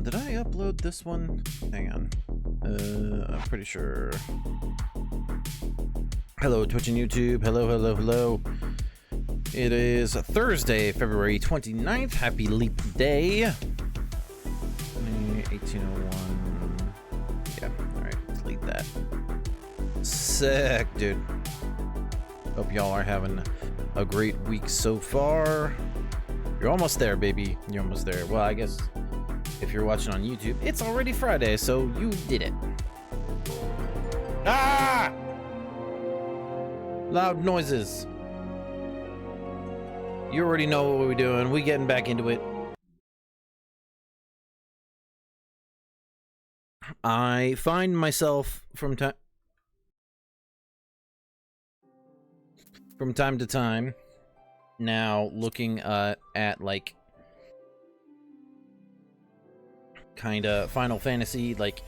Did I upload this one? Hang on. I'm pretty sure. Hello, Twitch and YouTube. Hello, hello, hello. It is Thursday, February 29th. Happy Leap Day. 1801. Yeah, alright, delete that. Sick, dude. Hope y'all are having a great week so far. You're almost there, baby. You're almost there. Well, I guess if you're watching on YouTube, it's already Friday, so you did it. Ah! Loud noises. You already know what we're doing. We getting back into it. I find myself from time to time now looking at like kind of Final Fantasy like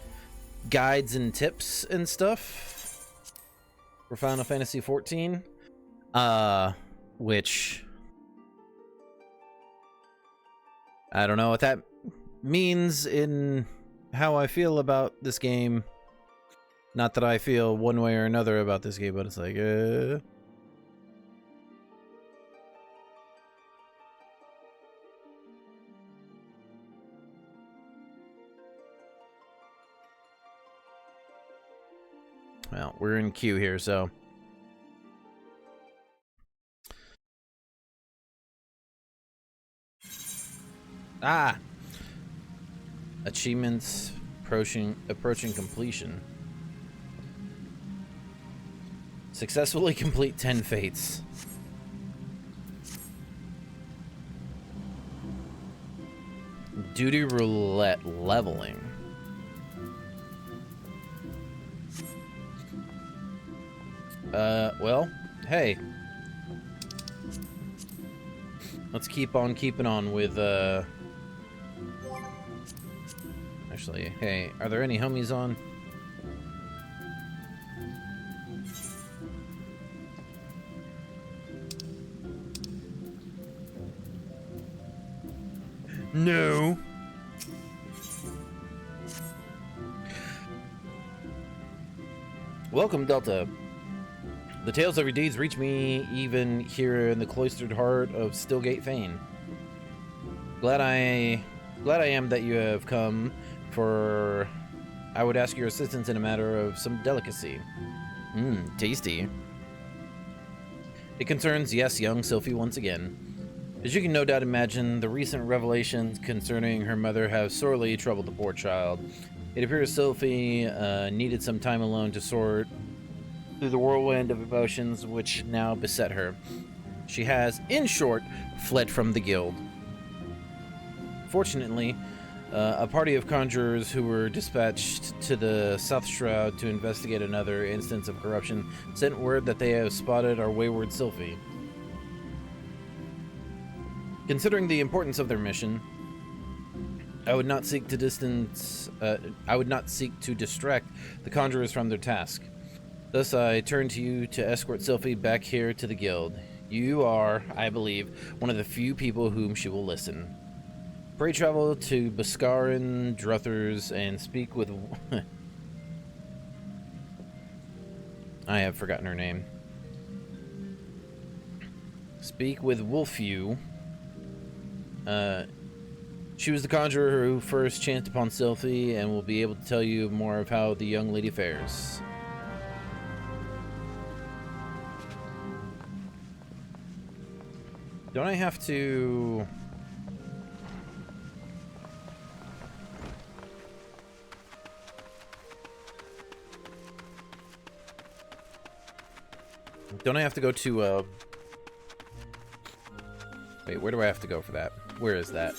guides and tips and stuff for Final Fantasy XIV, which I don't know what that means in how I feel about this game. Not that I feel one way or another about this game, but it's like well, we're in queue here, so achievements approaching completion. Successfully complete 10 fates. Duty roulette leveling. Well, hey. Let's keep on keeping on with, actually, hey, are there any homies on? No. Welcome, Delta. The tales of your deeds reach me even here in the cloistered heart of Stillgate Fane. Glad I am that you have come, for I would ask your assistance in a matter of some delicacy. Tasty. It concerns, yes, young Sylphie once again. As you can no doubt imagine, the recent revelations concerning her mother have sorely troubled the poor child. It appears Sylphie needed some time alone to sort through the whirlwind of emotions which now beset her. She has, in short, fled from the guild. Fortunately, a party of conjurers who were dispatched to the South Shroud to investigate another instance of corruption sent word that they have spotted our wayward Sylphie. Considering the importance of their mission, I would not seek to distract the conjurers from their task. Thus, I turn to you to escort Sylphie back here to the guild. You are, I believe, one of the few people whom she will listen. Pray travel to Boscarin Druthers and speak with... I have forgotten her name. Speak with Wolfew. She was the conjurer who first chanced upon Sylphie and will be able to tell you more of how the young lady fares. Don't I have to... Don't I have to go to, Wait, where do I have to go for that? Where is that?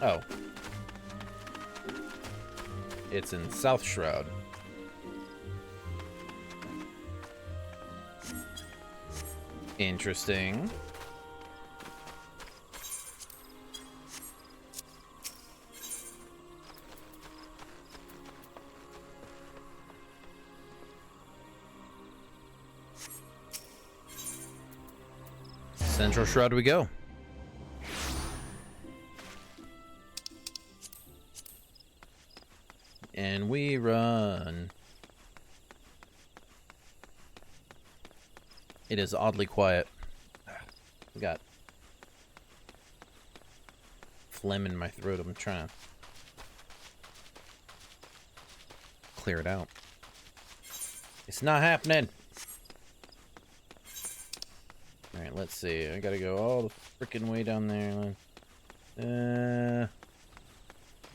Oh. It's in South Shroud. Interesting. Central Shroud we go. And we run. It is oddly quiet. I got phlegm in my throat. I'm trying to clear it out. It's not happening. Alright, let's see. I gotta go all the freaking way down there.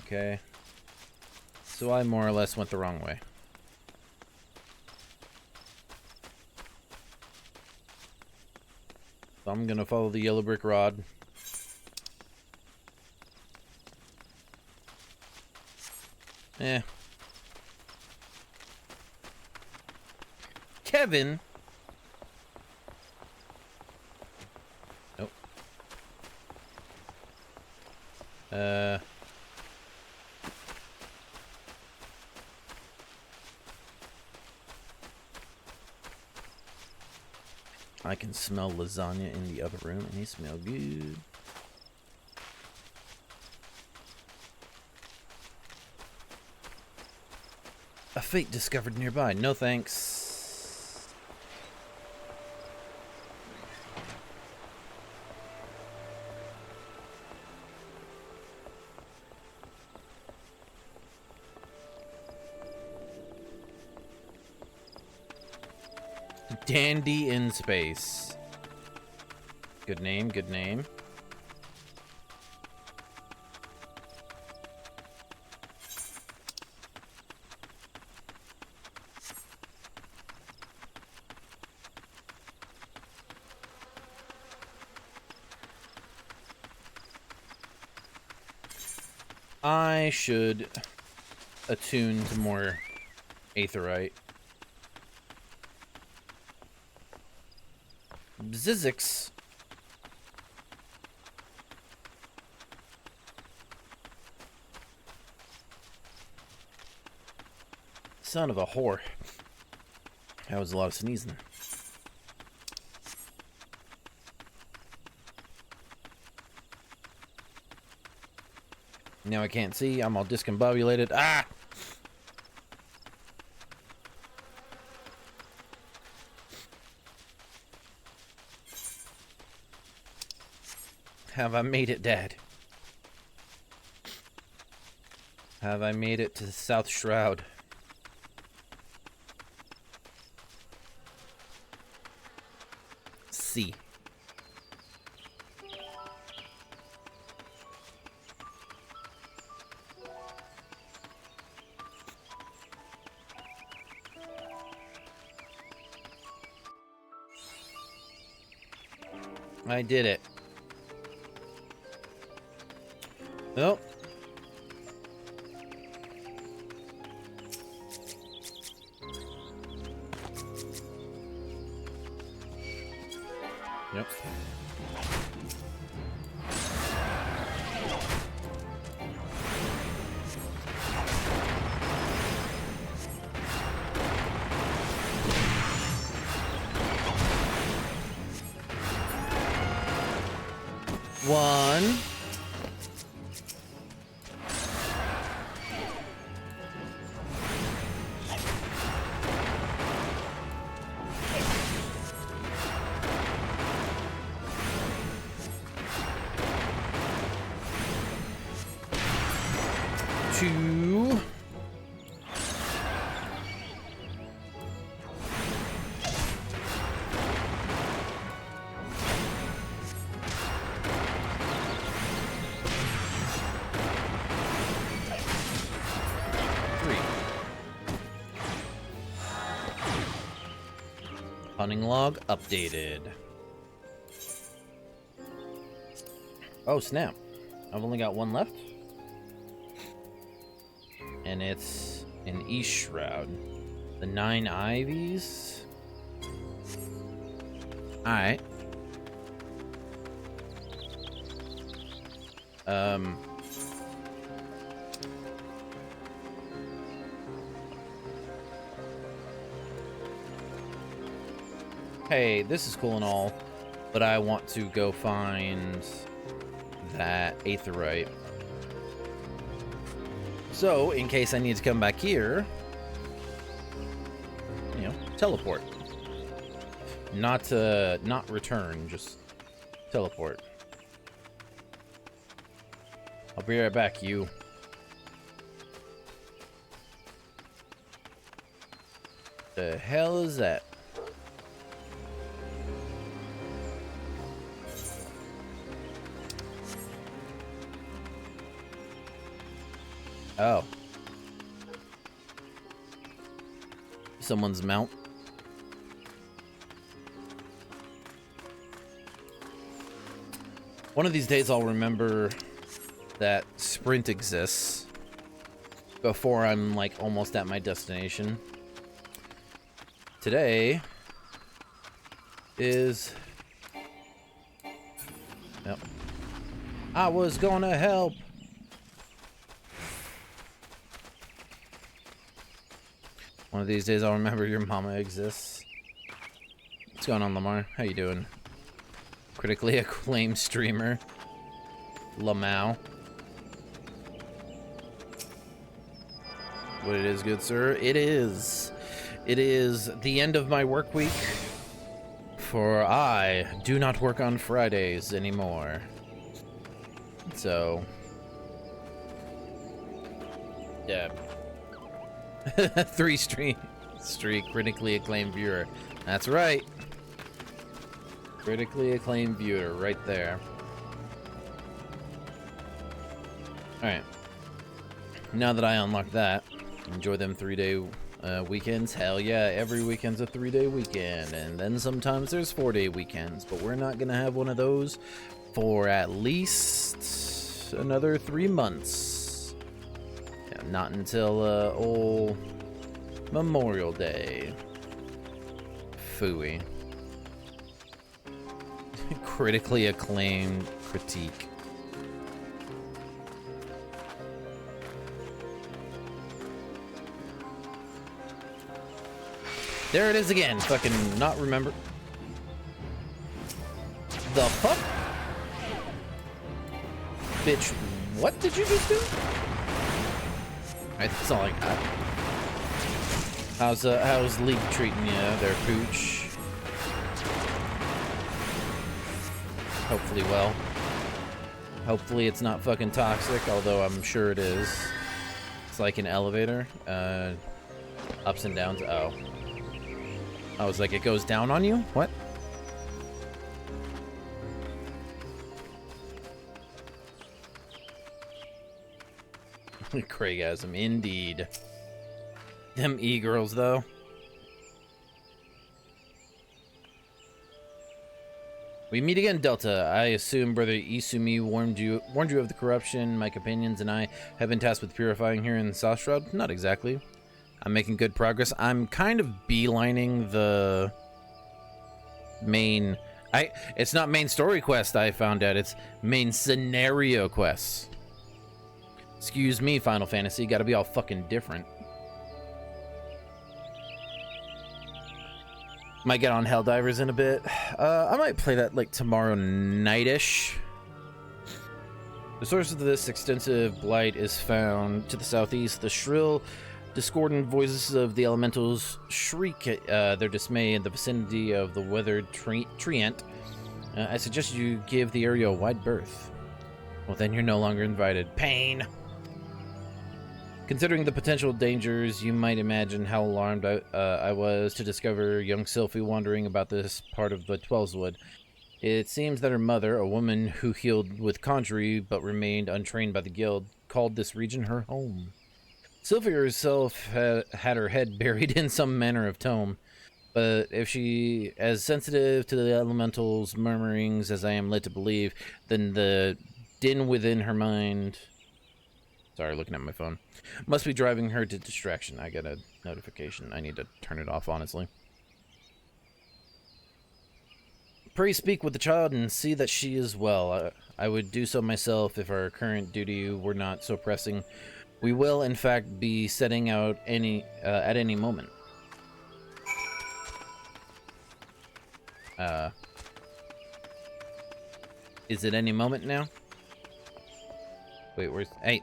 Okay. So I more or less went the wrong way. So I'm gonna follow the yellow brick rod. Kevin? Nope. I can smell lasagna in the other room, and they smell good. A fate discovered nearby. No thanks. Dandy in space. Good name, good name. I should attune to more aetheryte. Bzizix. Son of a whore. That was a lot of sneezing. Now I can't see. I'm all discombobulated. Ah! Have I made it, Dad? Have I made it to the South Shroud? C. I did it. Oh. Yep. One. Two. Three. Hunting log updated. Oh, snap. I've only got one left. And it's an East Shroud. The 9 Ivies. Alright. Hey, this is cool and all. but I want to go find that aetheryte. So, in case I need to come back here, you know, teleport. Not return, just teleport. I'll be right back, you. The hell is that? Oh. Someone's mount. One of these days I'll remember that sprint exists before I'm like almost at my destination. Today is... Yep. I was gonna help. One of these days I'll remember your mama exists. What's going on, Lamar? How you doing? Critically acclaimed streamer. Lamau. What it is, good sir? It is. It is the end of my work week. For I do not work on Fridays anymore. So... yeah. 3 streak critically acclaimed viewer. That's right. Critically acclaimed viewer right there. Alright. Now that I unlocked that, enjoy them 3-day weekends. Hell yeah, every weekend's a 3-day weekend. And then sometimes there's 4-day weekends. But we're not gonna have one of those for at least another 3 months. Not until old Memorial Day. Phooey. Critically acclaimed critique. There it is again. Fucking not remember. The fuck? Bitch, what did you just do? Alright, that's all I got. How's League treating you there, Pooch? Hopefully well. Hopefully it's not fucking toxic, although I'm sure it is. It's like an elevator. Ups and downs. Oh. I was like, it goes down on you? What? Craigasm, indeed. Them e-girls, though. We meet again, Delta. I assume Brother Isumi warned you of the corruption my companions and I have been tasked with purifying here in the South Shroud. Not exactly. I'm making good progress. I'm kind of beelining the main... It's not main story quest, I found out. It's main scenario quests. Excuse me, Final Fantasy. Gotta be all fucking different. Might get on Helldivers in a bit. I might play that like tomorrow night-ish. The source of this extensive blight is found to the southeast. The shrill, discordant voices of the elementals shriek their dismay in the vicinity of the weathered treant. I suggest you give the area a wide berth. Well, then you're no longer invited. Pain! Considering the potential dangers, you might imagine how alarmed I was to discover young Sylphie wandering about this part of the Twelveswood. It seems that her mother, a woman who healed with conjury but remained untrained by the guild, called this region her home. Sylphie herself had her head buried in some manner of tome, but if she as sensitive to the elementals' murmurings as I am led to believe, then the din within her mind... Sorry, looking at my phone. Must be driving her to distraction. I got a notification. I need to turn it off, honestly. Pray speak with the child and see that she is well. I would do so myself if our current duty were not so pressing. We will, in fact, be setting out at any moment. Is it any moment now? Wait, where's... Hey,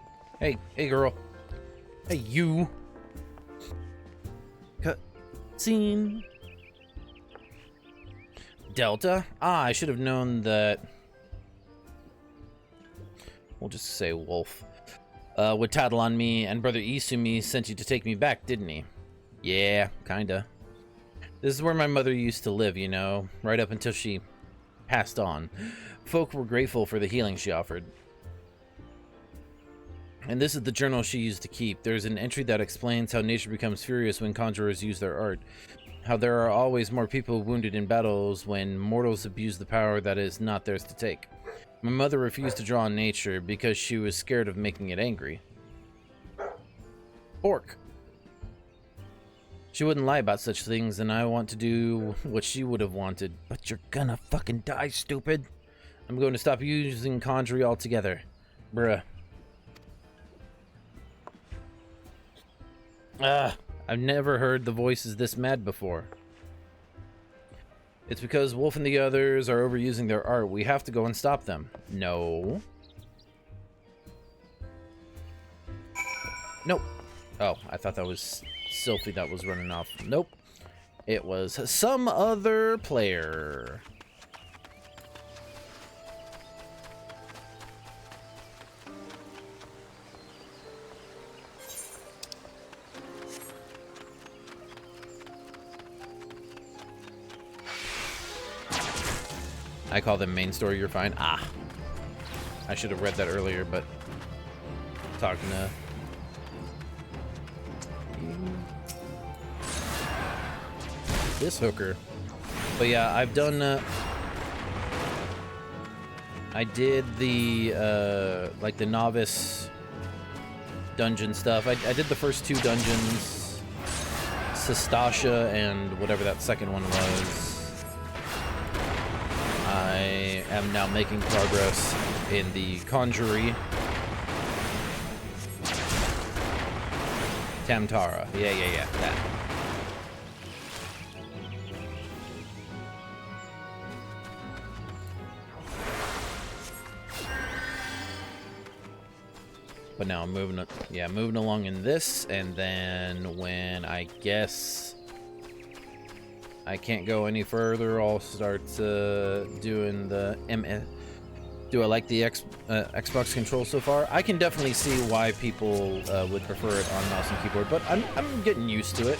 girl. Hey, you. Cut. Scene. Delta? Ah, I should have known that... We'll just say Wolf. Would tattle on me, and Brother Isumi sent you to take me back, didn't he? Yeah, kinda. This is where my mother used to live, you know, right up until she passed on. Folk were grateful for the healing she offered. And this is the journal she used to keep. There's an entry that explains how nature becomes furious when conjurers use their art. How there are always more people wounded in battles when mortals abuse the power that is not theirs to take. My mother refused to draw on nature because she was scared of making it angry. Orc. She wouldn't lie about such things, and I want to do what she would have wanted. But you're gonna fucking die, stupid. I'm going to stop using conjury altogether. Bruh. I've never heard the voices this mad before. It's because Wolf and the others are overusing their art. We have to go and stop them. No. Nope. Oh, I thought that was Sylphie that was running off. Nope. It was some other player. I call them main story, you're fine. Ah. I should have read that earlier, but talking to this hooker. But yeah, I've done I did the like the novice dungeon stuff. I did the first 2 dungeons, Sestasha and whatever that second one was. I am now making progress in the Conjury. Tamtara. Yeah, that. But now I'm moving along in this, and then when I guess I can't go any further, I'll start doing the MS. Do I like the Xbox control so far? I can definitely see why people would prefer it on mouse and keyboard, but I'm getting used to it.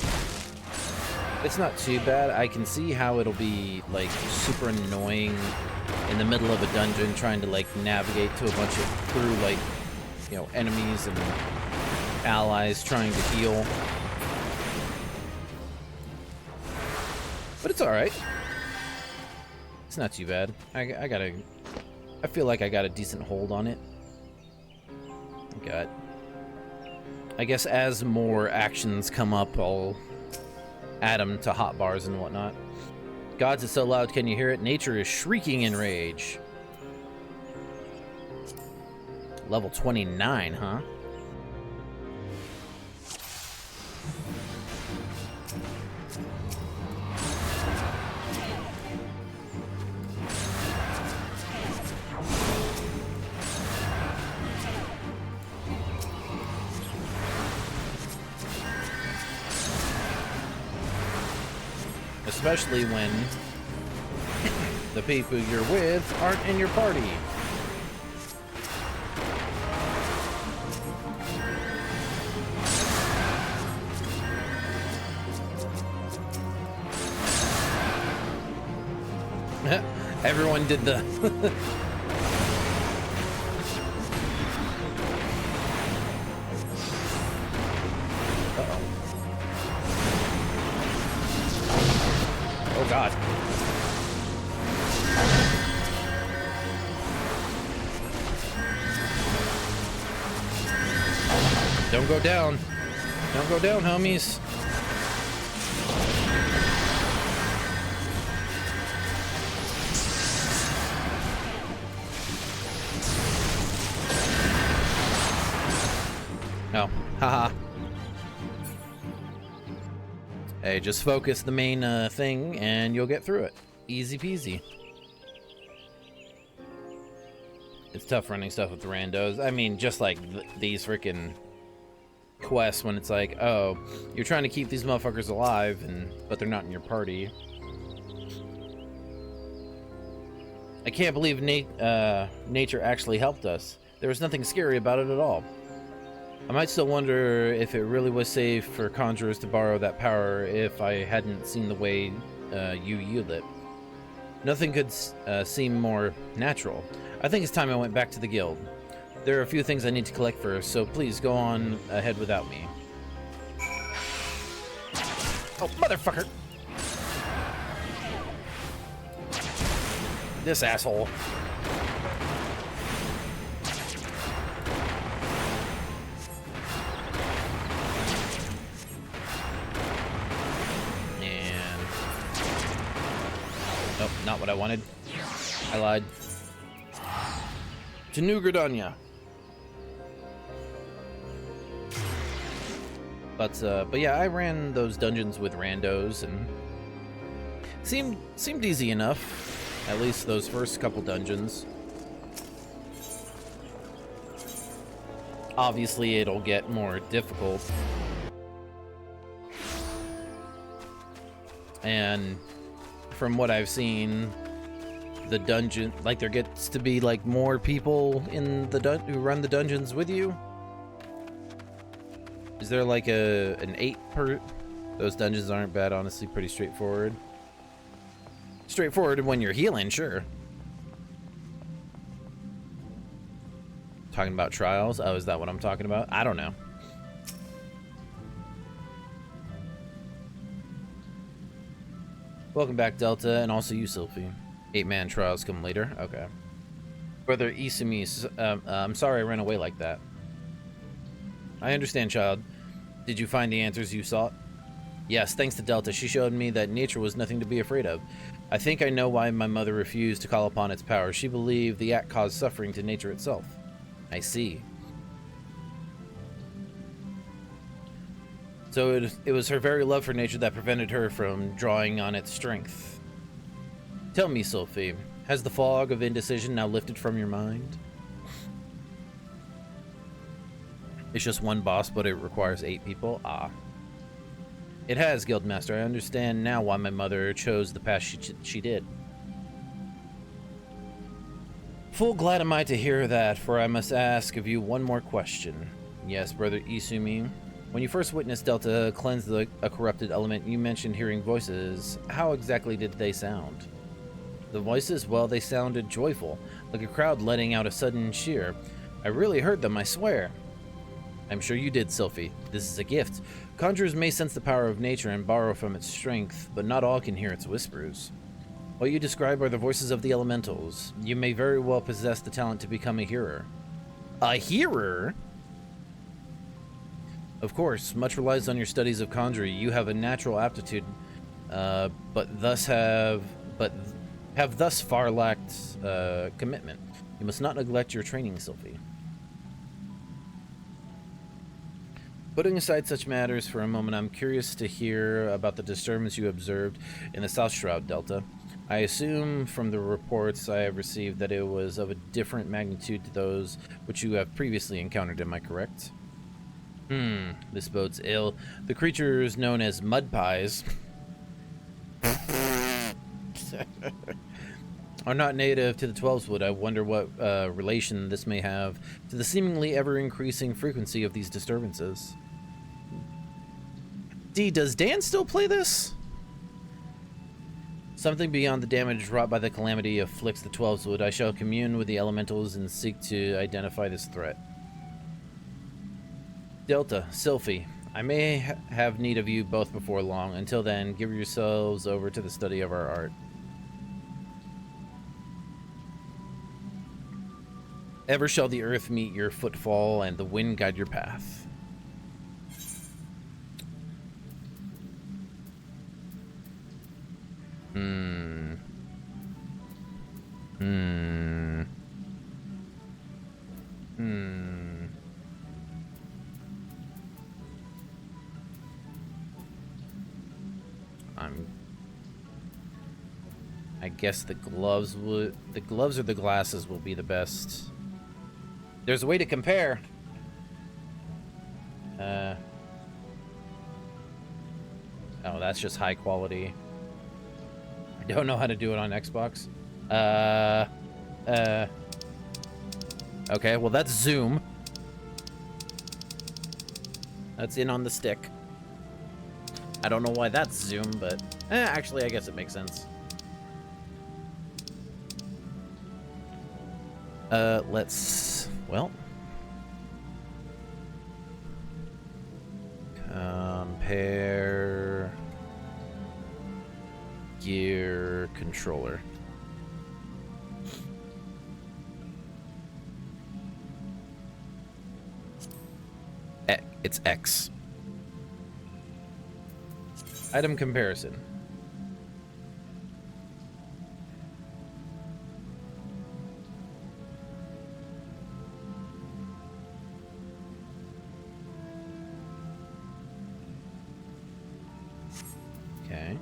It's not too bad. I can see how it'll be like super annoying in the middle of a dungeon trying to like navigate to a bunch of through like, you know, enemies and allies trying to heal. But it's alright. It's not too bad. I feel like I got a decent hold on it. I guess as more actions come up, I'll add them to hotbars and whatnot. Gods, it's so loud, can you hear it? Nature is shrieking in rage. Level 29, huh? Especially when the people you're with aren't in your party. Everyone did the Oh God. Don't go down. Don't go down, homies. No. Haha. Hey, just focus the main thing and you'll get through it. Easy peasy. It's tough running stuff with randos. I mean, just like these freaking quests when it's like, oh, you're trying to keep these motherfuckers alive, but they're not in your party. I can't believe nature actually helped us. There was nothing scary about it at all. I might still wonder if it really was safe for conjurers to borrow that power if I hadn't seen the way you yield it. Nothing could seem more natural. I think it's time I went back to the guild. There are a few things I need to collect first, so please go on ahead without me. Oh, motherfucker! This asshole. And... nope, not what I wanted. I lied. To New Gridania. But yeah, I ran those dungeons with randos and seemed easy enough. At least those first couple dungeons. Obviously, it'll get more difficult. And from what I've seen, the dungeon, like, there gets to be like more people in the who run the dungeons with you. Is there like an 8 per? Those dungeons aren't bad, honestly, pretty straightforward. Straightforward when you're healing, sure. Talking about trials? Oh, is that what I'm talking about? I don't know. Welcome back, Delta, and also you, Sylphie. 8-man trials come later. Okay. Brother Isumi, I'm sorry I ran away like that. I understand, child. Did you find the answers you sought? Yes, thanks to Delta. She showed me that nature was nothing to be afraid of. I think I know why my mother refused to call upon its power. She believed the act caused suffering to nature itself. I see. So it was her very love for nature that prevented her from drawing on its strength. Tell me, Sylphie, has the fog of indecision now lifted from your mind? It's just one boss, but it requires 8 people? Ah. It has, Guildmaster. I understand now why my mother chose the path she did. Full glad am I to hear that, for I must ask of you one more question. Yes, Brother Isumi. When you first witnessed Delta cleanse a corrupted element, you mentioned hearing voices. How exactly did they sound? The voices, well, they sounded joyful, like a crowd letting out a sudden cheer. I really heard them, I swear. I'm sure you did, Sylphie. This is a gift. Conjurers may sense the power of nature and borrow from its strength, but not all can hear its whispers. What you describe are the voices of the elementals. You may very well possess the talent to become a hearer. A hearer? Of course, much relies on your studies of conjuring. You have a natural aptitude, but have thus far lacked commitment. You must not neglect your training, Sylphie. Putting aside such matters for a moment, I'm curious to hear about the disturbance you observed in the South Shroud Delta. I assume from the reports I have received that it was of a different magnitude to those which you have previously encountered, am I correct? This bodes ill. The creatures known as mud pies are not native to the Twelveswood. I wonder what relation this may have to the seemingly ever-increasing frequency of these disturbances. D, does Dan still play this? Something beyond the damage wrought by the calamity afflicts the Twelveswood. I shall commune with the elementals and seek to identify this threat. Delta, Sylphie, I may have need of you both before long. Until then, give yourselves over to the study of our art. Ever shall the earth meet your footfall and the wind guide your path. I guess the gloves or the glasses will be the best. There's a way to compare. Oh, that's just high quality. I don't know how to do it on Xbox. Okay, well that's zoom. That's in on the stick. I don't know why that's zoom, but actually I guess it makes sense. Well, compare gear controller. It's X. Item comparison. Okay.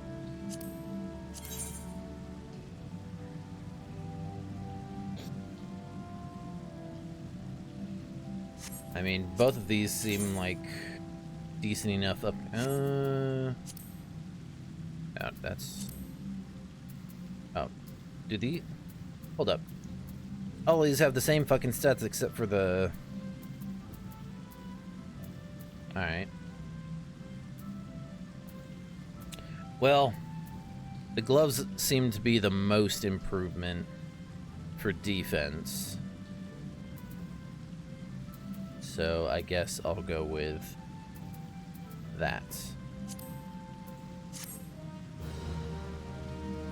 I mean, both of these seem like decent enough up. Oh, that's. Oh, do the? Hold up. All these have the same fucking stats except for the. All right. Well, the gloves seem to be the most improvement for defense. So I guess I'll go with that.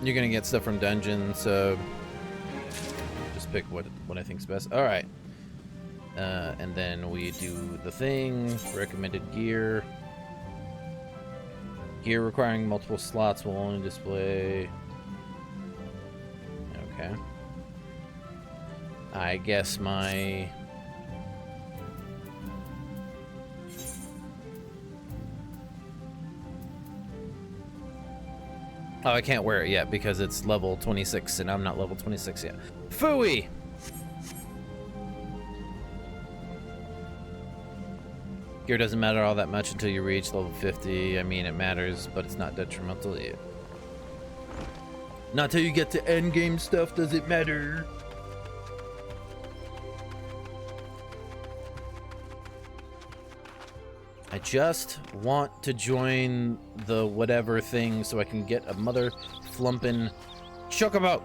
You're gonna get stuff from dungeons, so just pick what I think's best. All right, and then we do the thing. Recommended gear. Gear requiring multiple slots will only display. Okay. I guess my. Oh, I can't wear it yet because it's level 26 and I'm not level 26 yet. Phooey! Gear doesn't matter all that much until you reach level 50. I mean, it matters, but it's not detrimental yet. Not till you get to endgame stuff does it matter. I just want to join the whatever thing so I can get a mother flumpin' chocobo.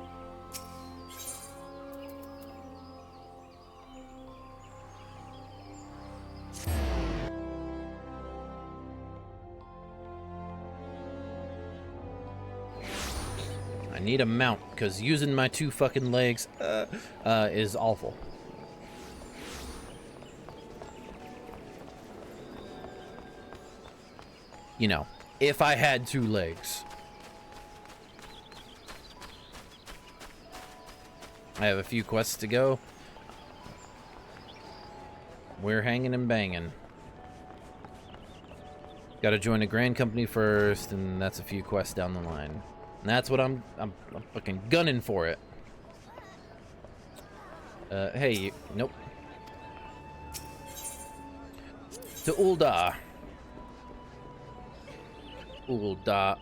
I need a mount because using my two fucking legs is awful. You know, if I had two legs. I have a few quests to go. We're hanging and banging. Gotta join a grand company first, and that's a few quests down the line. And that's what I'm fucking gunning for it. Hey, nope. To Ulda. Ulda.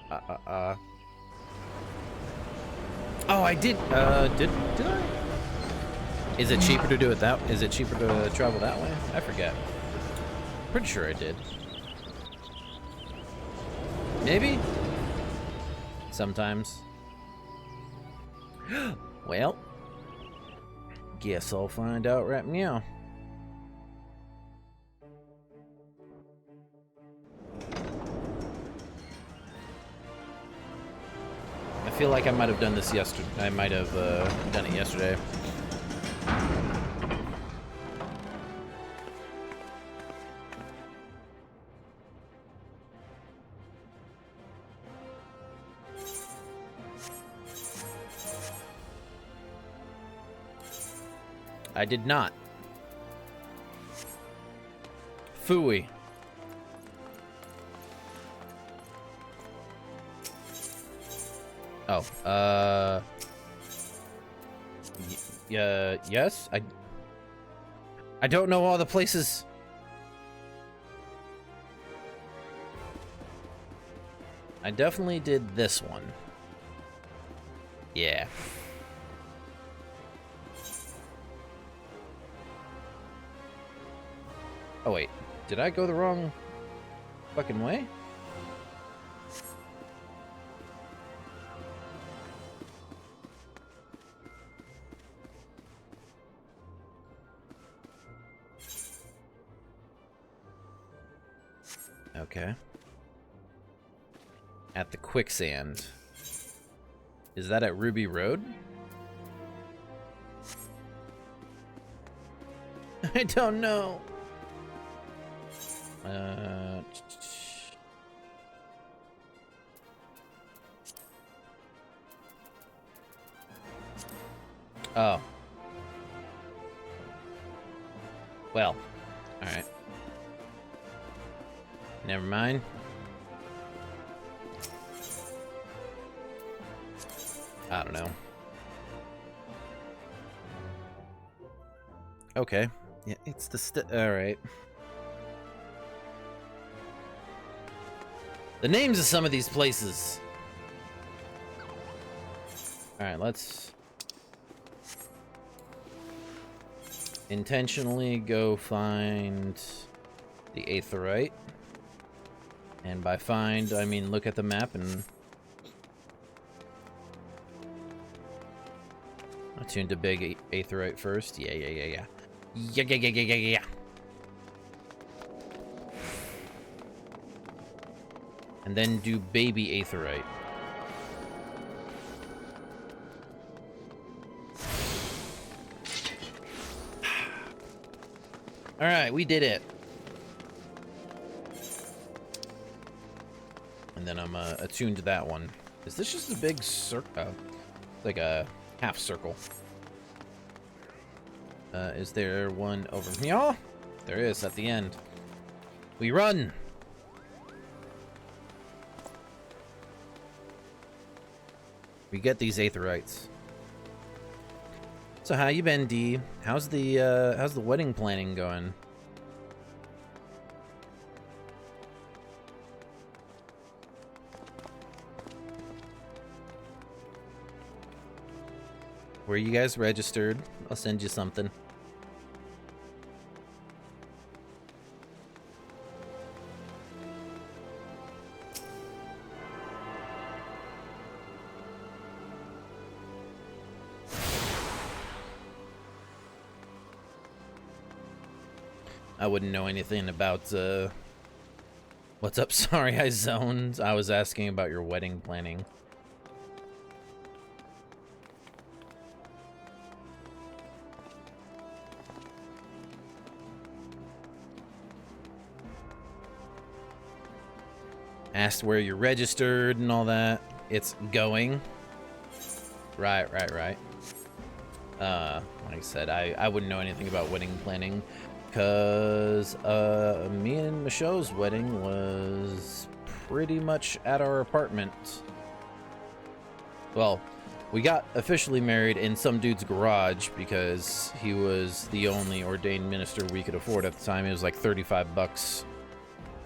Oh, I did. Did I? Is it cheaper to do it that? Is it cheaper to travel that way? I forget. Pretty sure I did. Maybe. Sometimes. Well, guess I'll find out right now. I feel like I might have done this yesterday. I might have done it yesterday. I did not. Phooey. Oh, yes, I don't know all the places. I definitely did this one. Yeah. Oh wait, did I go the wrong fucking way? Okay. At the quicksand. Is that at Ruby Road? I don't know. Oh. Well. Alright. Never mind. I don't know. Okay. Yeah, it's the alright. The names of some of these places. Alright, let's intentionally go find the aetheryte. And by find, I mean look at the map and attune to big aetheryte first. Yeah. And then do baby aetheryte. Alright, we did it. And then I'm attuned to that one. Is this just a big circle? Like a half circle. Is there one over here? There is at the end. We run! We get these aetherites. So how you been, D? How's the wedding planning going? Where you guys registered? I'll send you something. I wouldn't know anything about, what's up? Sorry, I zoned. I was asking about your wedding planning. Asked where you're registered and all that. It's going. Right. Like I said, I wouldn't know anything about wedding planning. Because me and Michelle's wedding was pretty much at our apartment. Well, we got officially married in some dude's garage because he was the only ordained minister we could afford at the time. It was like 35 bucks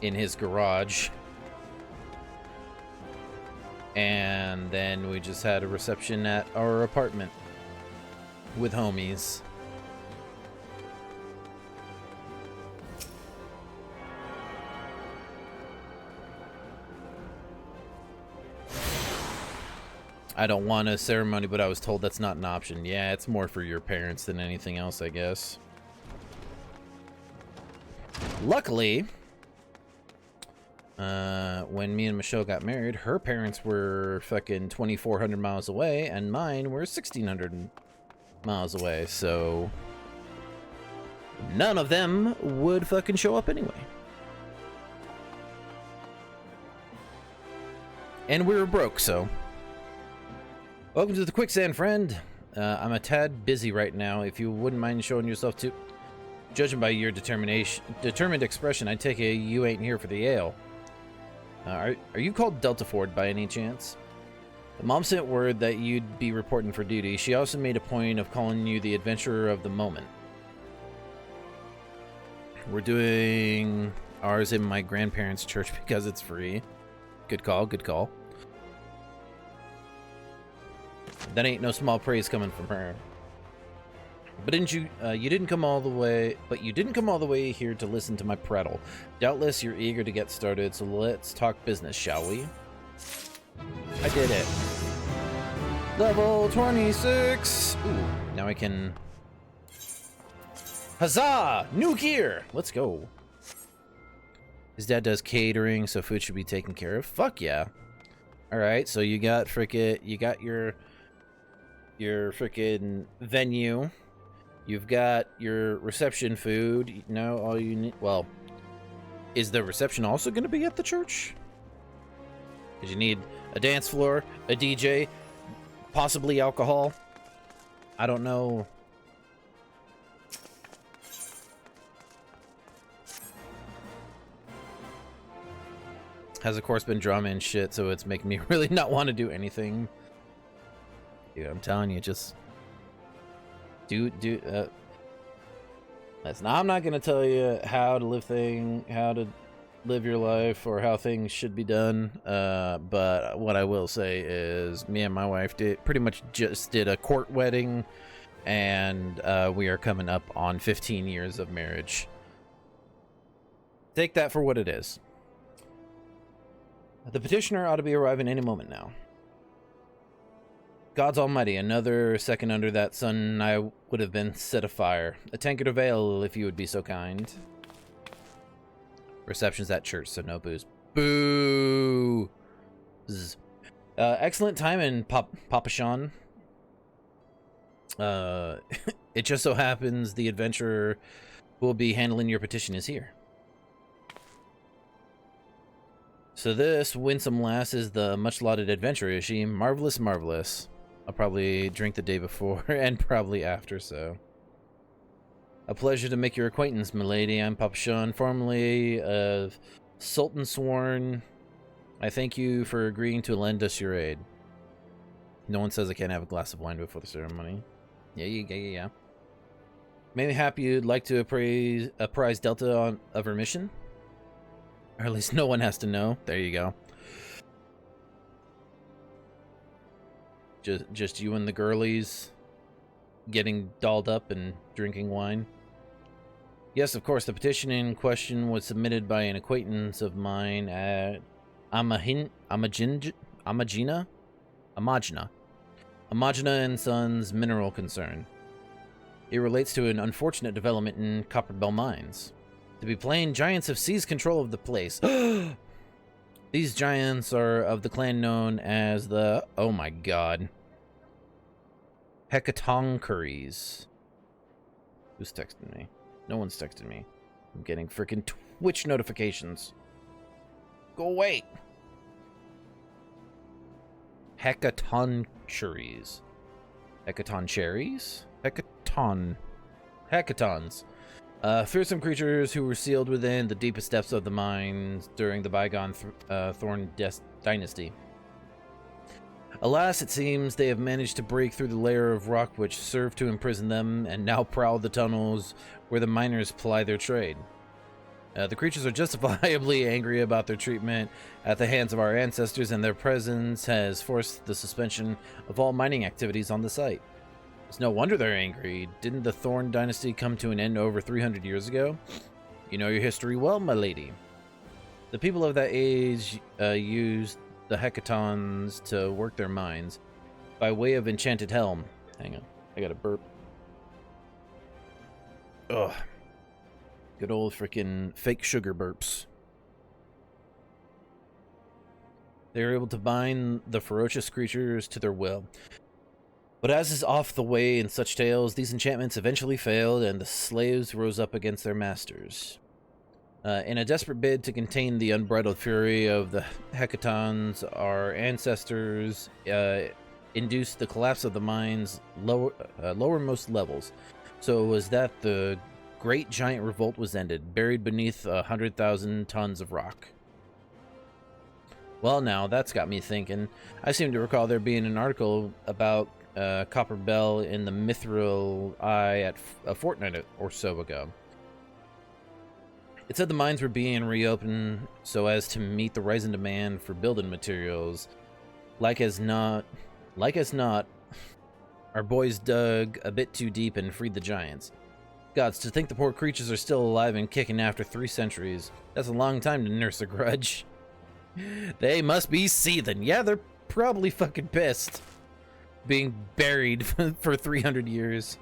in his garage. And then we just had a reception at our apartment with homies. I don't want a ceremony, but I was told that's not an option. Yeah, it's more for your parents than anything else, I guess. Luckily, when me and Michelle got married, her parents were fucking 2,400 miles away, and mine were 1,600 miles away, so none of them would fucking show up anyway. And we were broke, so... Welcome to the quicksand, friend. I'm a tad busy right now. If you wouldn't mind showing yourself to... Judging by your determined expression, I take it you ain't here for the ale. Are you called Delta Ford by any chance? The mom sent word that you'd be reporting for duty. She also made a point of calling you the adventurer of the moment. We're doing ours in my grandparents' church because it's free. Good call, good call. That ain't no small praise coming from her. But didn't you? You didn't come all the way. But you didn't come all the way here to listen to my prattle. Doubtless you're eager to get started. So let's talk business, shall we? I did it. Level 26. Ooh, now I can. Huzzah! New gear. Let's go. His dad does catering, so food should be taken care of. Fuck yeah. All right, so you got your frickin' venue. You've got your reception food. You know, all you need. Well, is the reception also going to be at the church? Because you need a dance floor, a DJ, possibly alcohol. I don't know. Has of course been drama and shit, so it's making me really not want to do anything. Dude, I'm telling you, just listen, I'm not gonna tell you how to live your life or how things should be done. But what I will say is, me and my wife pretty much just did a court wedding, and we are coming up on 15 years of marriage. Take that for what it is. The petitioner ought to be arriving any moment now. God's almighty, another second under that sun I would have been set afire. A tankard of ale, if you would be so kind. Reception's at church, so no booze. Boo! Excellent time in Papa Sean. It just so happens the adventurer who will be handling your petition is here. So this winsome lass is the much-lauded adventurer, is she? Marvelous, marvelous. I'll probably drink the day before and probably after, so. A pleasure to make your acquaintance, milady. I'm Papa Sean, formerly of Sultan Sworn. I thank you for agreeing to lend us your aid. No one says I can't have a glass of wine before the ceremony. Yeah. Mayhap you'd like to apprise Delta of her mission? Or at least no one has to know. There you go. Just you and the girlies getting dolled up and drinking wine. Yes, of course, the petition in question was submitted by an acquaintance of mine at Amagina and Sons Mineral Concern. It relates to an unfortunate development in Copperbell Mines. To be plain, giants have seized control of the place. These giants are of the clan known as the... Oh my god. Hecatoncheires. Who's texting me? No one's texting me. I'm getting freaking Twitch notifications. Go away. Hecatoncheires. Hecatoncheires? Hecatons. Fearsome creatures who were sealed within the deepest depths of the mines during the bygone Thorn Dynasty. Alas, it seems they have managed to break through the layer of rock which served to imprison them, and now prowl the tunnels where the miners ply their trade. The creatures are justifiably angry about their treatment at the hands of our ancestors, and their presence has forced the suspension of all mining activities on the site. It's no wonder they're angry. Didn't the Thorn Dynasty come to an end over 300 years ago? You know your history well, my lady. The people of that age used the Hecatons to work their mines by way of enchanted helm. Hang on, I got a burp. Ugh. Good old freaking fake sugar burps. They were able to bind the ferocious creatures to their will. But as is oft the way in such tales, these enchantments eventually failed, and the slaves rose up against their masters. In a desperate bid to contain the unbridled fury of the Hecatons, our ancestors induced the collapse of the mine's lowermost levels. So it was that the great giant revolt was ended, buried beneath 100,000 tons of rock. Well, now, that's got me thinking. I seem to recall there being an article about Copperbell in the Mithril Eye a fortnight or so ago. It said the mines were being reopened so as to meet the rising demand for building materials. Like as not, our boys dug a bit too deep and freed the giants. Gods, to think the poor creatures are still alive and kicking after 3 centuries. That's a long time to nurse a grudge. They must be seething. Yeah, they're probably fucking pissed. Being buried for 300 years.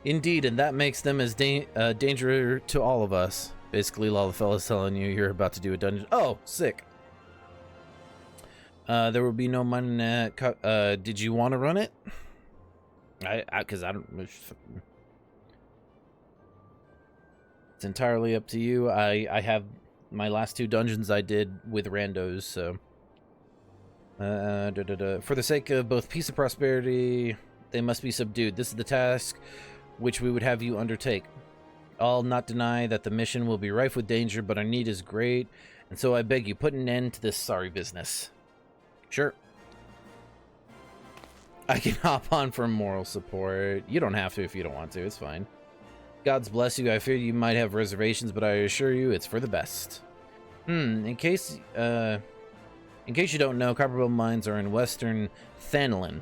Indeed, and that makes them as danger to all of us. Basically, Lalafella's telling you you're about to do a dungeon. Oh, sick. There will be no money in that. Did you want to run it? Because I don't... It's entirely up to you. I have my last 2 dungeons I did with randos, so... For the sake of both peace and prosperity, they must be subdued. This is the task which we would have you undertake. I'll not deny that the mission will be rife with danger, but our need is great, and so I beg you, put an end to this sorry business. Sure. I can hop on for moral support. You don't have to if you don't want to. It's fine. Gods bless you. I fear you might have reservations, but I assure you it's for the best. In case you don't know, Copperbill mines are in western Thanlin.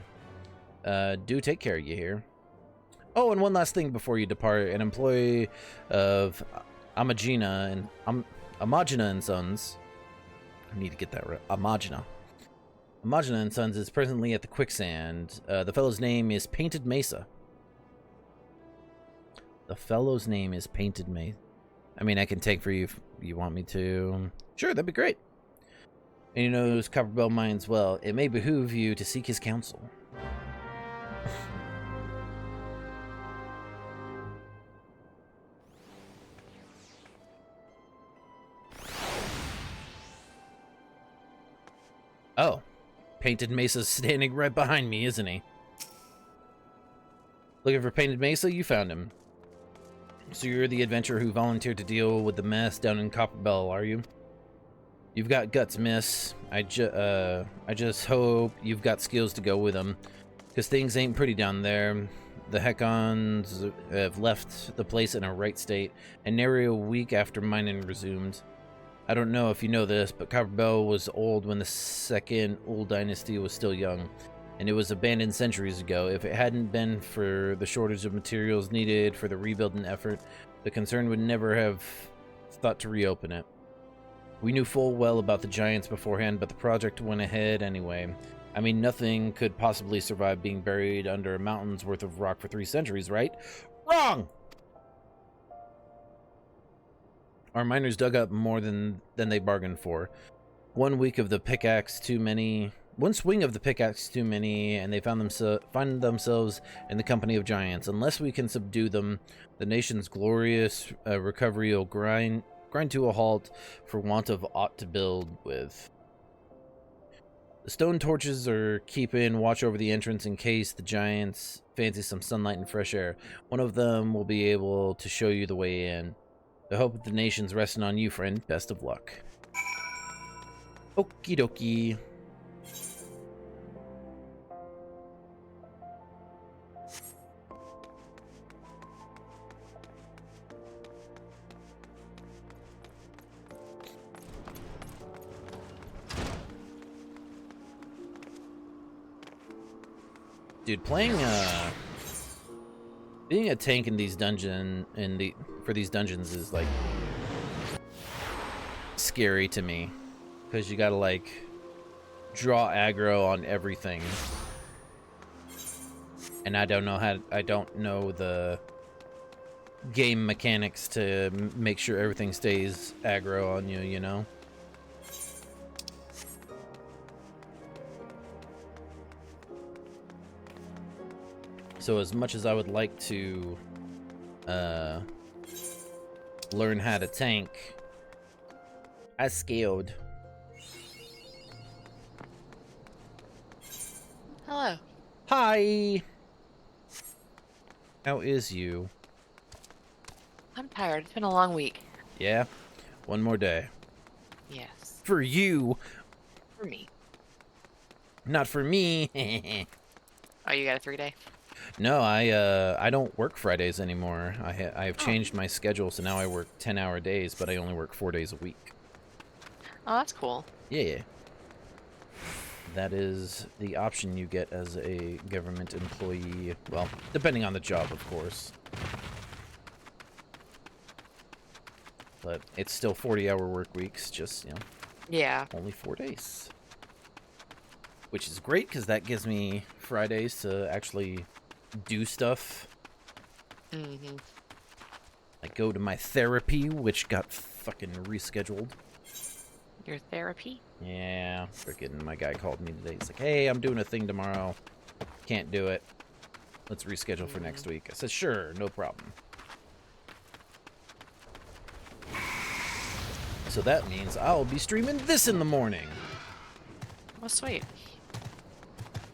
Do take care of you here. Oh, and one last thing before you depart. An employee of Amagina and Sons. I need to get that right. Amagina and Sons is presently at the quicksand. The fellow's name is Painted Mesa. The fellow's name is Painted Mesa. I mean, I can take for you if you want me to. Sure, that'd be great. And he knows Copperbell mines well. It may behoove you to seek his counsel. Oh, Painted Mesa's standing right behind me, isn't he? Looking for Painted Mesa? You found him. So you're the adventurer who volunteered to deal with the mess down in Copperbell, are you? You've got guts, miss. I just hope you've got skills to go with them. Because things ain't pretty down there. The Hekons have left the place in a right state, and nary a week after mining resumed. I don't know if you know this, but Copperbell was old when the second old dynasty was still young, and it was abandoned centuries ago. If it hadn't been for the shortage of materials needed for the rebuilding effort, the concern would never have thought to reopen it. We knew full well about the giants beforehand, but the project went ahead anyway. I mean, nothing could possibly survive being buried under a mountain's worth of rock for 3 centuries, right? Wrong! Our miners dug up more than they bargained for. One swing of the pickaxe too many, and they find themselves in the company of giants. Unless we can subdue them, the nation's glorious recovery will grind to a halt for want of aught to build with. The stone torches are keeping watch over the entrance in case the giants fancy some sunlight and fresh air. One of them will be able to show you the way in. The hope of the nation's resting on you, friend. Best of luck. Okie dokie. Dude, being a tank in these for these dungeons is like scary to me, because you gotta like draw aggro on everything, and I don't know the game mechanics to make sure everything stays aggro on you, you know? So as much as I would like to learn how to tank, I scared. Hello. Hi. How is you? I'm tired. It's been a long week. Yeah? One more day. Yes. For you. For me. Not for me. Oh, you got a 3-day? No, I don't work Fridays anymore. I've Oh. changed my schedule, so now I work 10-hour days, but I only work 4 days a week. Oh, that's cool. Yeah. That is the option you get as a government employee. Well, depending on the job, of course. But it's still 40-hour work weeks, just, you know, Yeah. only 4 days. Which is great, because that gives me Fridays to actually do stuff. Mm-hmm. I go to my therapy, which got fucking rescheduled. Your therapy? Yeah, freaking my guy called me today. He's like, hey, I'm doing a thing tomorrow. Can't do it. Let's reschedule for next week. I said, sure, no problem. So that means I'll be streaming this in the morning. Oh, sweet.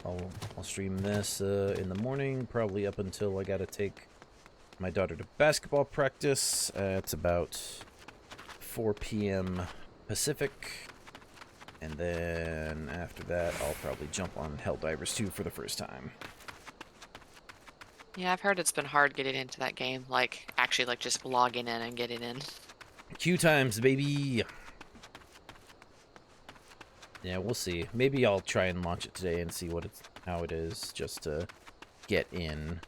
I'll stream this in the morning, probably up until I gotta take my daughter to basketball practice. It's about 4 p.m. Pacific. And then after that, I'll probably jump on Helldivers 2 for the first time. Yeah, I've heard it's been hard getting into that game. Like, actually, like, just logging in and getting in. Queue times, baby! Yeah, we'll see. Maybe I'll try and launch it today and see how it is, just to get in.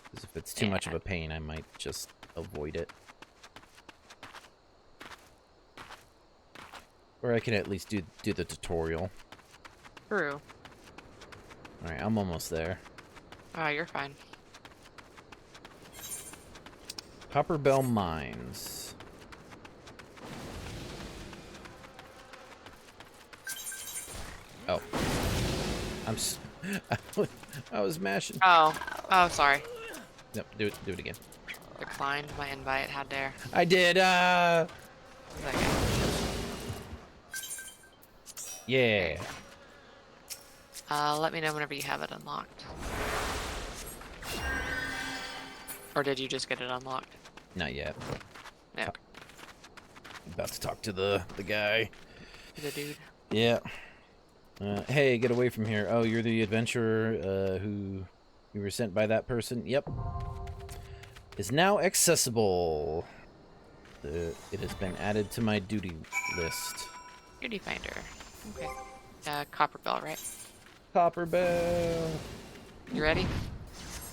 Because if it's too much of a pain, I might just avoid it. Or I can at least do the tutorial. True. Alright, I'm almost there. Oh, you're fine. Copperbell Mines. Oh. I was mashing. Oh. Oh, sorry. Yep, do it again. Declined my invite. How dare. I did, Okay. Yeah. Let me know whenever you have it unlocked. Or did you just get it unlocked? Not yet. No. About to talk to the guy. The dude. Yeah. Hey, get away from here. Oh, you're the adventurer who you were sent by that person? Yep. Is now accessible. It has been added to my duty list. Duty finder. Okay. Copperbell, right? Copperbell. You ready?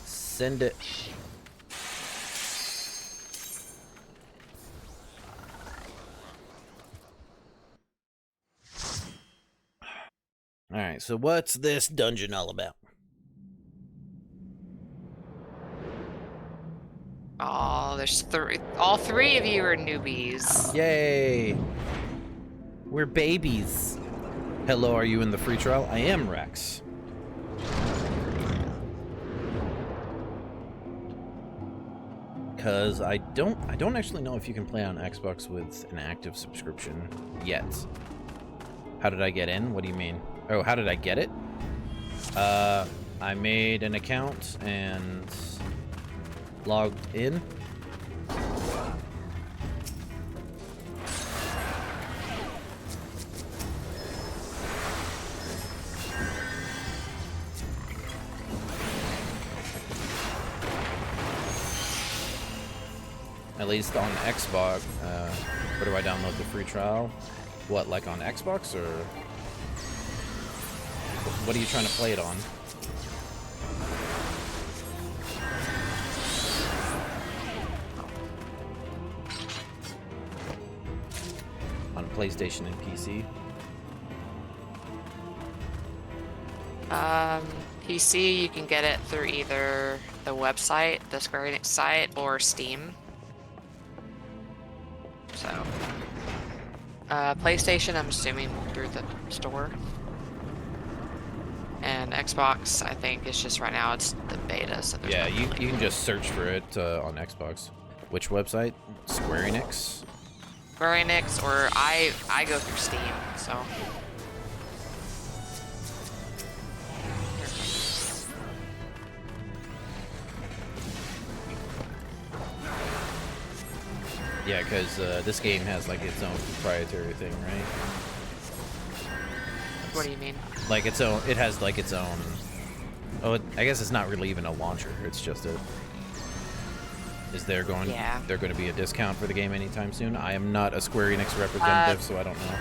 Send it. Alright, so what's this dungeon all about? Oh, there's three. All three of you are newbies. Yay! We're babies. Hello, are you in the free trial? I am, Rex. Because I don't actually know if you can play on Xbox with an active subscription yet. How did I get in? What do you mean? Oh, how did I get it? I made an account and logged in. At least on Xbox. Where do I download the free trial? What, like on Xbox, or what are you trying to play it on? On PlayStation and PC? PC, you can get it through either the website, the Square Enix site, or Steam. So, PlayStation, I'm assuming through the store. And Xbox, I think it's just right now it's the beta. So Yeah, you can just search for it on Xbox. Which website? Square Enix? Square Enix, or I go through Steam. So. Yeah, because this game has like its own proprietary thing, right? What do you mean? Like its own, it has like its own Oh, I guess it's not really even a launcher. It's just a... Is there going to be a discount for the game anytime soon? I am not a Square Enix representative, so I don't know.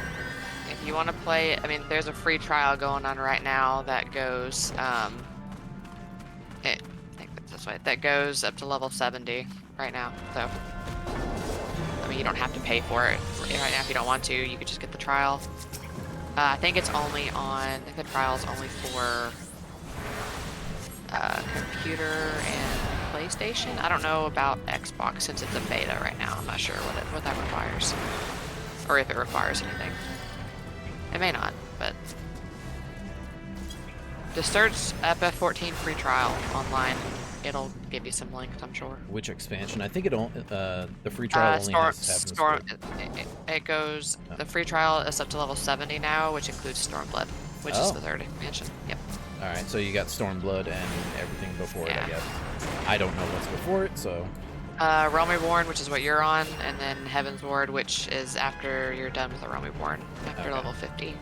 If you want to play it, I mean, there's a free trial going on right now that goes, I think that's this way, that goes up to level 70 right now. So, I mean, you don't have to pay for it right now if you don't want to. You could just get the trial. I think it's only on, I think the trial is only for computer and PlayStation. I don't know about Xbox since it's a beta right now. I'm not sure what that requires, or if it requires anything. It may not, but just search FF14 free trial online. It'll give you some links, I'm sure. Which expansion? I think the free trial only has Storm. It goes. Oh. The free trial is up to level 70 now, which includes Stormblood, which is the 3rd expansion. Yep. All right, so you got Stormblood and everything before it, I guess. I don't know what's before it, so. Realm Reborn, which is what you're on, and then Heaven's Ward, which is after you're done with the Realm Reborn, after level 50. Yeah.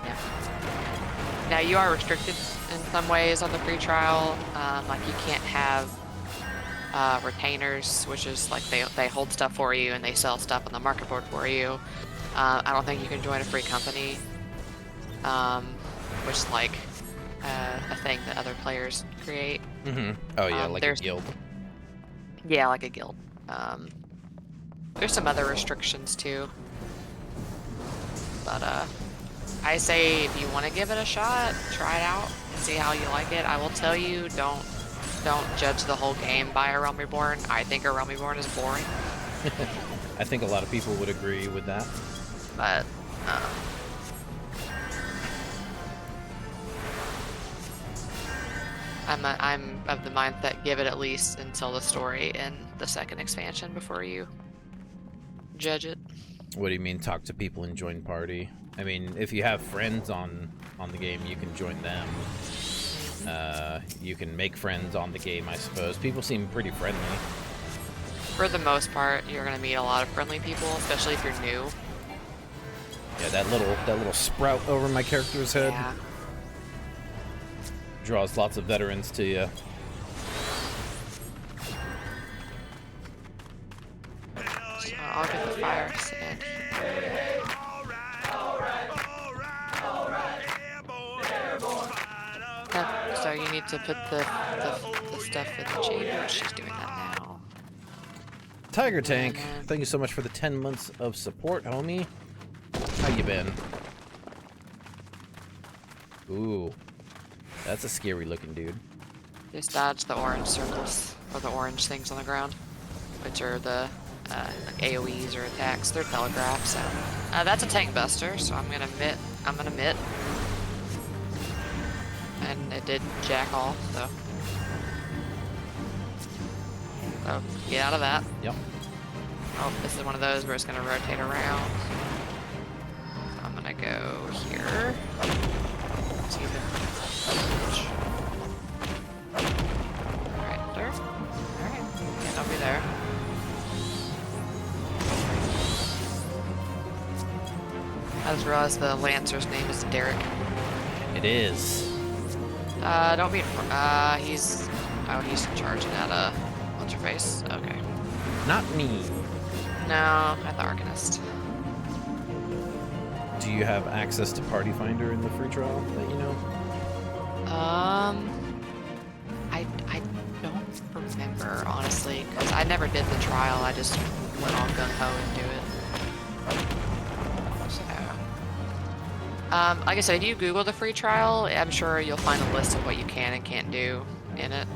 Yeah. Now you are restricted in some ways on the free trial. Like you can't have retainers, which is like they hold stuff for you and they sell stuff on the market board for you. I don't think you can join a free company, which is like a thing that other players create. Mm-hmm. Oh yeah, like a guild. Yeah, like a guild. There's some other restrictions too, but I say if you want to give it a shot, try it out and see how you like it. I will tell you, don't judge the whole game by a Realm Reborn. I think a Realm Reborn is boring. I think a lot of people would agree with that. But I'm of the mindset, give it at least until the story in the 2nd expansion before you judge it. What do you mean, talk to people and join party? I mean, if you have friends on the game, you can join them. You can make friends on the game, I suppose. People seem pretty friendly. For the most part, you're gonna meet a lot of friendly people, especially if you're new. Yeah, that little sprout over my character's head draws lots of veterans to you. So I'll get the fire stand. So you need to put the stuff in the chamber. She's doing that now. Tiger Tank, thank you so much for the 10 months of support, homie. How you been? Ooh, that's a scary looking dude. Just dodge the orange circles, or the orange things on the ground, which are the like AoEs or attacks. They're telegraphs. So that's a tank buster, so I'm gonna mitt. And it did jack off, so. So get out of that. Yep. Oh, this is one of those where it's gonna rotate around. So I'm gonna go here. See the Alright, there. Alright. Yeah, don't be there. I just realized the Lancer's name is Derek. It is. Don't be, he's charging at, what's your face? Okay. Not me. No, at the Arcanist. Do you have access to Party Finder in the free trial that you know? I don't remember, honestly, because I never did the trial. I just went all gung-ho and do it. So, like I said, if you Google the free trial, I'm sure you'll find a list of what you can and can't do in it.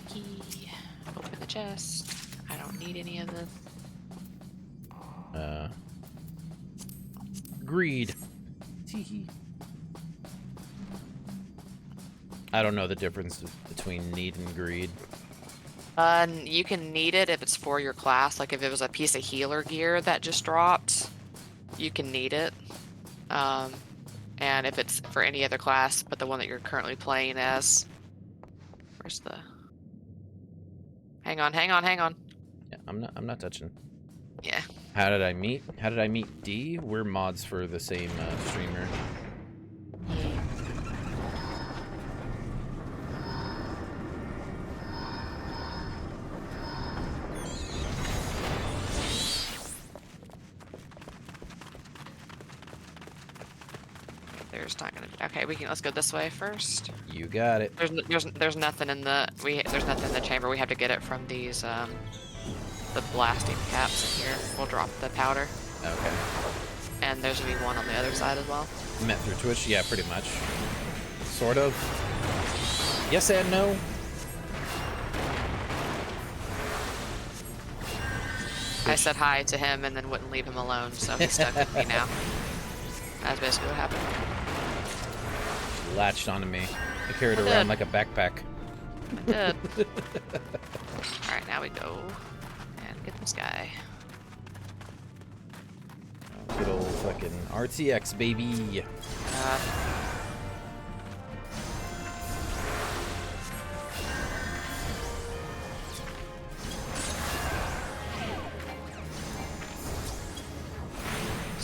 Key. Open the chest. I don't need any of this. Greed. I don't know the difference between need and greed. You can need it if it's for your class. Like if it was a piece of healer gear that just dropped, you can need it. And if it's for any other class, but the one that you're currently playing as. Where's the? Hang on. Yeah, I'm not touching. Yeah. How did I meet D? We're mods for the same streamer. There's not gonna be. Okay, let's go this way first. You got it. There's nothing in the there's nothing in the chamber. We have to get it from these the blasting caps in here. We'll drop the powder. Okay. And there's gonna be one on the other side as well. Met through Twitch? Yeah, pretty much. Sort of. Yes and no. I said hi to him and then wouldn't leave him alone, so he's stuck with me now. That's basically what happened. Latched onto me. I carried it around like a backpack. I did. Alright, now we go and get this guy. Good old fucking RTX, baby. See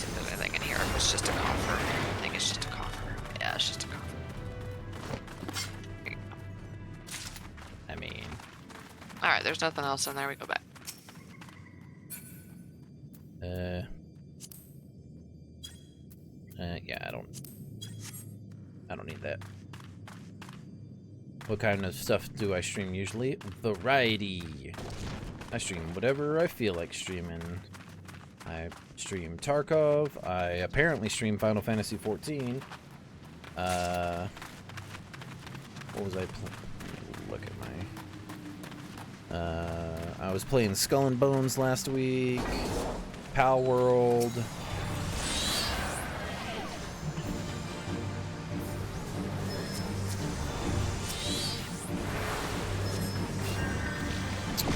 if there's anything in here. If it's just a coffer. I think it's just a coffer. Yeah, it's just a coffer. There you go. I mean... Alright, there's nothing else in there. We go back. Yeah, I don't need that. What kind of stuff do I stream usually? Variety. I stream whatever I feel like streaming. I stream Tarkov. I apparently stream Final Fantasy XIV. What was I playing? Look at my... I was playing Skull and Bones last week. Pal World.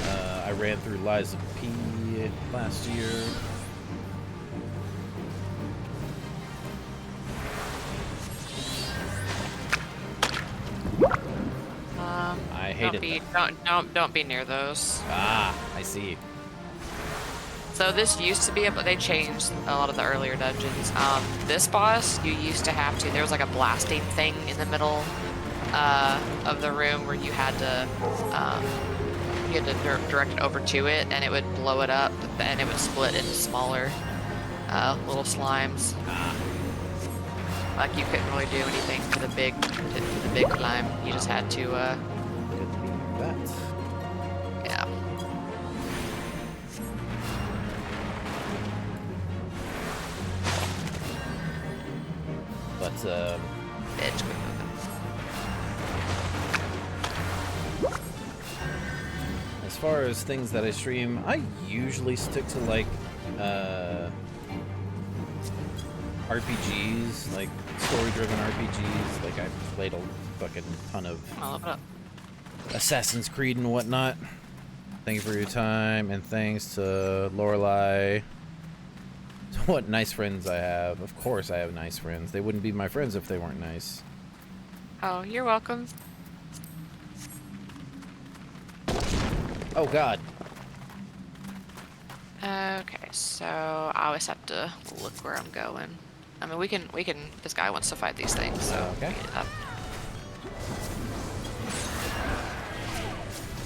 I ran through Lies of P last year. I hated them. Don't be near those. Ah, I see. So this used to be, but they changed a lot of the earlier dungeons. This boss, you used to have to. There was like a blasting thing in the middle of the room where you had to direct it over to it, and it would blow it up, and it would split into smaller little slimes. Like you couldn't really do anything to the big climb. You just had to. Could be that. Yeah. But Bitch, quit moving. as far as things that I stream, I usually stick to like RPGs, like story-driven RPGs. Like I played a fucking ton of Assassin's Creed and whatnot. Thank you for your time, and thanks to Lorelei. What nice friends I have. Of course I have nice friends. They wouldn't be my friends if they weren't nice. Oh, you're welcome. Oh god. Okay, so I always have to look where I'm going. I mean, we can. This guy wants to fight these things, so Okay.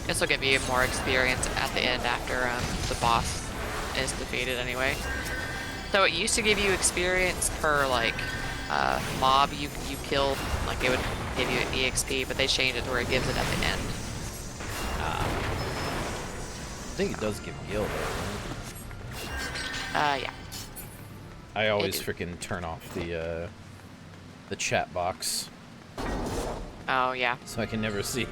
This will give you more experience at the end after the boss is defeated, anyway. So it used to give you experience per like mob you killed, like it would give you an EXP, but they changed it to where it gives it at the end. I think it does give gil though, right? Yeah. I always freaking turn off the chat box Oh yeah. so I can never see.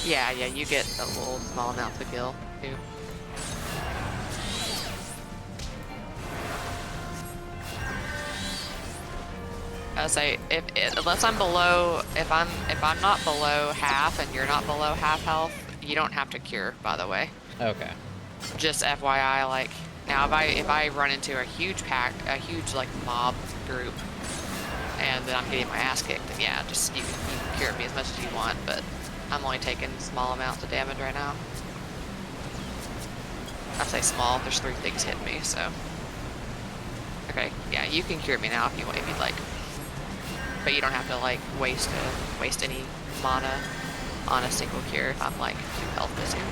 Yeah, you get a little small amount to kill too. I say unless I'm below, if I'm not below half and you're not below half health, you don't have to cure, by the way. Okay. Just FYI, like now if I run into a huge like mob group, and then I'm getting my ass kicked, then yeah, just you can cure me as much as you want, but I'm only taking small amounts of damage right now. I say small, there's 3 things hitting me, so. Okay, yeah, you can cure me now if you'd like. But you don't have to like waste any mana on a single cure if I'm like 2 health missing.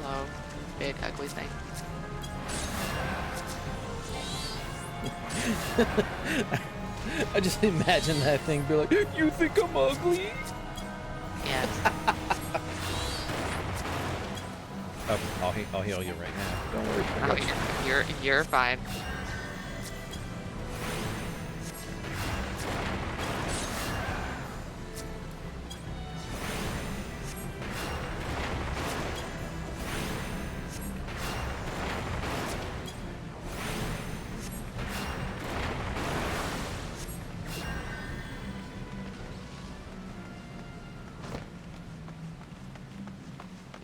Hello, big ugly thing. I just imagine that thing be like, you think I'm ugly? Yes. Oh, I'll heal you right now. Don't worry. Oh, you're fine.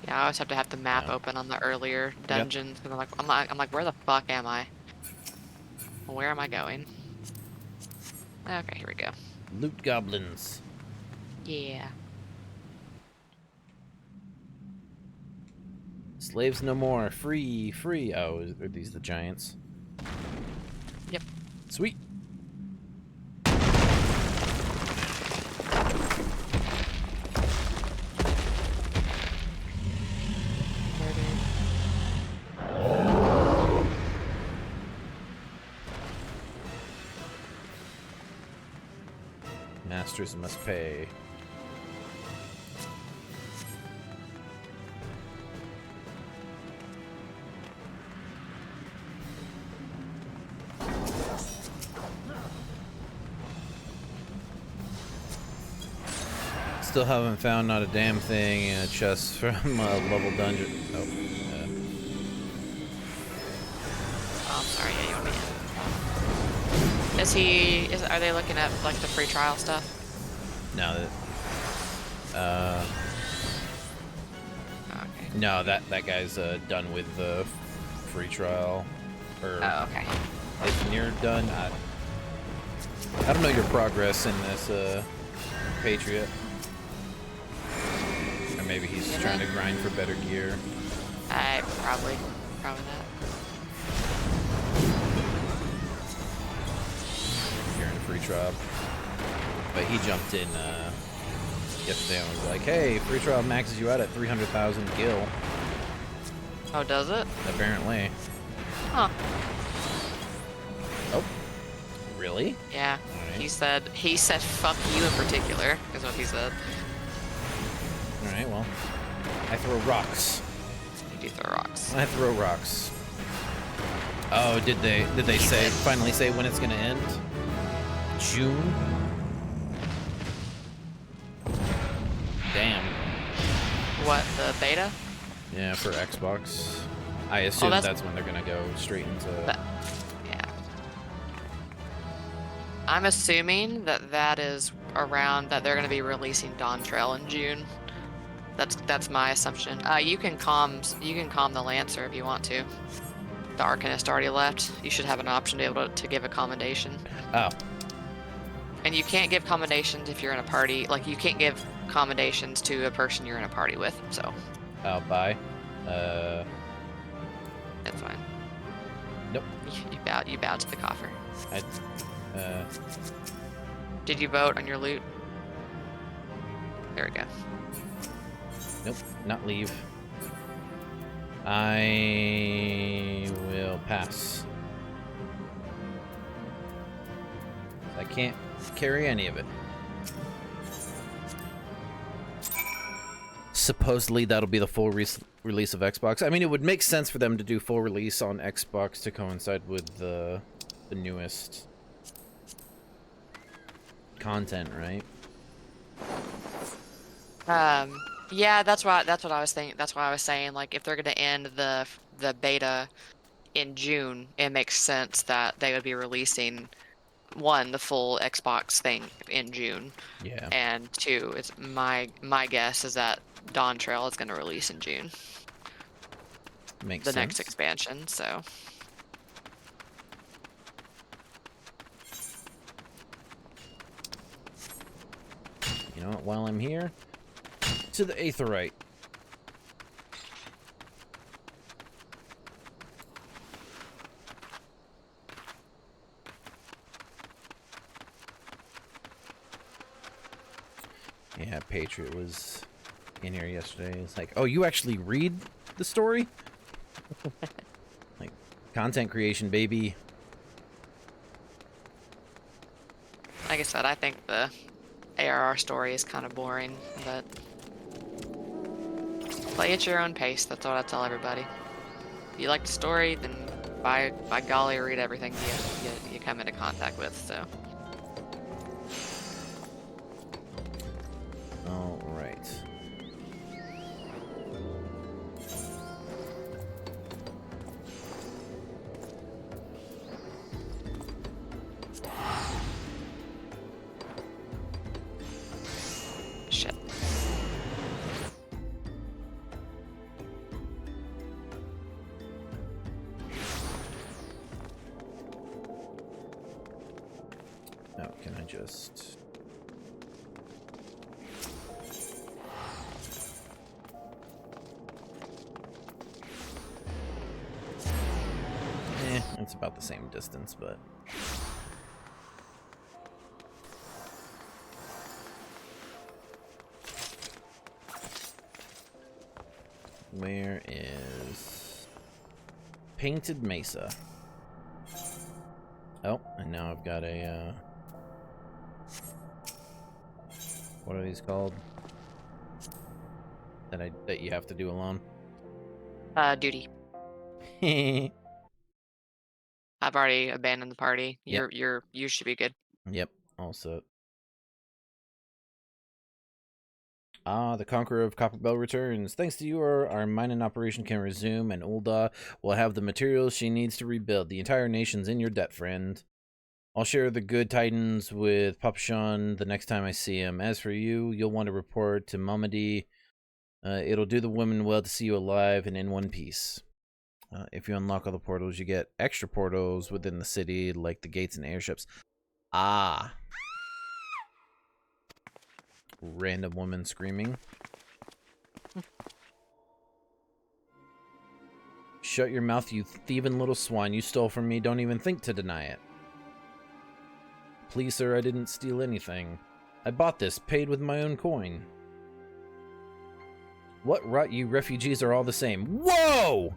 Yeah, I always have to have the map open on the earlier dungeons because I'm like, where the fuck am I? Where am I going? Okay, here we go. Loot goblins. Yeah. Slaves no more. Free, free. Oh, are these the giants? Yep. Sweet. Masters must pay. Still haven't found not a damn thing in a chest from a level dungeon. Oh, I'm sorry, yeah, you want me in. Are they looking at like the free trial stuff? no, Okay. no, that guy's done with the free trial, or Oh, okay. is near done. I don't know your progress in this Patriot. Or maybe he's trying to grind for better gear. Probably that. Here in a free trial. But he jumped in yesterday and was like, hey, free trial maxes you out at 300,000 gil. Oh, does it? Apparently. Huh. Oh. Really? Yeah. Right. He said fuck you in particular, is what he said. Alright, well. I throw rocks. You do throw rocks. I throw rocks. Oh, did they finally say when it's gonna end? June? Damn. What, the beta? Yeah, for Xbox. I assume that's when they're gonna go straight into... Yeah. I'm assuming that is around that they're gonna be releasing Dawn Trail in June. That's my assumption. You can calm the Lancer if you want to. The Arcanist already left. You should have an option to be able to give a commendation. Oh. And you can't give commendations if you're in a party. Like, you can't give commendations to a person you're in a party with, so. Oh, bye. That's fine. Nope. You bowed to the coffer. Did you vote on your loot? There we go. Nope, not leave. I will pass. I can't carry any of it. Supposedly that'll be the full release of Xbox. I mean, it would make sense for them to do full release on Xbox to coincide with the newest content, right? Yeah, that's what I was thinking. That's why I was saying, like, if they're gonna end the beta in June, it makes sense that they would be releasing one, the full Xbox thing in June, Yeah, and two, it's my guess is that Dawn Trail is going to release in June, makes the next sense. expansion. So You know what? While I'm here, to the Aetherite. Yeah, Patriot was in here yesterday. It's like, oh, you actually read the story? Like, content creation, baby. like I said, I think the ARR story is kind of boring, but play at your own pace. That's what I tell everybody. If you like the story, then by golly, read everything you come into contact with. So All right. shit. Now, can I just... it's about the same distance, but... Where is... Painted Mesa? Oh, and now I've got a, what are these called? That you have to do alone? Duty. Yep. I've already abandoned the party. You should be good. Yep, all set. Ah, the Conqueror of Copperbell returns. Thanks to you, our mining operation can resume, and Ulda will have the materials she needs to rebuild. The entire nation's in your debt, friend. I'll share the good tidings with Papa Sean the next time I see him. As for you, you'll want to report to Mamadi. It'll do the women well to see you alive and in one piece. If you unlock all the portals, you get extra portals within the city, like the gates and airships. Ah. Random woman screaming. Shut your mouth, you thieving little swine. You stole from me. Don't even think to deny it. Please, sir, I didn't steal anything. I bought this, paid with my own coin. What rot, you refugees are all the same. Whoa!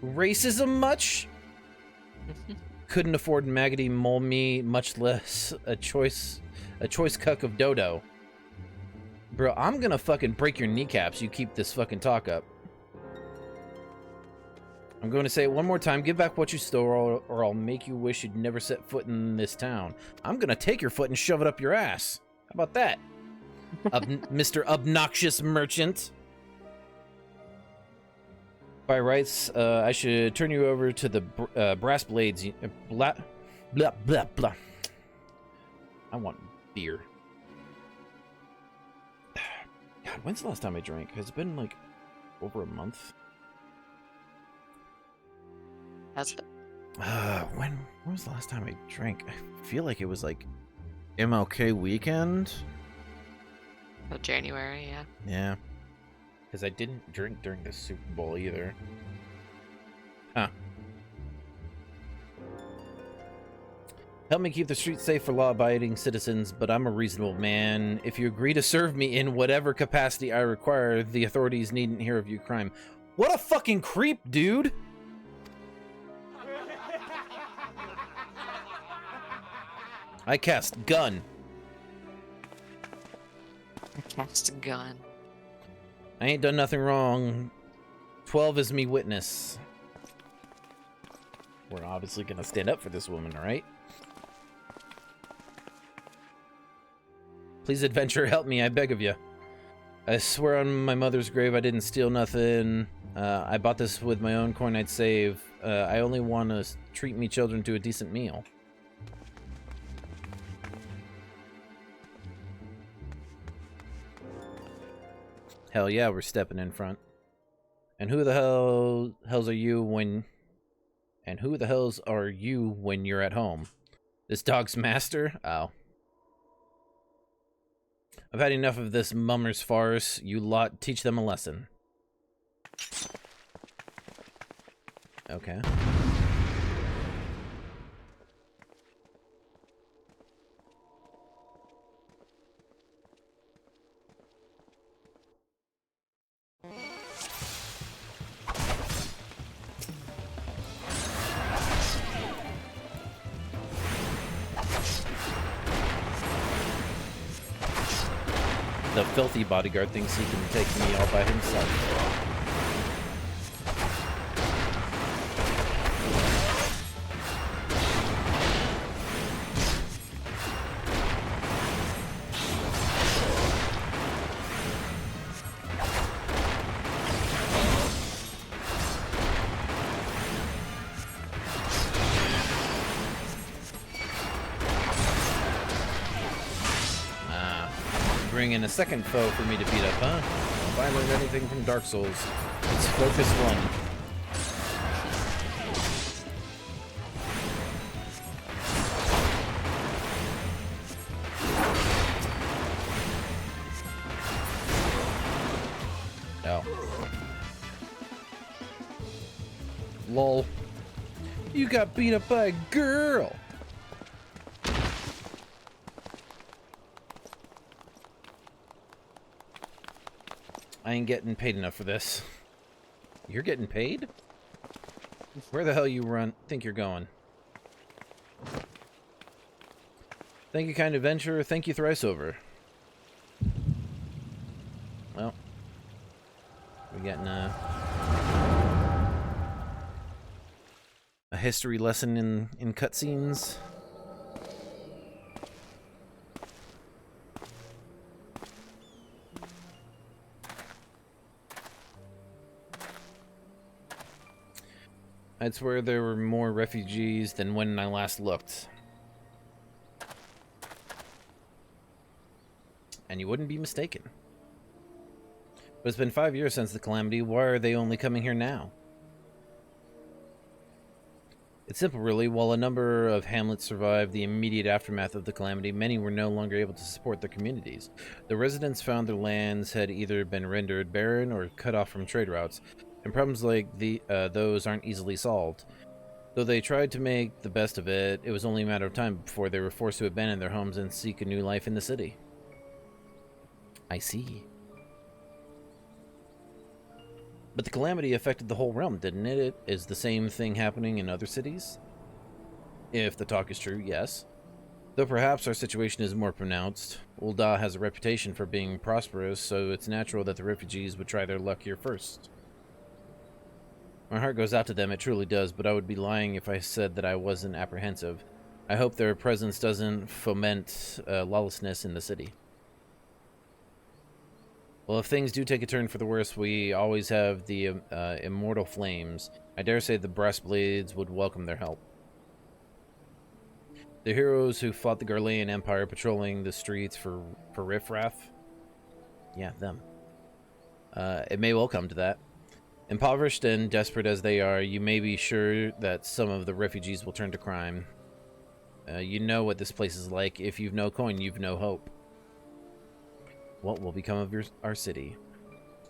Racism much? Couldn't afford maggoty mole meat, much less a choice cuck of dodo. Bro, I'm gonna fucking break your kneecaps. You keep this fucking talk up. I'm going to say it one more time. Give back what you stole, or I'll make you wish you'd never set foot in this town. I'm gonna take your foot and shove it up your ass. How about that? Mr. Obnoxious Merchant. By rights, I should turn you over to the brass blades. Blah, blah, blah, blah. I want beer. God, when's the last time I drank? Has it been, like, over a month? That's When was the last time I drank? I feel like it was, like, MLK weekend? January, yeah. Yeah. Because I didn't drink during the Super Bowl either. Huh. Help me keep the streets safe for law-abiding citizens, but I'm a reasonable man. If you agree to serve me in whatever capacity I require, the authorities needn't hear of your crime. What a fucking creep, dude! I cast gun. Cast a gun. I ain't done nothing wrong. 12 is me witness. We're obviously gonna stand up for this woman, right? Please, adventure, help me, I beg of you. I swear on my mother's grave I didn't steal nothing. I bought this with my own coin I'd save. I only want to treat me children to a decent meal. Hell yeah, we're stepping in front. And who the hells are you when... And who the hells are you when you're at home? This dog's master? Oh. I've had enough of this mummer's farce. You lot, teach them a lesson. Okay. The filthy bodyguard thinks he can take me all by himself. Bring in a second foe for me to beat up, huh? If I learned anything from Dark Souls, it's focus one. Oh. Lol. You got beat up by a girl! I ain't getting paid enough for this. You're getting paid? Where the hell you think you're going? Thank you, kind adventurer. Thank you thrice over. Well, we're getting a history lesson in cutscenes. I'd swear there were more refugees than when I last looked. And you wouldn't be mistaken. But it's been 5 years since the calamity. Why are they only coming here now? It's simple, really. While a number of hamlets survived the immediate aftermath of the calamity, many were no longer able to support their communities. The residents found their lands had either been rendered barren or cut off from trade routes. And problems like those aren't easily solved. Though they tried to make the best of it, it was only a matter of time before they were forced to abandon their homes and seek a new life in the city. I see. But the calamity affected the whole realm, didn't it? Is the same thing happening in other cities? If the talk is true, yes. Though perhaps our situation is more pronounced. Ul'dah has a reputation for being prosperous, so it's natural that the refugees would try their luck here first. My heart goes out to them, it truly does, but I would be lying if I said that I wasn't apprehensive. I hope their presence doesn't foment lawlessness in the city. Well, if things do take a turn for the worse, we always have the immortal flames. I dare say the brass blades would welcome their help. The heroes who fought the Garlean Empire patrolling the streets for riffraff? Yeah, them. It may well come to that. Impoverished and desperate as they are, you may be sure that some of the refugees will turn to crime. You know what this place is like. If you've no coin, you've no hope. What will become of our city?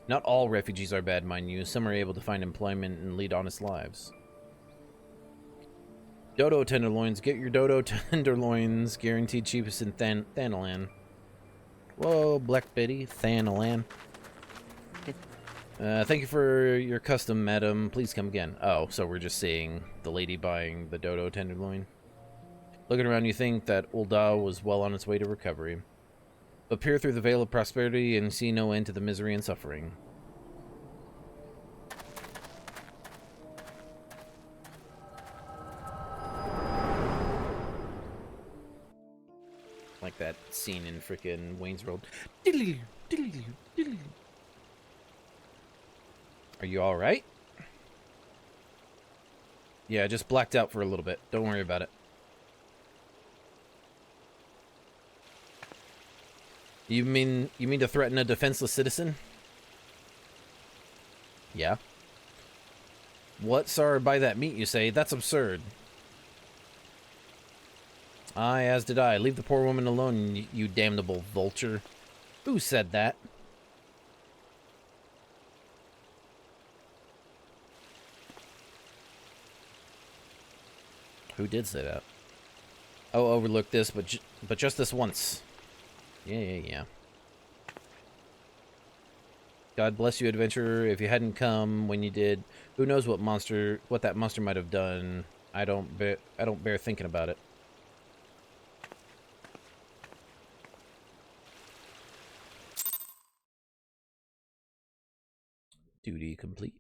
Not all refugees are bad, mind you. Some are able to find employment and lead honest lives. Dodo tenderloins. Get your dodo tenderloins. Guaranteed cheapest in Thanalan. Whoa, Black Betty. Thanalan. Thank you for your custom, madam. Please come again. Oh, so we're just seeing the lady buying the dodo tenderloin. Looking around, you think that Ul'dah was well on its way to recovery. But peer through the veil of prosperity and see no end to the misery and suffering. Like that scene in frickin' Wayne's World. Are you alright? Yeah, I just blacked out for a little bit. Don't worry about it. You mean to threaten a defenseless citizen? Yeah? What? Sorry, buy that meat, you say? That's absurd. Aye, as did I. Leave the poor woman alone, you damnable vulture. Who said that? Who did say that? Oh, overlook this, but just this once. Yeah. God bless you, adventurer. If you hadn't come when you did, who knows what that monster might have done. I don't bear thinking about it. Duty complete.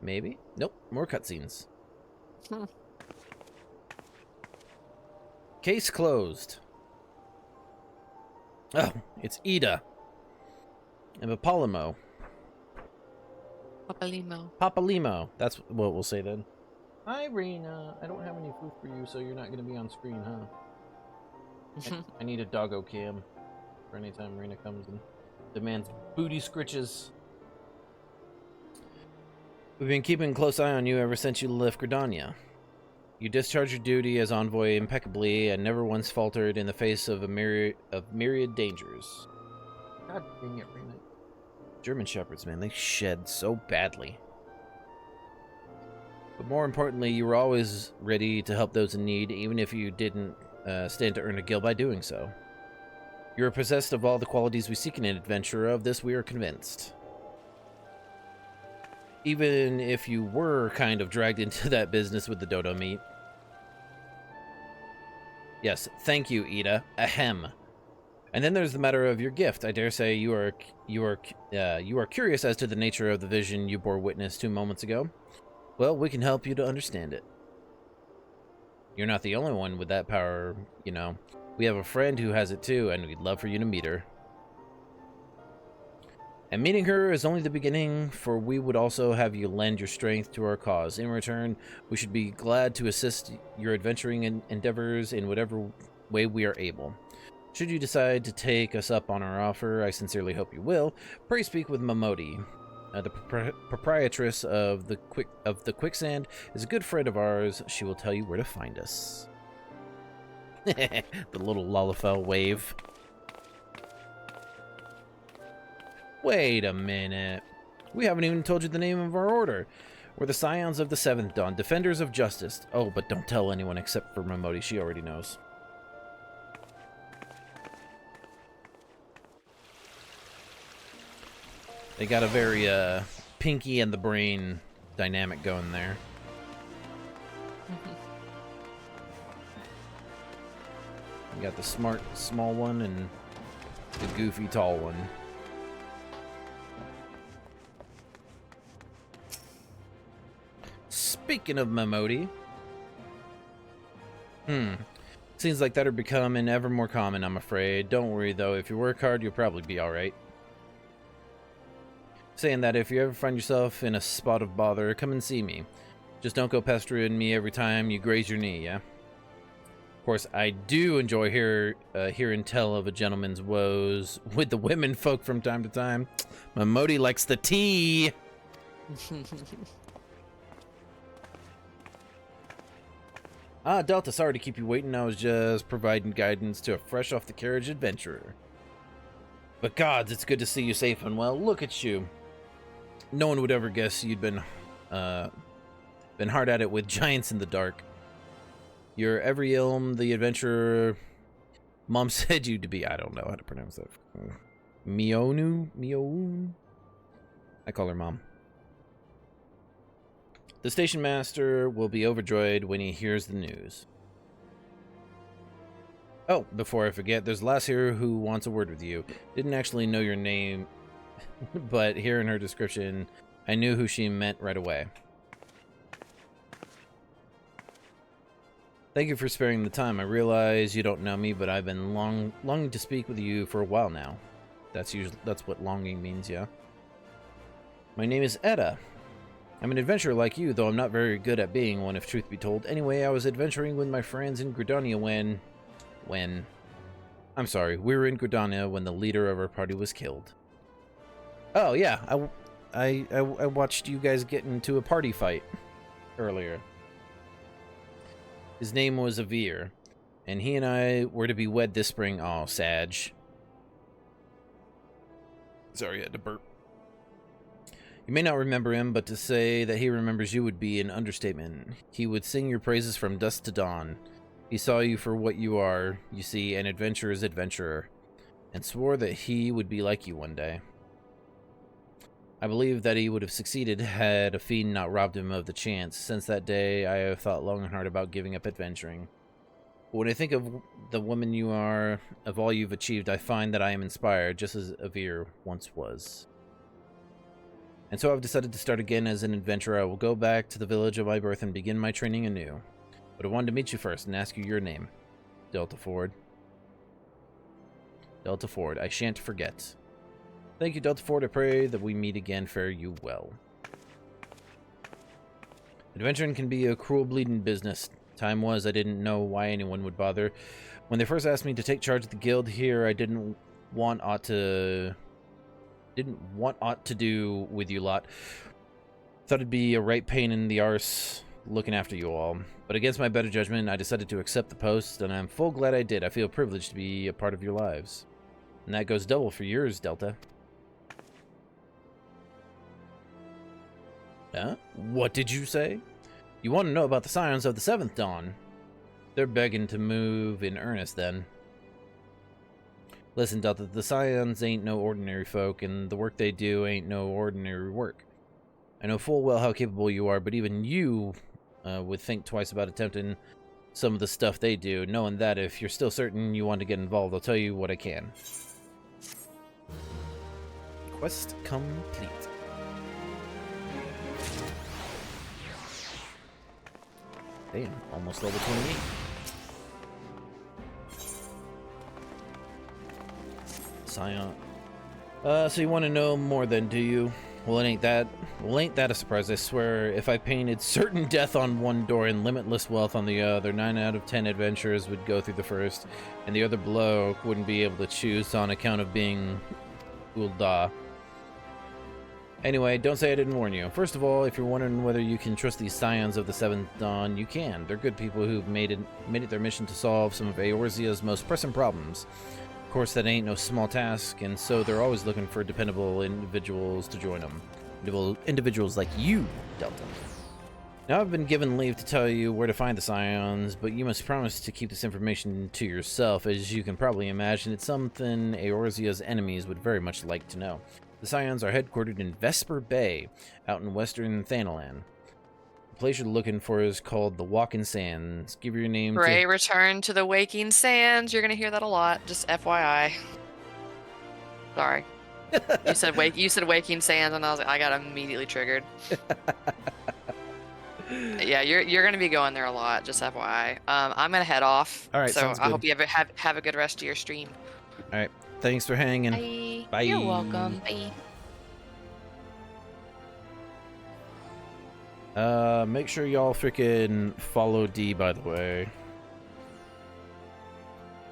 Maybe? Nope. More cutscenes. Case closed. Oh, it's Ida. And Papalimo. Papalimo. That's what we'll say then. Hi, Rena. I don't have any food for you, so you're not going to be on screen, huh? I need a doggo cam for any time Rena comes and demands booty scritches. We've been keeping a close eye on you ever since you left Gridania. You discharged your duty as envoy impeccably and never once faltered in the face of a myriad dangers. God dang it, Rena. German Shepherds, man, they shed so badly. But more importantly, you were always ready to help those in need, even if you didn't stand to earn a guild by doing so. You are possessed of all the qualities we seek in an adventurer. Of this we are convinced. Even if you were kind of dragged into that business with the dodo meat. Yes, thank you, Ida. Ahem. And then there's the matter of your gift. I dare say you are curious as to the nature of the vision you bore witness 2 moments ago. Well, we can help you to understand it. You're not the only one with that power, you know. We have a friend who has it too, and we'd love for you to meet her. And meeting her is only the beginning, for we would also have you lend your strength to our cause. In return, we should be glad to assist your adventuring endeavors in whatever way we are able. Should you decide to take us up on our offer, I sincerely hope you will. Pray speak with Momodi. The proprietress of the Quicksand is a good friend of ours. She will tell you where to find us. The little Lalafell wave. Wait a minute. We haven't even told you the name of our order. We're the Scions of the Seventh Dawn, Defenders of Justice. Oh, but don't tell anyone except for Momodi. She already knows. They got a very Pinky and the Brain dynamic going there. You got the smart small one and the goofy tall one. Speaking of Momodi. Seems like that'll become an ever more common, I'm afraid. Don't worry, though. If you work hard, you'll probably be alright. Saying that, if you ever find yourself in a spot of bother, come and see me. Just don't go pestering me every time you graze your knee, yeah? Of course, I do enjoy hearing tell of a gentleman's woes with the women folk from time to time. Momodi likes the tea! Ah, Delta, sorry to keep you waiting. I was just providing guidance to a fresh-off-the-carriage adventurer. But gods, it's good to see you safe and well. Look at you. No one would ever guess you'd been hard at it with giants in the dark. You're every ilm the adventurer Mom said you to be. I don't know how to pronounce that. Mioun? I call her Mom. The station master will be overjoyed when he hears the news. Oh, before I forget, there's a lass here who wants a word with you. Didn't actually know your name, but hearing her description, I knew who she meant right away. Thank you for sparing the time. I realize you don't know me, but I've been longing to speak with you for a while now. That's what longing means, yeah. My name is Etta. I'm an adventurer like you, though I'm not very good at being one, if truth be told. Anyway, I was adventuring with my friends in Gridania I'm sorry, we were in Gridania when the leader of our party was killed. Oh yeah, I watched you guys get into a party fight earlier. His name was Avir, and he and I were to be wed this spring. Oh, Sag. Sorry, I had to burp. You may not remember him, but to say that he remembers you would be an understatement. He would sing your praises from dusk to dawn. He saw you for what you are, you see, an adventurer's adventurer, and swore that he would be like you one day. I believe that he would have succeeded had a fiend not robbed him of the chance. Since that day, I have thought long and hard about giving up adventuring. But when I think of the woman you are, of all you've achieved, I find that I am inspired, just as Avir once was. And so I've decided to start again as an adventurer. I will go back to the village of my birth and begin my training anew. But I wanted to meet you first and ask you your name. Delta Ford. Delta Ford, I shan't forget. Thank you, Delta Ford. I pray that we meet again. Fare you well. Adventuring can be a cruel bleeding business. Time was I didn't know why anyone would bother. When they first asked me to take charge of the guild here, I didn't want aught to do with you lot. Thought it'd be a right pain in the arse looking after you all. But against my better judgment, I decided to accept the post, and I'm full glad I did. I feel privileged to be a part of your lives. And that goes double for yours, Delta. Huh? What did you say? You want to know about the Scions of the Seventh Dawn? They're begging to move in earnest, then. Listen, Delta, the Scions ain't no ordinary folk, and the work they do ain't no ordinary work. I know full well how capable you are, but even you would think twice about attempting some of the stuff they do, knowing that if you're still certain you want to get involved, I'll tell you what I can. Quest complete. Damn, almost level 28. Scion. So you want to know more then, do you? Well, ain't that a surprise, I swear. If I painted certain death on one door and limitless wealth on the other, 9 out of 10 adventurers would go through the first, and the other below wouldn't be able to choose on account of being Ul'dah. Anyway, don't say I didn't warn you. First of all, if you're wondering whether you can trust these Scions of the Seventh Dawn, you can. They're good people who've made it their mission to solve some of Eorzea's most pressing problems. Of course, that ain't no small task, and so they're always looking for dependable individuals to join them. Individuals like you, Delta. Now, I've been given leave to tell you where to find the Scions, but you must promise to keep this information to yourself. As you can probably imagine, it's something Eorzea's enemies would very much like to know. The Scions are headquartered in Vesper Bay, out in western Thanalan. The place you're looking for is called the Walking Sands. Give your name Ray, return to the Waking Sands. You're gonna hear that a lot. Just FYI. Sorry. You said Waking Sands, and I was like, I got immediately triggered. Yeah, you're gonna be going there a lot. Just FYI. I'm gonna head off. All right, so sounds I good. hope you have a good rest of your stream. All right, thanks for hanging. Bye. You're welcome. Bye. Make sure y'all freaking follow Dee, by the way.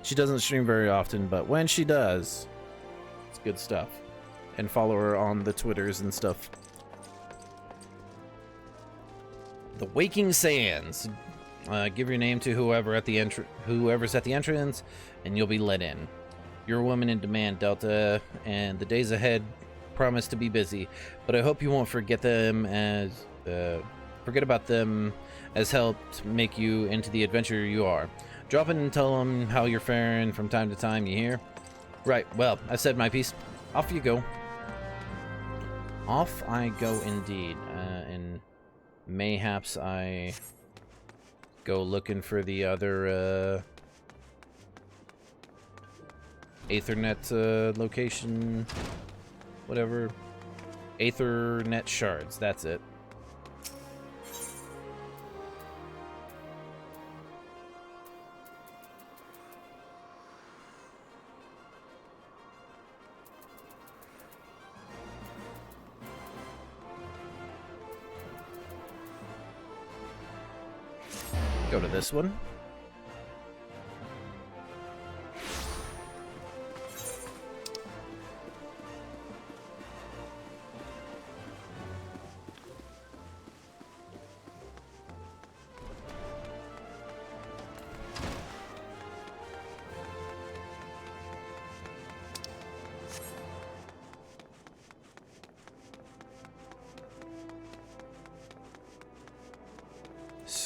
She doesn't stream very often, but when she does, it's good stuff. And follow her on the Twitters and stuff. The Waking Sands. Give your name to whoever's at the entrance, and you'll be let in. You're a woman in demand, Delta, and the days ahead promise to be busy. But I hope you won't forget about them as helped make you into the adventurer you are. Drop in and tell them how you're faring from time to time, you hear? Right, well, I've said my piece. Off you go. Off I go indeed. And mayhaps I go looking for the other Aethernet location. Whatever. Aethernet shards, that's it. Go to this one.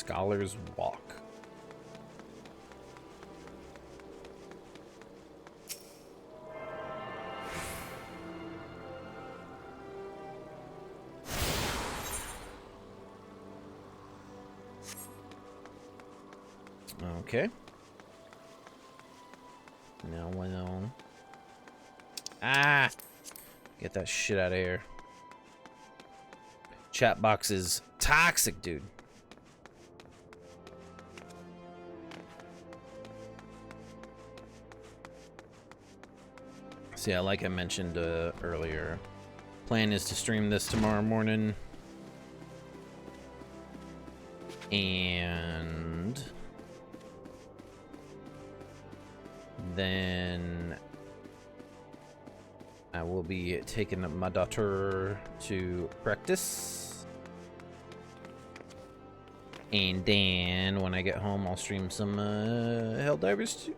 Scholar's Walk. Okay. No, no. Ah! Get that shit out of here. Chat box is toxic, dude. So yeah, like I mentioned earlier, plan is to stream this tomorrow morning. And then I will be taking my daughter to practice. And then when I get home, I'll stream some Helldivers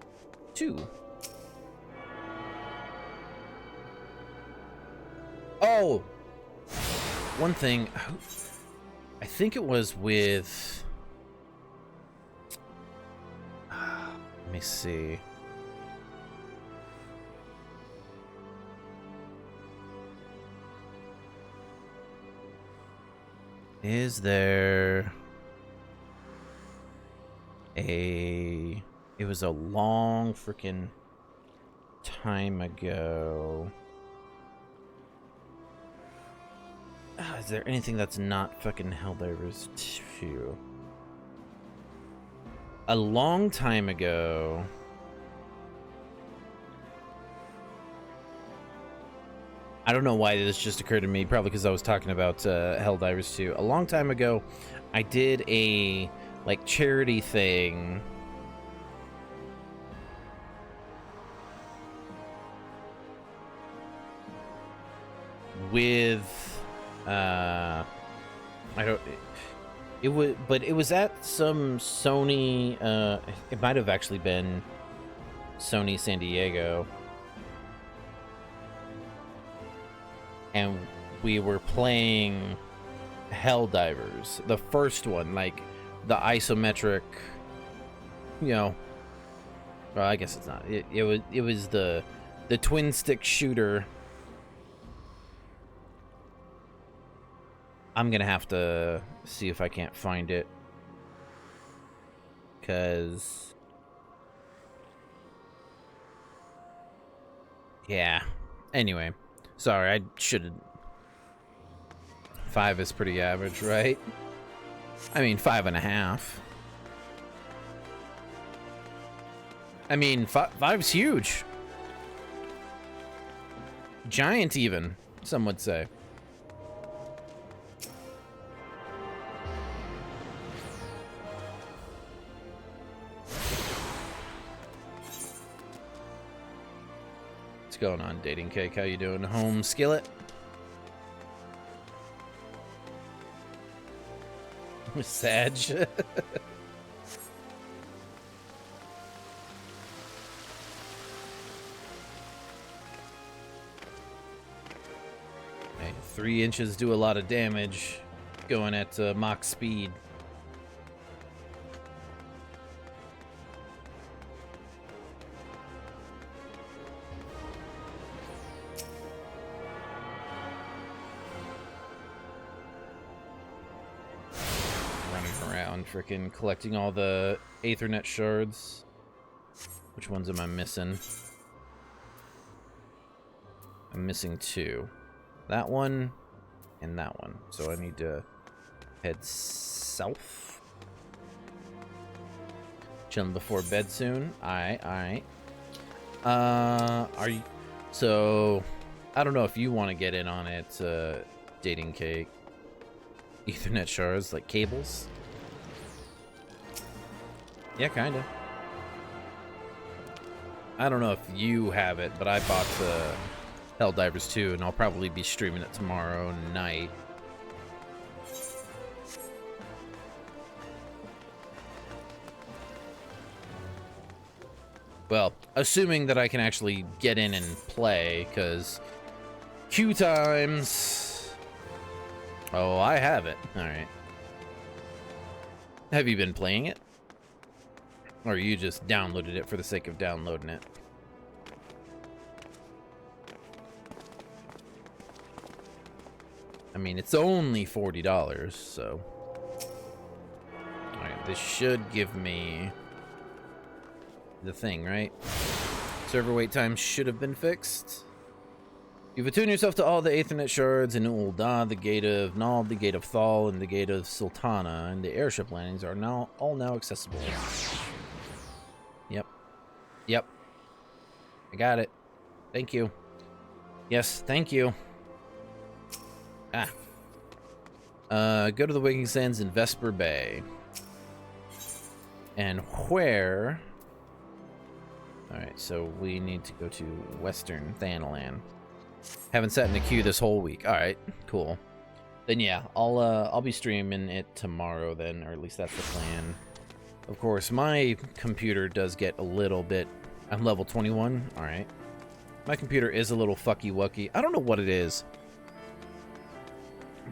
2. Oh! One thing. I think it was with... let me see. Is there a... It was a long freaking time ago. Is there anything that's not fucking Helldivers 2? A long time ago... I don't know why this just occurred to me, probably because I was talking about Helldivers 2. A long time ago, I did a, like, charity thing with... I don't... It was... But it was at some Sony... it might have actually been Sony San Diego. And we were playing Helldivers, the first one, like the isometric, you know. Well, I guess it's not. It was the twin stick shooter. I'm gonna have to see if I can't find it, cause yeah. Anyway. Sorry, I should... 5 is pretty average, right? I mean, 5.5. I mean, 5's huge. Giant, even, some would say. What's going on, Dating Cake? How you doing? Home Skillet? Sag. Hey, 3 inches do a lot of damage going at Mach speed. Freaking collecting all the Aethernet shards. Which ones am I missing? I'm missing 2. That one and that one. So I need to head south. Chilling before bed soon. Alright. Are you... So, I don't know if you want to get in on it, Dating Cake. Ethernet shards, like cables. Yeah, kinda. I don't know if you have it, but I bought Helldivers 2, and I'll probably be streaming it tomorrow night. Well, assuming that I can actually get in and play, because queue times... Oh, I have it. Alright. Have you been playing it? Or you just downloaded it for the sake of downloading it? I mean, it's only $40, so... Alright, this should give me... the thing, right? Server wait time should have been fixed. You've attuned yourself to all the Aethernet shards in Ul'dah, the Gate of Nald, the Gate of Thal, and the Gate of Sultana, and the airship landings are all now accessible. Yep. Yep. I got it. Thank you. Yes, thank you. Ah. Go to the Waking Sands in Vesper Bay. And where... Alright, so we need to go to Western Thanalan. Haven't sat in the queue this whole week. Alright, cool. Then yeah, I'll be streaming it tomorrow then, or at least that's the plan. Of course, my computer does get a little bit... I'm level 21. Alright. My computer is a little fucky-wucky. I don't know what it is.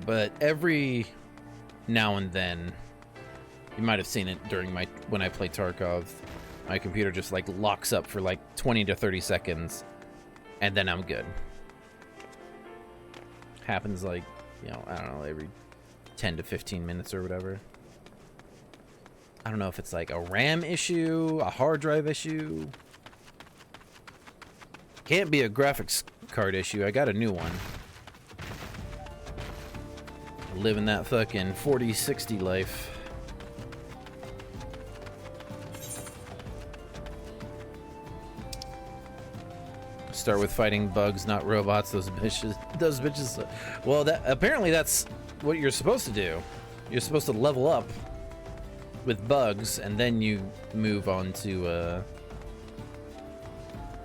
But every now and then, you might have seen it during when I play Tarkov, my computer just like locks up for like 20 to 30 seconds, and then I'm good. Happens like, you know, I don't know, every 10 to 15 minutes or whatever. I don't know if it's like a RAM issue, a hard drive issue. Can't be a graphics card issue. I got a new one. Living that fucking 4060 life. Start with fighting bugs, not robots. Those bitches. Well, apparently that's what you're supposed to do. You're supposed to level up with bugs, and then you move on to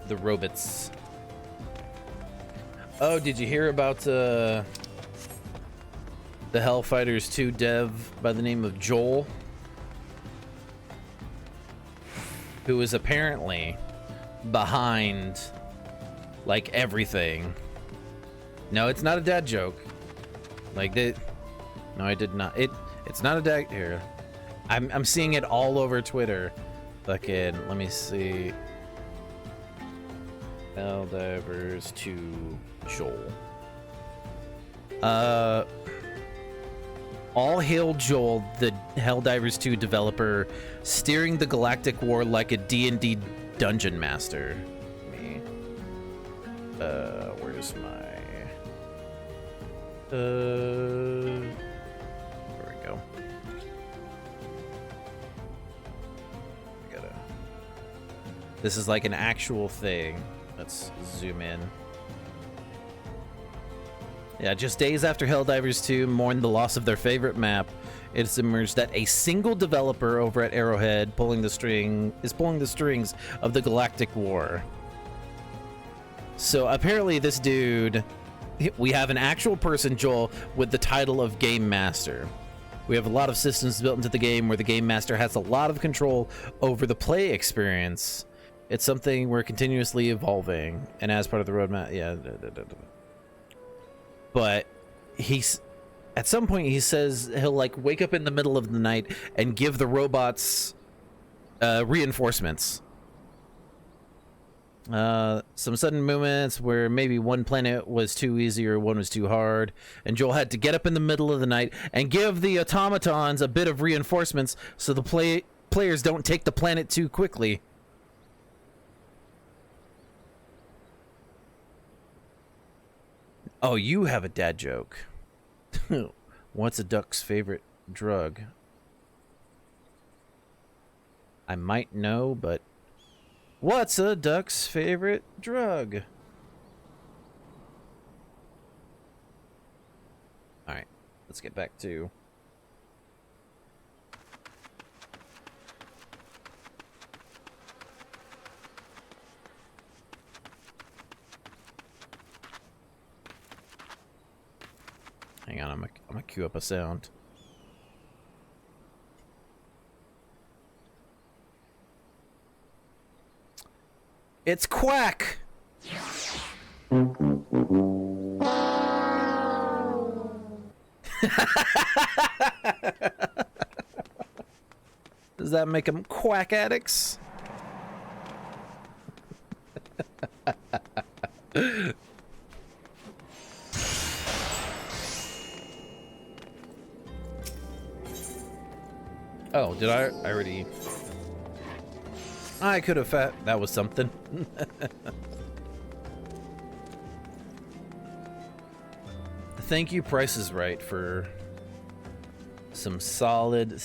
the robots. Oh, did you hear about the Hellfighters 2 dev by the name of Joel, who is apparently behind like everything? No, it's not a dad joke. Like that. No, I did not. It's not a dad here. I'm seeing it all over Twitter. Fucking, let me see. Helldivers 2 Joel. All hail Joel, the Helldivers 2 developer, steering the galactic war like a D&D dungeon master. Where's my... there we go. This is like an actual thing. Let's zoom in. Yeah, just days after Helldivers 2 mourned the loss of their favorite map, it's emerged that a single developer over at Arrowhead is pulling the strings of the Galactic War. So apparently this dude, we have an actual person, Joel, with the title of Game Master. We have a lot of systems built into the game where the Game Master has a lot of control over the play experience. It's something we're continuously evolving, and as part of the roadmap, yeah. But at some point he says he'll like wake up in the middle of the night and give the robots reinforcements. Some sudden moments where maybe one planet was too easy or one was too hard, and Joel had to get up in the middle of the night and give the automatons a bit of reinforcements so the players don't take the planet too quickly. Oh, you have a dad joke. What's a duck's favorite drug? I might know, but what's a duck's favorite drug? Alright, let's get back to... Hang on, I'm gonna queue up a sound. It's Quack! Does that make them quack addicts? Oh, did I already... I could have that was something. Thank you, Price is Right, for some solid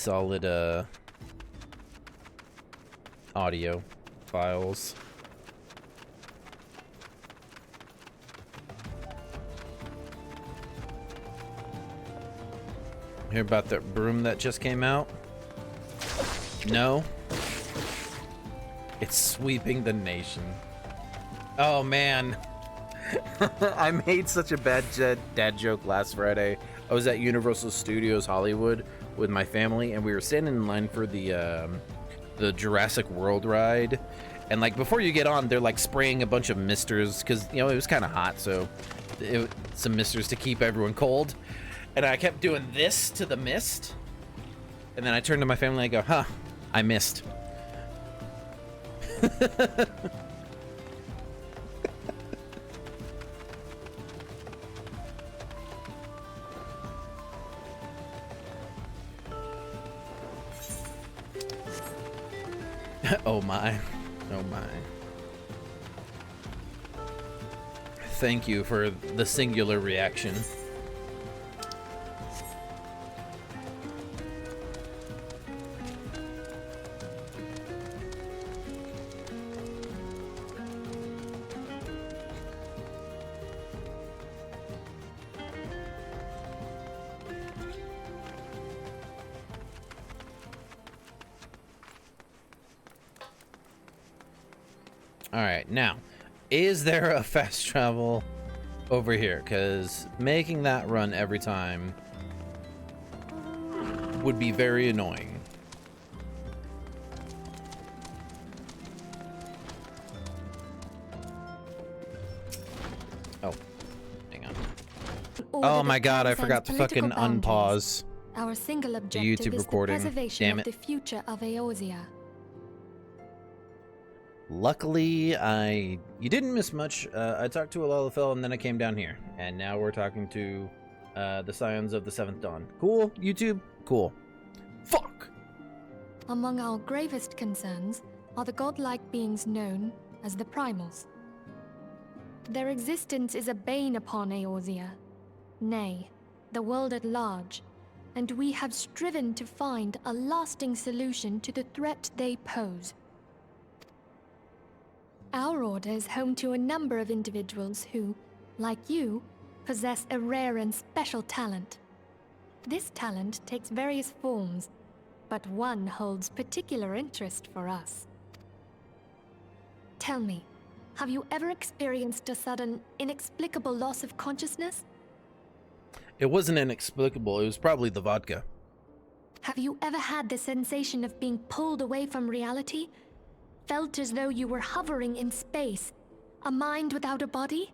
audio files. Hear about that broom that just came out? No? It's sweeping the nation. Oh man. I made such a bad dad joke last Friday. I was at Universal Studios Hollywood with my family, and we were standing in line for the Jurassic World ride. And like before you get on, they're like spraying a bunch of misters because you know it was kind of hot, so some misters to keep everyone cold. And I kept doing this to the mist, and then I turned to my family and I go, "Huh, I missed." Oh my. Oh my. Thank you for the singular reaction. Alright, now, is there a fast travel over here? Because making that run every time would be very annoying. Oh, hang on. Oh my god, I forgot to fucking unpause Our single the objective YouTube is recording. the preservation Damn of it. the future of Eorzea. Luckily, you didn't miss much. I talked to Alalafel and then I came down here. And now we're talking to the Scions of the Seventh Dawn. Cool, YouTube? Cool. Fuck! Among our gravest concerns are the godlike beings known as the Primals. Their existence is a bane upon Eorzea, nay, the world at large, and we have striven to find a lasting solution to the threat they pose. Our order is home to a number of individuals who, like you, possess a rare and special talent. This talent takes various forms, but one holds particular interest for us. Tell me, have you ever experienced a sudden, inexplicable loss of consciousness? It wasn't inexplicable, it was probably the vodka. Have you ever had the sensation of being pulled away from reality? Felt as though you were hovering in space, a mind without a body?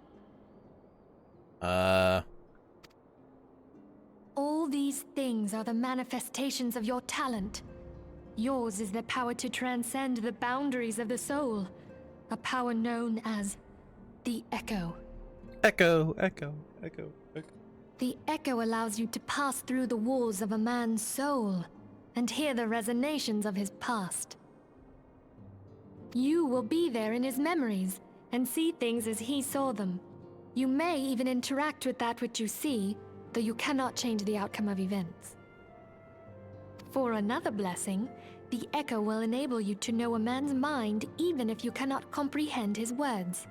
All these things are the manifestations of your talent. Yours is the power to transcend the boundaries of the soul, a power known as the Echo. Echo, echo, echo, echo. The Echo allows you to pass through the walls of a man's soul and hear the resonations of his past. You will be there in his memories and see things as he saw them. You may even interact with that which you see, though you cannot change the outcome of events. For another blessing, the Echo will enable you to know a man's mind even if you cannot comprehend his words.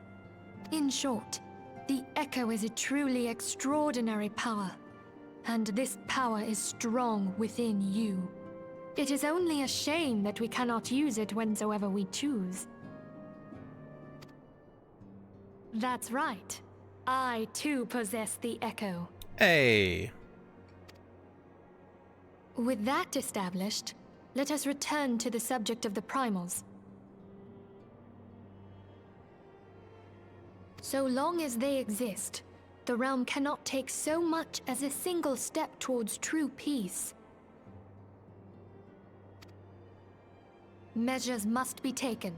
In short, the Echo is a truly extraordinary power, and this power is strong within you. It is only a shame that we cannot use it whensoever we choose. That's right. I too possess the Echo. Hey. With that established, let us return to the subject of the Primals. So long as they exist, the realm cannot take so much as a single step towards true peace. Measures must be taken.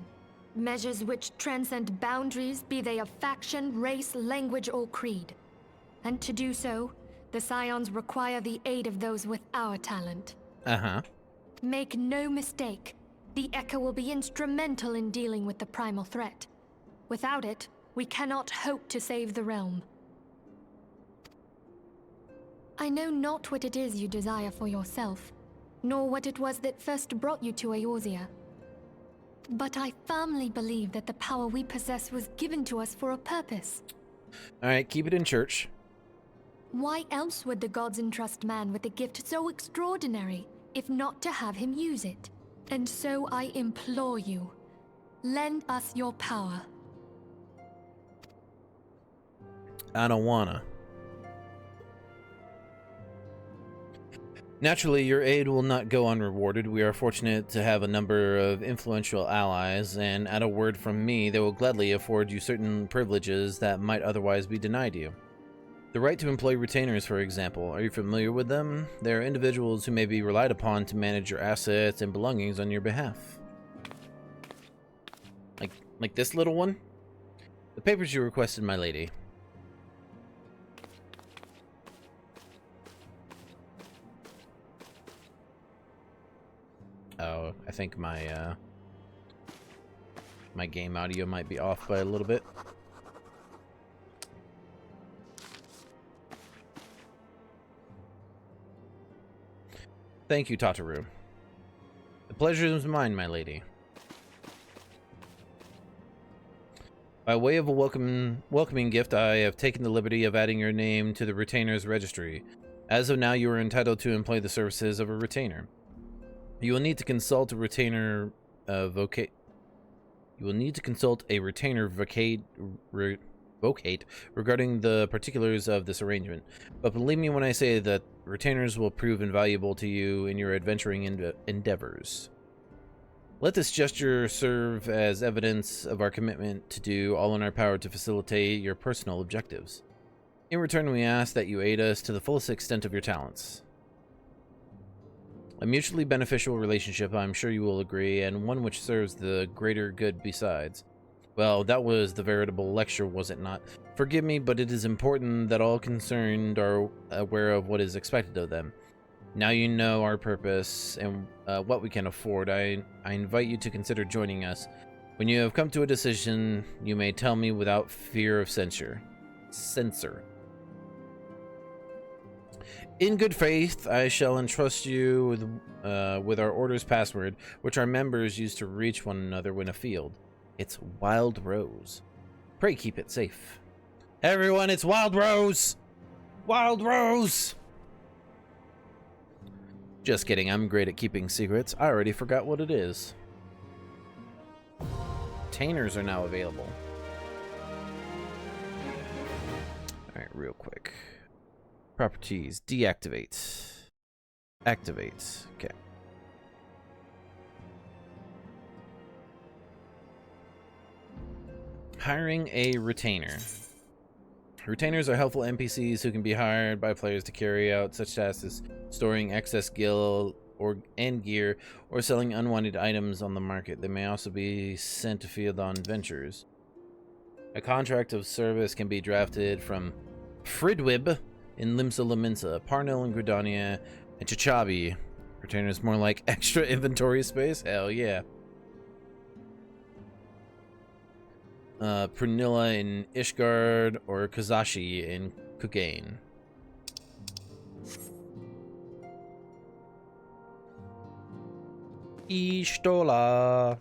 Measures which transcend boundaries, be they of faction, race, language, or creed. And to do so, the Scions require the aid of those with our talent. Uh-huh. Make no mistake, the Echo will be instrumental in dealing with the primal threat. Without it, we cannot hope to save the realm. I know not what it is you desire for yourself, nor what it was that first brought you to Eorzea. But I firmly believe that the power we possess was given to us for a purpose. Alright, keep it in church. Why else would the gods entrust man with a gift so extraordinary, if not to have him use it? And so I implore you, lend us your power. I don't wanna. Naturally, your aid will not go unrewarded. We are fortunate to have a number of influential allies, and at a word from me, they will gladly afford you certain privileges that might otherwise be denied you. The right to employ retainers, for example. Are you familiar with them? They are individuals who may be relied upon to manage your assets and belongings on your behalf. Like this little one? The papers you requested, my lady. Oh, I think my my game audio might be off by a little bit. Thank you, Tataru. The pleasure is mine, my lady. By way of a welcoming gift, I have taken the liberty of adding your name to the retainer's registry. As of now, you are entitled to employ the services of a retainer. You will need to consult a retainer vocate regarding the particulars of this arrangement. But believe me when I say that retainers will prove invaluable to you in your adventuring endeavors. Let this gesture serve as evidence of our commitment to do all in our power to facilitate your personal objectives. In return, we ask that you aid us to the fullest extent of your talents. A mutually beneficial relationship, I'm sure you will agree, and one which serves the greater good besides. Well, that was the veritable lecture, was it not? Forgive me, but it is important that all concerned are aware of what is expected of them. Now you know our purpose and what we can afford. I invite you to consider joining us. When you have come to a decision, you may tell me without fear of censure. In good faith, I shall entrust you with our order's password, which our members use to reach one another when afield. It's Wild Rose. Pray keep it safe. Everyone, it's Wild Rose! Wild Rose! Just kidding, I'm great at keeping secrets. I already forgot what it is. Retainers are now available. Alright, real quick. Properties, deactivate. Activate, okay. Hiring a retainer. Retainers are helpful NPCs who can be hired by players to carry out such tasks as storing excess gil and gear or selling unwanted items on the market. They may also be sent to field on ventures. A contract of service can be drafted from Fridwib in Limsa Laminsa, Parnell in Gridania, and Chichabi. Retainers more like extra inventory space? Hell yeah. Prunilla in Ishgard or Kazashi in Kugane. Ishtola.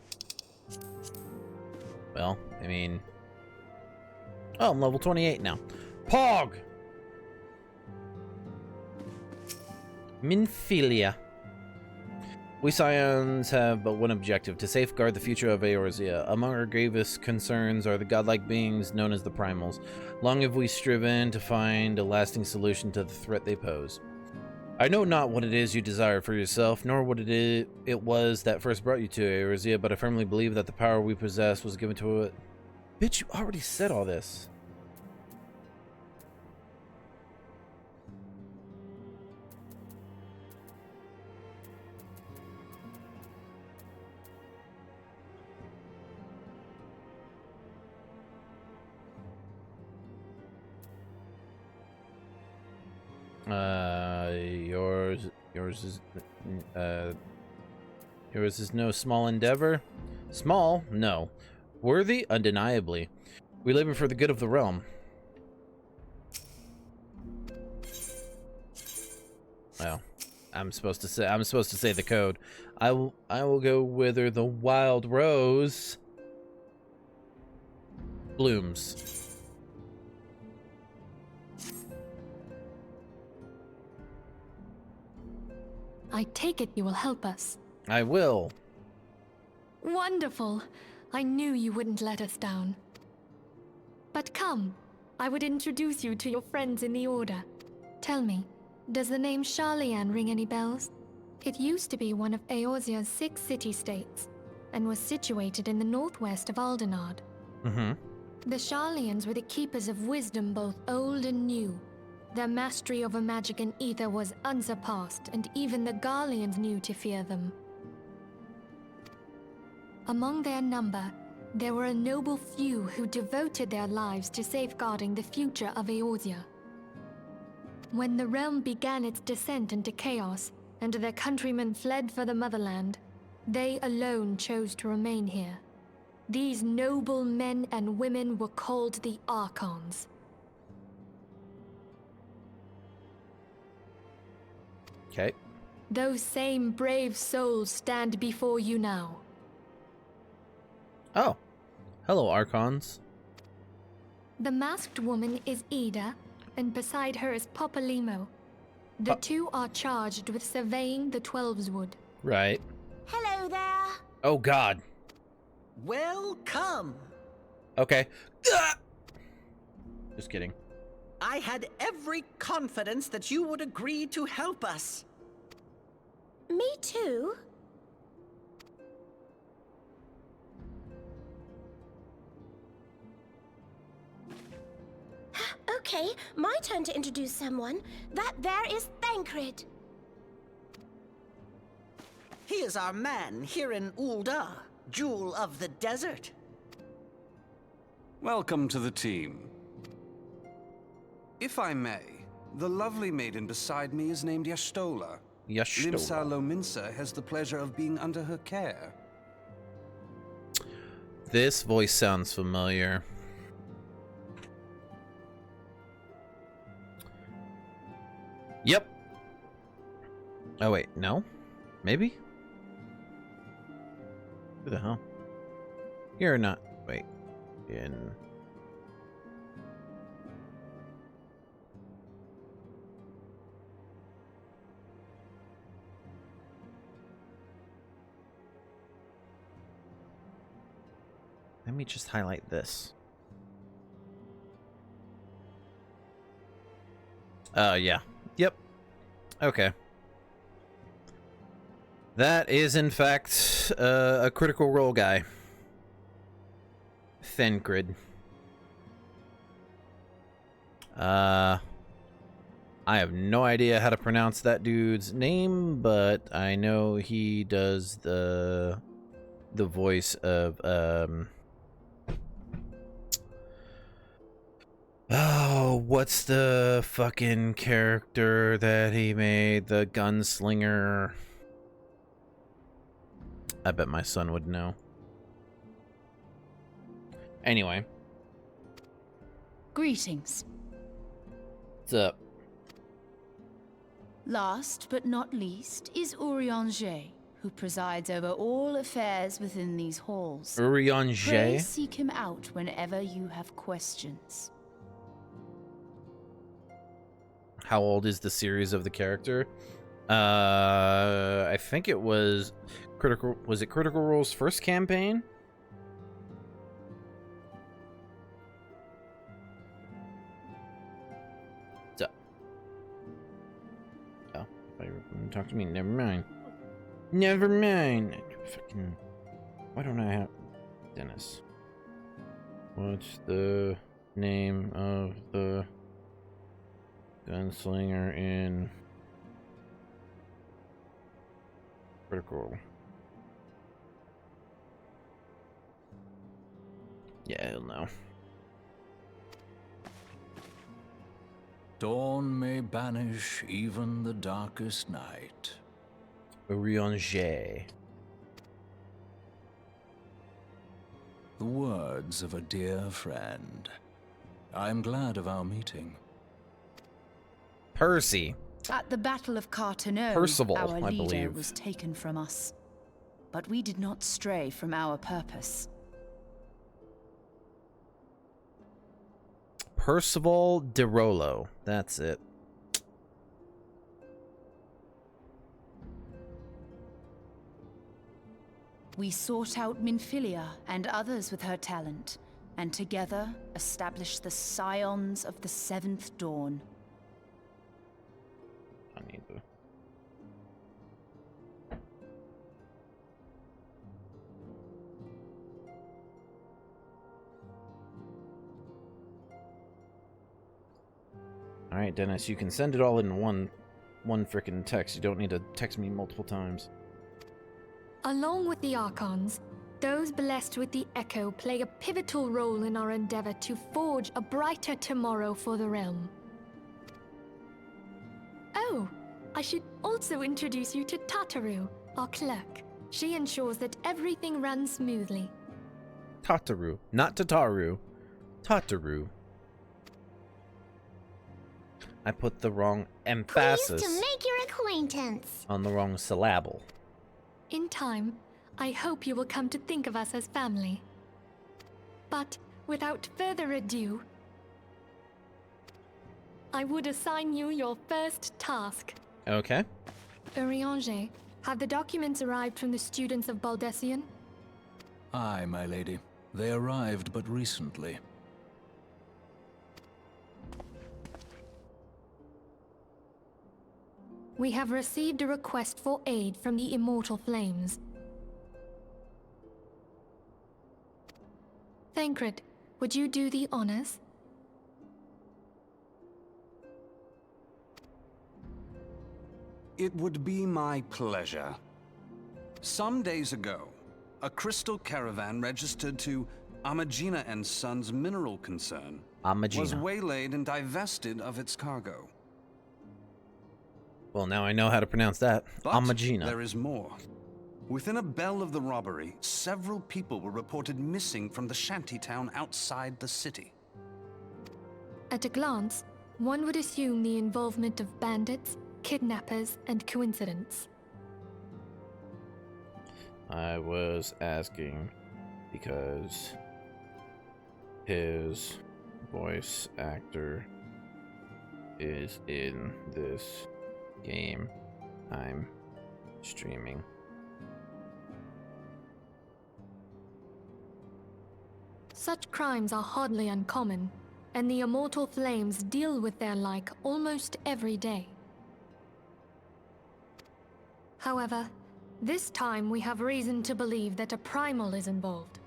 Well, I mean... Oh, I'm level 28 now. Pog! Minfilia. We Scions have but one objective, to safeguard the future of Eorzea. Among our gravest concerns are the godlike beings known as the Primals. Long have we striven to find a lasting solution to the threat they pose. I know not what it is you desire for yourself, nor what it was that first brought you to Eorzea, but I firmly believe that the power we possess was given to it. Bitch, you already said all this. Yours is no small endeavor. Small? No. Worthy? Undeniably. We labor for the good of the realm. Well, I'm supposed to say the code. I will go whither the wild rose blooms. I take it you will help us. I will. Wonderful. I knew you wouldn't let us down. But come, I would introduce you to your friends in the Order. Tell me, does the name Sharlayan ring any bells? It used to be one of Eorzea's 6 city-states, and was situated in the northwest of Aldenard. Mm-hmm. The Sharlayans were the keepers of wisdom both old and new. Their mastery over magic and ether was unsurpassed, and even the Garleans knew to fear them. Among their number, there were a noble few who devoted their lives to safeguarding the future of Eorzea. When the realm began its descent into chaos, and their countrymen fled for the motherland, they alone chose to remain here. These noble men and women were called the Archons. Okay. Those same brave souls stand before you now. Oh. Hello, Archons. The masked woman is Ida, and beside her is Papa Limo. The two are charged with surveying the Twelveswood. Right. Hello there. Oh, God. Welcome. Okay. Just kidding. I had every confidence that you would agree to help us. Me too. Okay, my turn to introduce someone. That there is Thancred. He is our man here in Ul'dah, Jewel of the Desert. Welcome to the team. If I may, the lovely maiden beside me is named Y'shtola. Limsa Lominsa has the pleasure of being under her care. This voice sounds familiar. Yep. Oh, wait. No? Maybe? Who the hell? You're not. Wait. In. Let me just highlight this. Yeah. Yep. Okay. That is, in fact, a Critical Role guy. Thancred. I have no idea how to pronounce that dude's name, but I know he does the voice of, oh, what's the fucking character that he made? The gunslinger. I bet my son would know. Anyway. Greetings. What's up? Last but not least is Urianger, who presides over all affairs within these halls. Pray Urianger? seek him out whenever you have questions. How old is the series of the character? I think it was was it Critical Role's first campaign? What's up? Oh, I thought you were gonna talk to me. Never mind. Never mind. Fucking. Why don't I have Dennis? What's the name of the gunslinger in Critical Role? Yeah, he'll know. Dawn may banish even the darkest night, Urianger. The words of a dear friend. I am glad of our meeting. Percy. At the Battle of Carteneau, Percival, our I leader believe. was taken from us. But we did not stray from our purpose. Percival de Rollo. That's it. We sought out Minfilia and others with her talent, and together established the Scions of the Seventh Dawn. I need to... Alright, Dennis, you can send it all in one frickin' text. You don't need to text me multiple times. Along with the Archons, those blessed with the Echo play a pivotal role in our endeavor to forge a brighter tomorrow for the realm. Oh, I should also introduce you to Tataru, our clerk. She ensures that everything runs smoothly. Tataru. Not Tataru. Tataru. I put the wrong emphasis Pleased to make your acquaintance. on the wrong syllable. In time, I hope you will come to think of us as family. But without further ado, I would assign you your first task. Okay. Urianger, have the documents arrived from the students of Baldessian? Aye, my lady. They arrived but recently. We have received a request for aid from the Immortal Flames. Thancred, would you do the honors? It would be my pleasure. Some days ago, a crystal caravan registered to Amagina and Sons mineral concern was waylaid and divested of its cargo. Well, now I know how to pronounce that. But Amagina. there is more. Within a bell of the robbery, several people were reported missing from the shantytown outside the city. At a glance, one would assume the involvement of bandits, kidnappers, and coincidence. I was asking because his voice actor is in this game I'm streaming. Such crimes are hardly uncommon, and the Immortal Flames deal with their like almost every day. However, this time we have reason to believe that a primal is involved.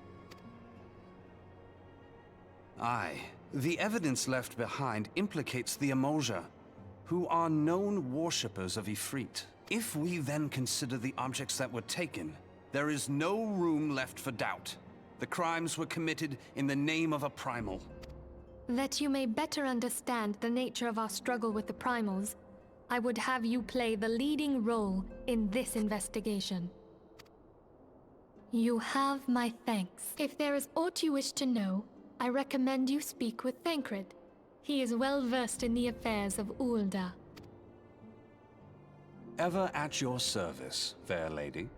Aye, the evidence left behind implicates the Emulja, who are known worshippers of Ifrit. If we then consider the objects that were taken, there is no room left for doubt. The crimes were committed in the name of a primal. That you may better understand the nature of our struggle with the primals, I would have you play the leading role in this investigation. You have my thanks. If there is aught you wish to know, I recommend you speak with Thancred. He is well versed in the affairs of Ul'dah. Ever at your service, fair lady.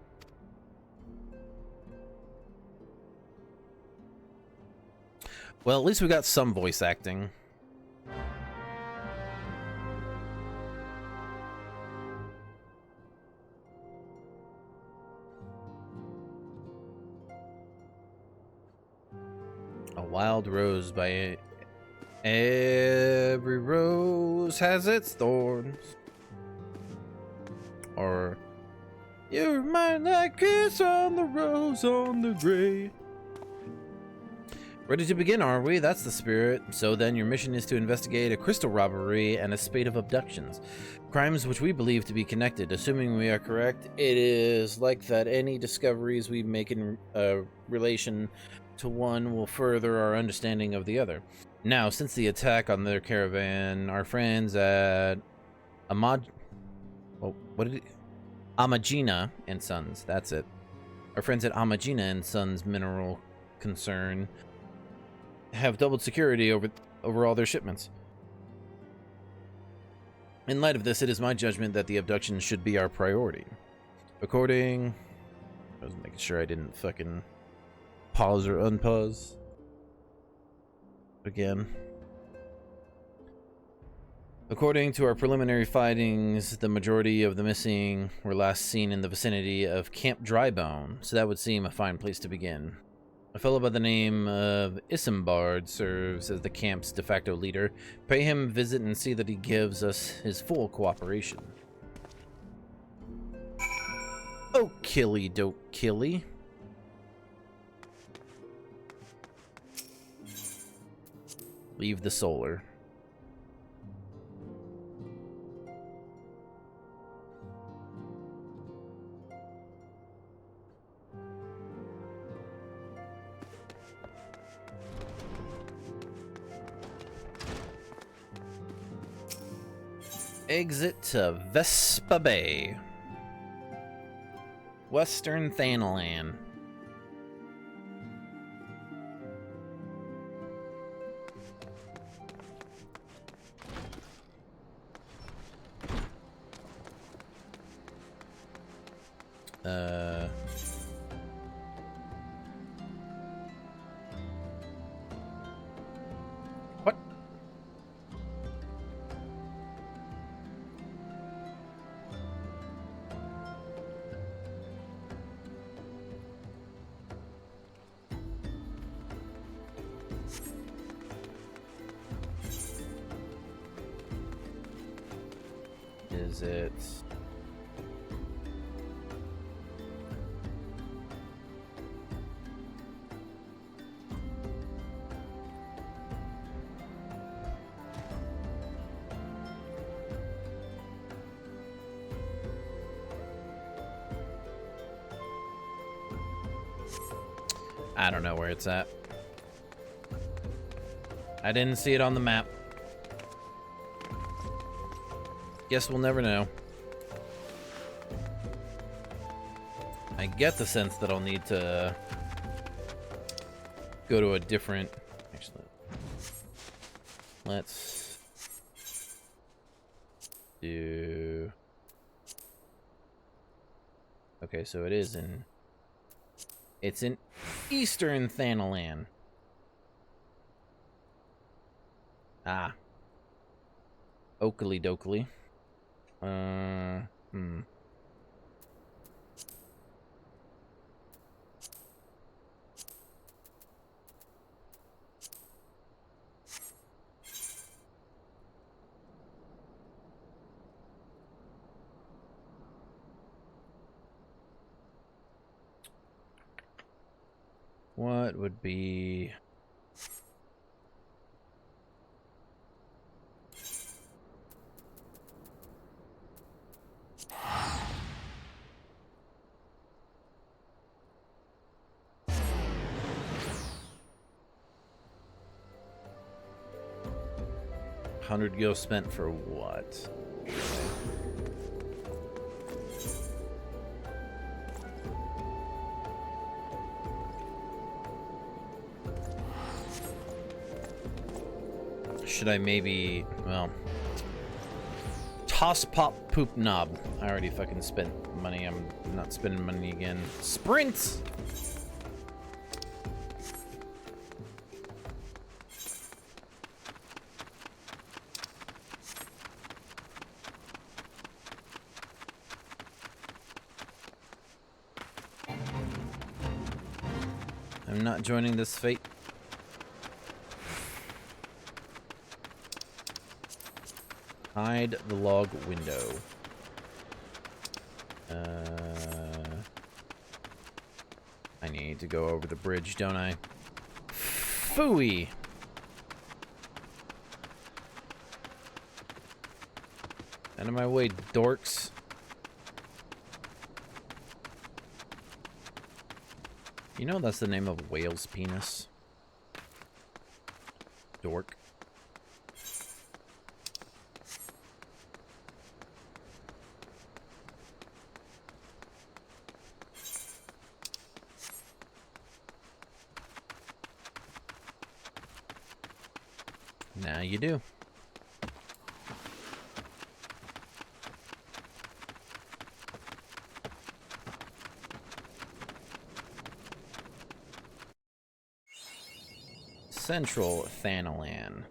Well, at least we got some voice acting. A wild rose by every rose has its thorns. Or you're mine like kiss on the rose on the grave. Ready to begin, are we? That's the spirit. So then your mission is to investigate a crystal robbery and a spate of abductions. Crimes which we believe to be connected. Assuming we are correct, it is like that any discoveries we make in relation to one will further our understanding of the other. Now, since the attack on their caravan, our friends at Amagina and Sons. That's it. Our friends at Amagina and Sons Mineral Concern have doubled security over all their shipments. In light of this, it is my judgment that the abduction should be our priority. I was making sure I didn't fucking pause or unpause again. According to our preliminary findings, the majority of the missing were last seen in the vicinity of Camp Drybone, so that would seem a fine place to begin. A fellow by the name of Isambard serves as the camp's de facto leader. Pay him a visit and see that he gives us his full cooperation. Oh, killy doke killy. Leave the solar. Exit to Vespa Bay. Western Thanalan. What? Is it? I don't know where it's at. I didn't see it on the map. Guess we'll never know. I get the sense that I'll need to go to a different... Actually, let's do... Okay, so it is in... It's in Eastern Thanalan. Ah. Oakley dokley. What would be... $100 spent for what? Should I maybe, well, toss pop poop knob. I already fucking spent money. I'm not spending money again. Sprint! I'm not joining this fate. Hide the log window. I need to go over the bridge, don't I? Phooey! Out of my way, dorks. You know that's the name of a whale's penis? Dork. Now you do. Central Thanalan.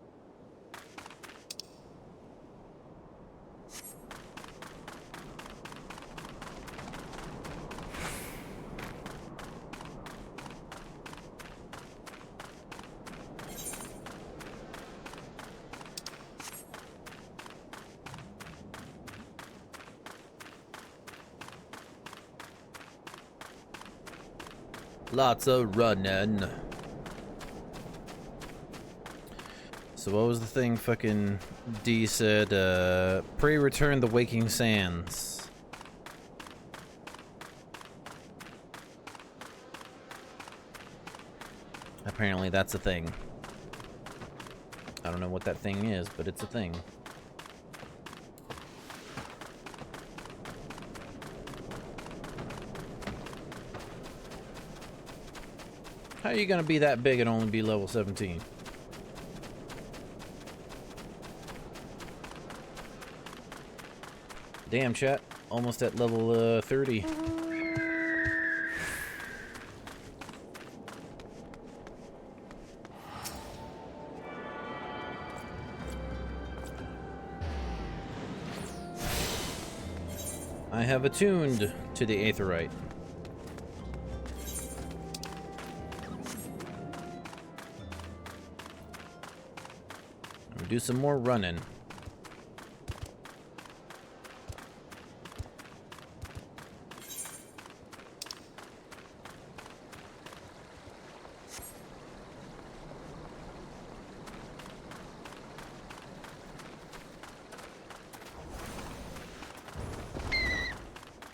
Lots of running. So what was the thing fucking D said? Pray return the waking sands. Apparently that's a thing. I don't know what that thing is, but it's a thing. How are you gonna be that big and only be level 17? Damn, chat. Almost at level 30. I have attuned to the Aetherite. Do some more running.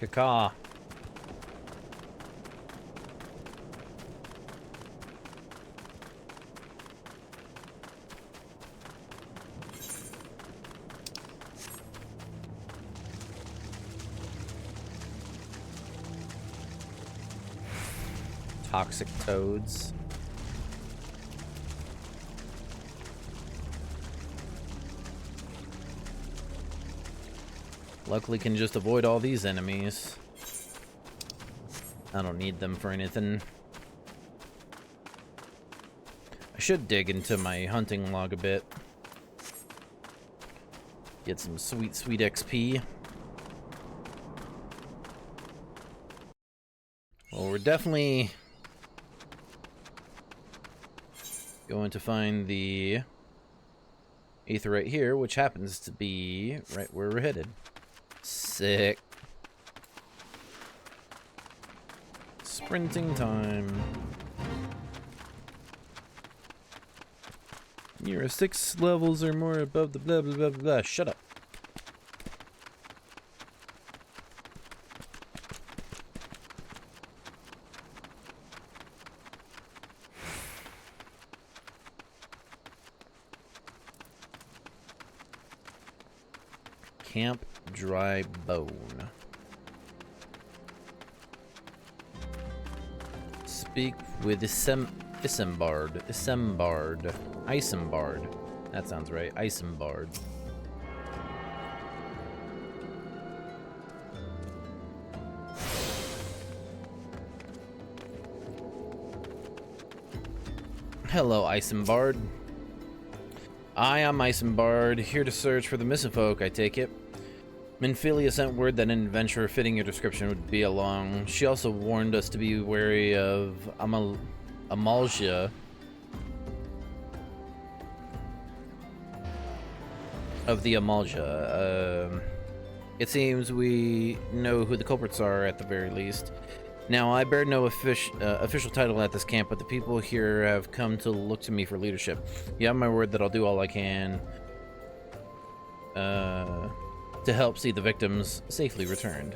Caca. Toxic toads. Luckily can just avoid all these enemies. I don't need them for anything. I should dig into my hunting log a bit. Get some sweet, sweet XP. Well, we're definitely going to find the Aetherite here, which happens to be right where we're headed. Sick. Sprinting time. You're 6 levels or more above the blah blah blah blah blah. Shut up. Camp Dry Bone. Speak with Isambard. Isambard. That sounds right. Isambard. Hello, Isambard. I am Isambard, here to search for the missing folk, I take it. Minfilia sent word that an adventurer fitting your description would be along. She also warned us to be wary of Amalja. Of the Amalja. It seems we know who the culprits are at the very least. Now, I bear no official title at this camp, but the people here have come to look to me for leadership. You have my word that I'll do all I can to help see the victims safely returned.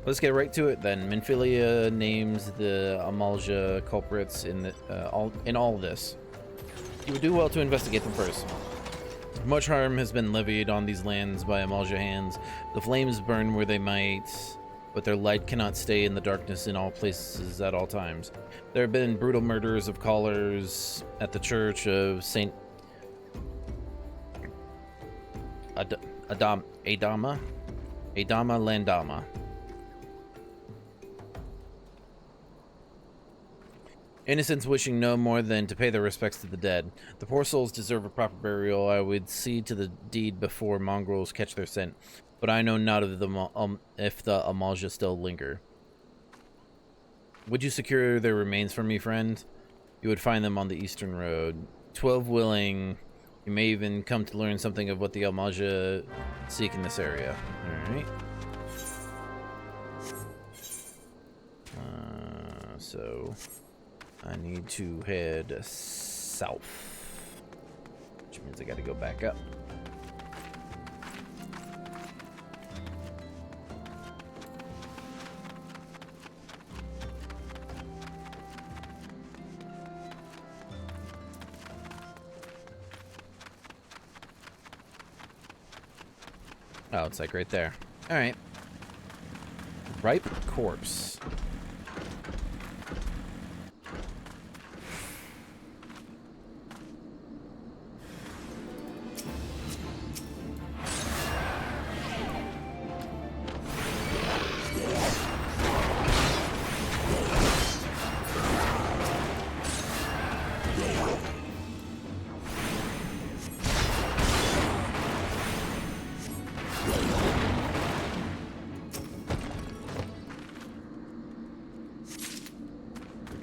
Let's get right to it then. Minfilia names the Amalja culprits in all this. You would do well to investigate them first. Much harm has been levied on these lands by Amalja hands. The flames burn where they might. but their light cannot stay in the darkness in all places at all times. There have been brutal murders of callers at the church of Saint Adama Landama. Innocents wishing no more than to pay their respects to the dead. The poor souls deserve a proper burial. I would see to the deed before mongrels catch their scent, but I know not of the if the Amalja still linger. Would you secure their remains for me, friend? You would find them on the eastern road. 12 willing. You may even come to learn something of what the Amalja seek in this area. Alright. So I need to head south, which means I gotta go back up. Oh, it's like right there. All right. Ripe corpse.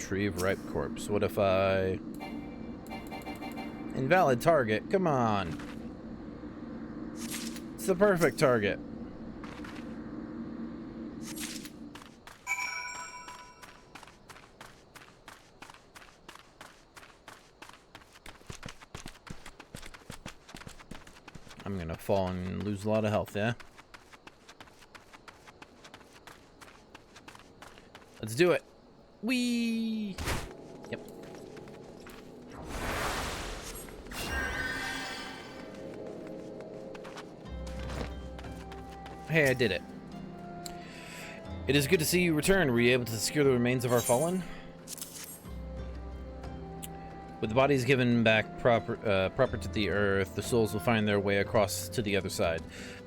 Retrieve ripe corpse. What if I... Invalid target. Come on. It's the perfect target. I'm gonna fall and lose a lot of health, yeah? Let's do it. Whee! Yep. Hey, I did it. It is good to see you return. Were you able to secure the remains of our fallen? With the bodies given back proper to the earth, the souls will find their way across to the other side.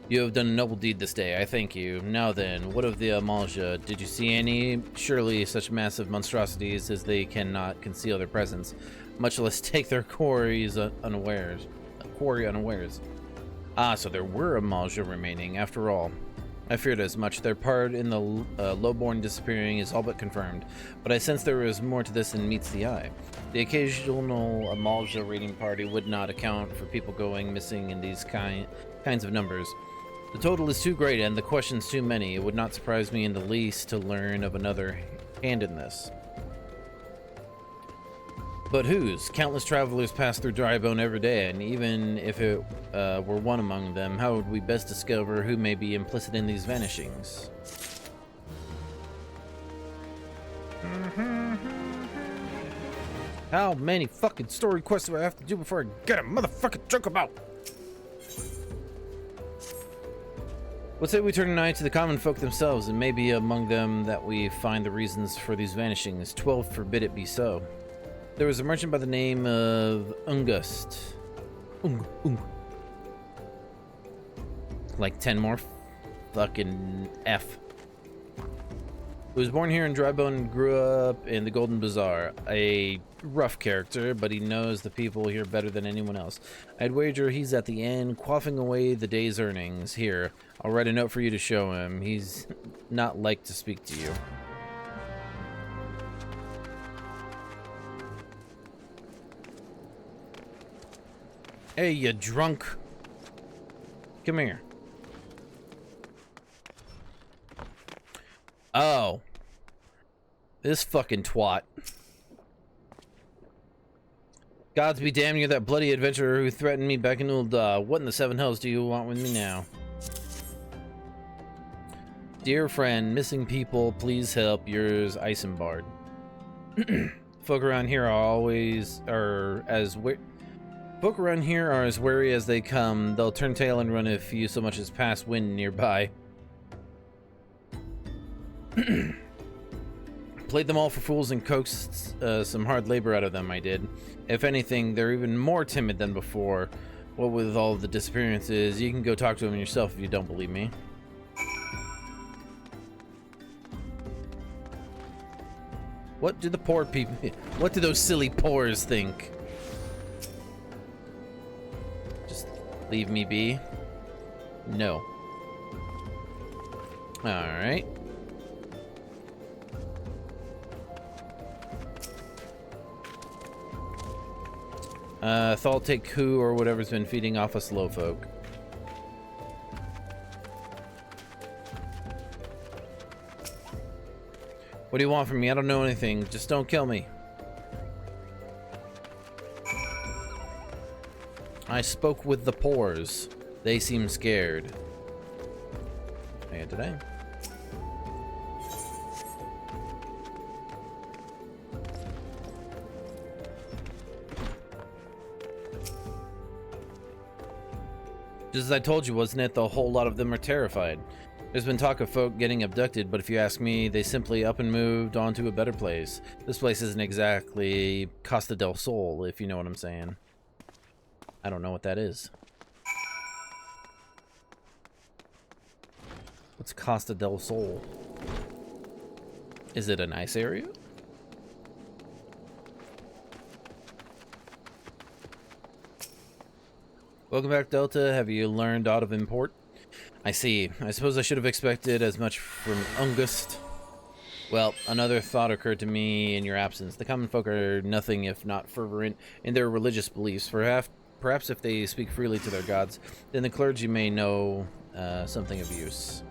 You have done a noble deed this day. I thank you. Now then, what of the Amalja? Did you see any? Surely such massive monstrosities as they cannot conceal their presence, much less take their quarries unawares. Ah, so there were Amalja remaining after all. I feared as much. Their part in the lowborn disappearing is all but confirmed, but I sense there is more to this than meets the eye. The occasional Amalja raiding party would not account for people going missing in these kinds of numbers. The total is too great and the questions too many. It would not surprise me in the least to learn of another hand in this. But whose? Countless travelers pass through Drybone every day, and even if it were one among them, how would we best discover who may be implicit in these vanishings? How many fucking story quests do I have to do before I get a motherfucking joke about? What say we turn an eye to the common folk themselves, and maybe among them that we find the reasons for these vanishings. 12 forbid it be so. There was a merchant by the name of Ungust. Like 10 more fucking F. Who was born here in Drybone and grew up in the Golden Bazaar. A rough character, but he knows the people here better than anyone else. I'd wager he's at the inn, quaffing away the day's earnings. Here, I'll write a note for you to show him. He's not like to speak to you. Hey, you drunk. Come here. Oh. This fucking twat. Gods be damned, you're that bloody adventurer who threatened me back in Ul'dah. What in the seven hells do you want with me now? Dear friend, missing people, please help. Yours, Isambard. Folk around here are as wary as they come. They'll turn tail and run if you so much as pass wind nearby. Played them all for fools and coaxed some hard labor out of them, I did. If anything, they're even more timid than before. What with all the disappearances, you can go talk to them yourself if you don't believe me. What do the poor people... What do those silly pores think? Just leave me be? No. Alright. Thal take who or whatever's been feeding off us low folk. What do you want from me? I don't know anything. Just don't kill me. I spoke with the pores. They seem scared. Yeah, did I? Just as I told you, wasn't it? The whole lot of them are terrified. There's been talk of folk getting abducted, but if you ask me, they simply up and moved on to a better place. This place isn't exactly Costa del Sol, if you know what I'm saying. I don't know what that is. What's Costa del Sol? Is it a nice area? Welcome back, Delta. Have you learned aught of import? I see. I suppose I should have expected as much from Ungust. Well, another thought occurred to me in your absence. The common folk are nothing if not fervent in their religious beliefs. Perhaps if they speak freely to their gods, then the clergy may know something of use.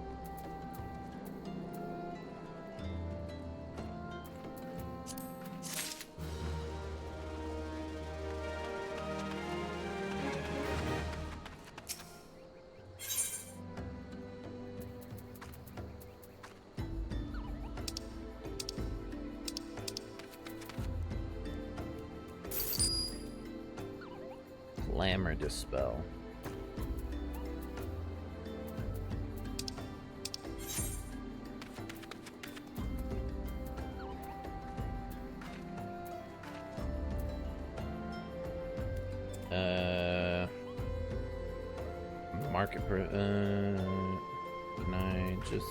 Glamour dispel. Market can I just...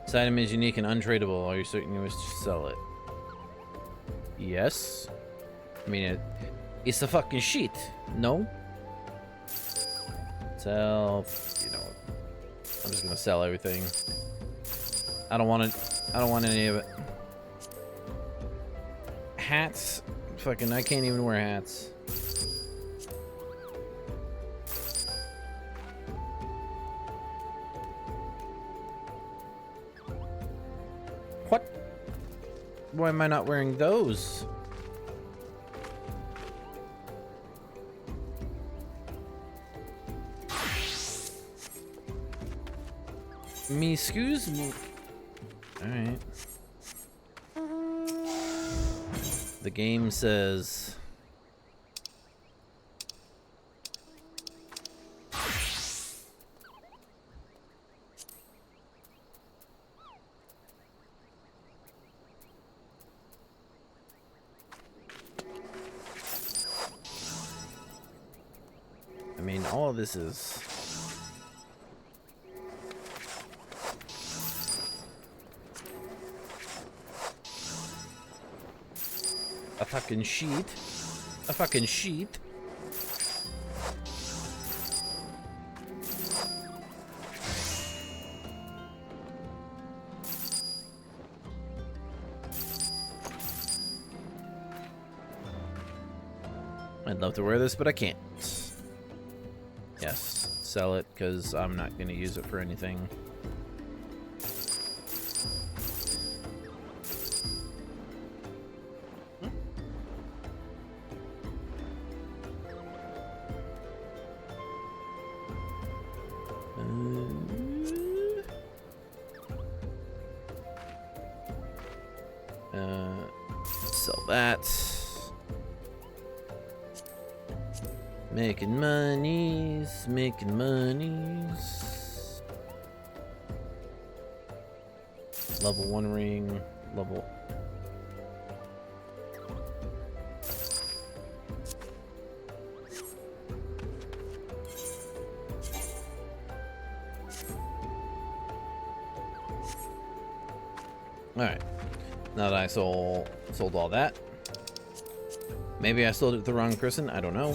This item is unique and untradeable. Are you certain you wish to sell it? Yes. I mean, it's a fucking shit. No? Sell... You know, I'm just gonna sell everything. I don't want it. I don't want any of it. Hats? Fucking, I can't even wear hats. What? Why am I not wearing those? Me, excuse me. Alright. The game says... I mean, all of this is... a fucking sheet. A fucking sheet. I'd love to wear this, but I can't. Yes, sell it, because I'm not going to use it for anything. Sell that. Making monies, making monies. Level 1 ring, level... Alright. Now that I sold all that. Maybe I sold it to the wrong person, I don't know.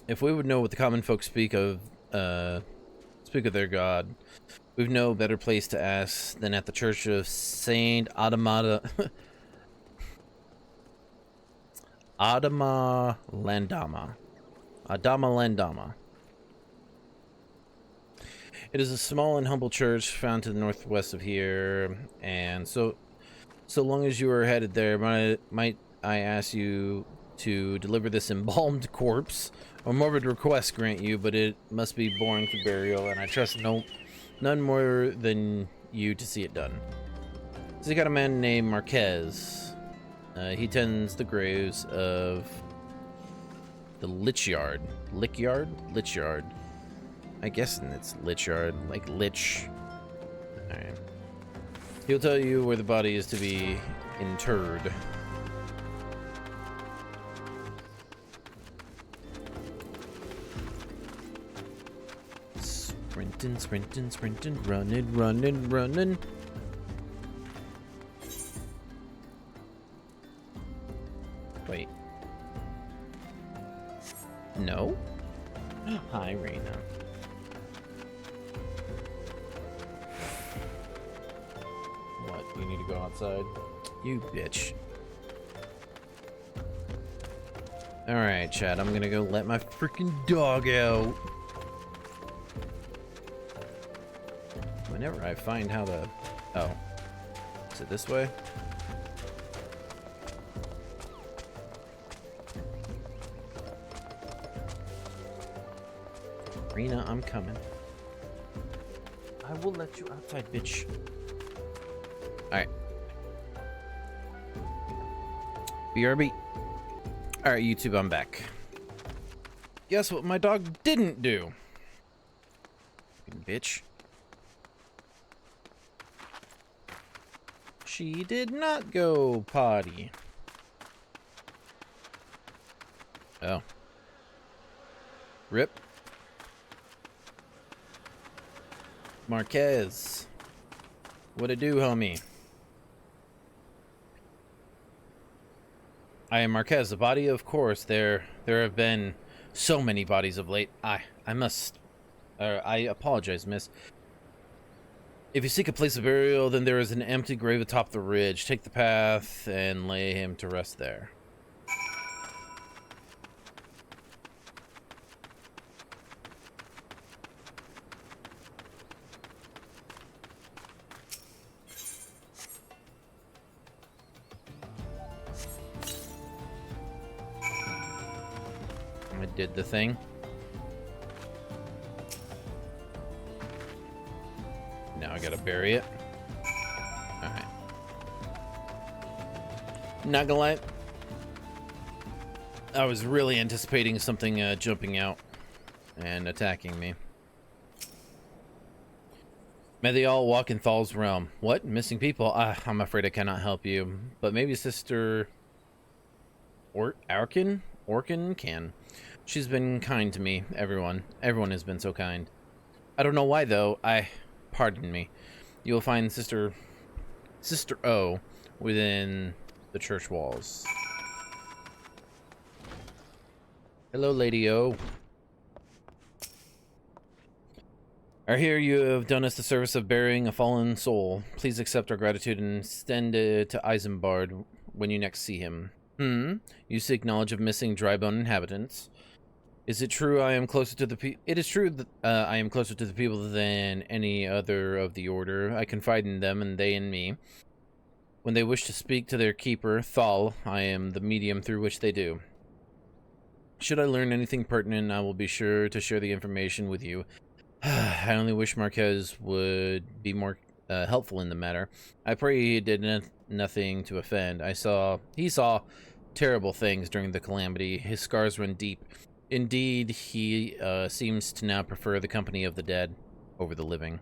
If we would know what the common folk speak of their god, we've no better place to ask than at the church of Saint Adama Landama. It is a small and humble church found to the northwest of here, and so long as you are headed there, might I ask you to deliver this embalmed corpse? A morbid request grant you, but it must be borne to burial, and I trust none more than you to see it done. So you got a man named Marquez. He tends the graves of the Lichyard. Lichyard. I guess it's Lichyard, like Lich. Alright. He'll tell you where the body is to be interred. Sprinting, running. Wait. No? Hi, Reina. What? You need to go outside? You bitch. Alright, Chad, I'm gonna go let my freaking dog out. Whenever I find how to... Oh. Is it this way? Rena, I'm coming. I will let you outside, bitch. Alright. BRB. Alright, YouTube, I'm back. Guess what my dog didn't do? Fucking bitch. She did not go potty. Oh. Rip. Marquez. What it do, homie? I am Marquez, the body, of course. There have been so many bodies of late. I apologize, miss. If you seek a place of burial, then there is an empty grave atop the ridge. Take the path and lay him to rest there. I did the thing. Now I gotta bury it. Alright. Not gonna lie, I was really anticipating something jumping out and attacking me. May they all walk in Thal's realm. What? Missing people? I'm afraid I cannot help you. But maybe Sister Orkin can. She's been kind to me, everyone. Everyone has been so kind. I don't know why, though. Pardon me. You will find Sister O within the church walls. Hello, Lady O. I hear you have done us the service of burying a fallen soul. Please accept our gratitude and send it to Isambard when you next see him. You seek knowledge of missing drybone inhabitants. Is it true I am closer to the people? It is true that I am closer to the people than any other of the order. I confide in them and they in me. When they wish to speak to their keeper, Thal, I am the medium through which they do. Should I learn anything pertinent, I will be sure to share the information with you. I only wish Marquez would be more helpful in the matter. I pray he did nothing to offend. He saw terrible things during the calamity. His scars run deep. Indeed, he seems to now prefer the company of the dead over the living.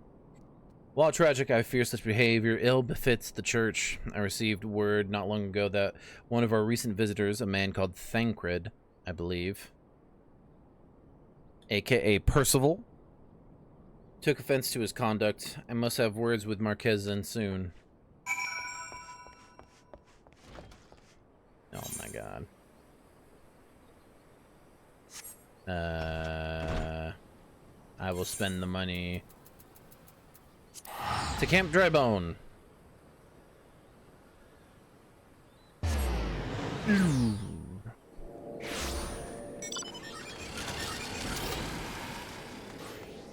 While tragic, I fear such behavior ill befits the church. I received word not long ago that one of our recent visitors, a man called Thancred, I believe, aka Percival, took offense to his conduct. I must have words with Marquez then soon. Oh my god. I will spend the money to Camp Drybone.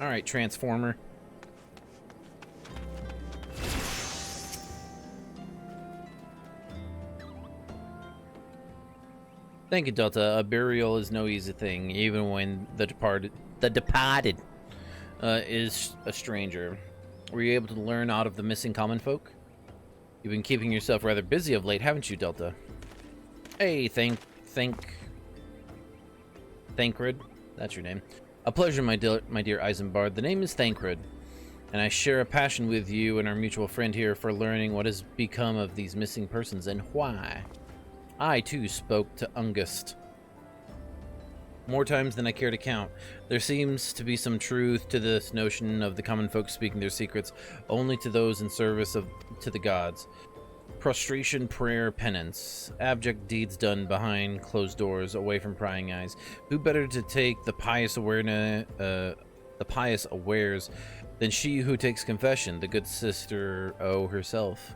Alright, Transformer. Thank you, Delta. A burial is no easy thing, even when the departed is a stranger. Were you able to learn out of the missing common folk? You've been keeping yourself rather busy of late, haven't you, Delta? Hey, Thancred. That's your name. A pleasure, my dear Isambard. The name is Thancred, and I share a passion with you and our mutual friend here for learning what has become of these missing persons and why. I, too, spoke to Ungust more times than I care to count. There seems to be some truth to this notion of the common folk speaking their secrets only to those in service to the gods. Prostration, prayer, penance, abject deeds done behind closed doors, away from prying eyes. Who better to take the pious awares than she who takes confession, the good sister O herself?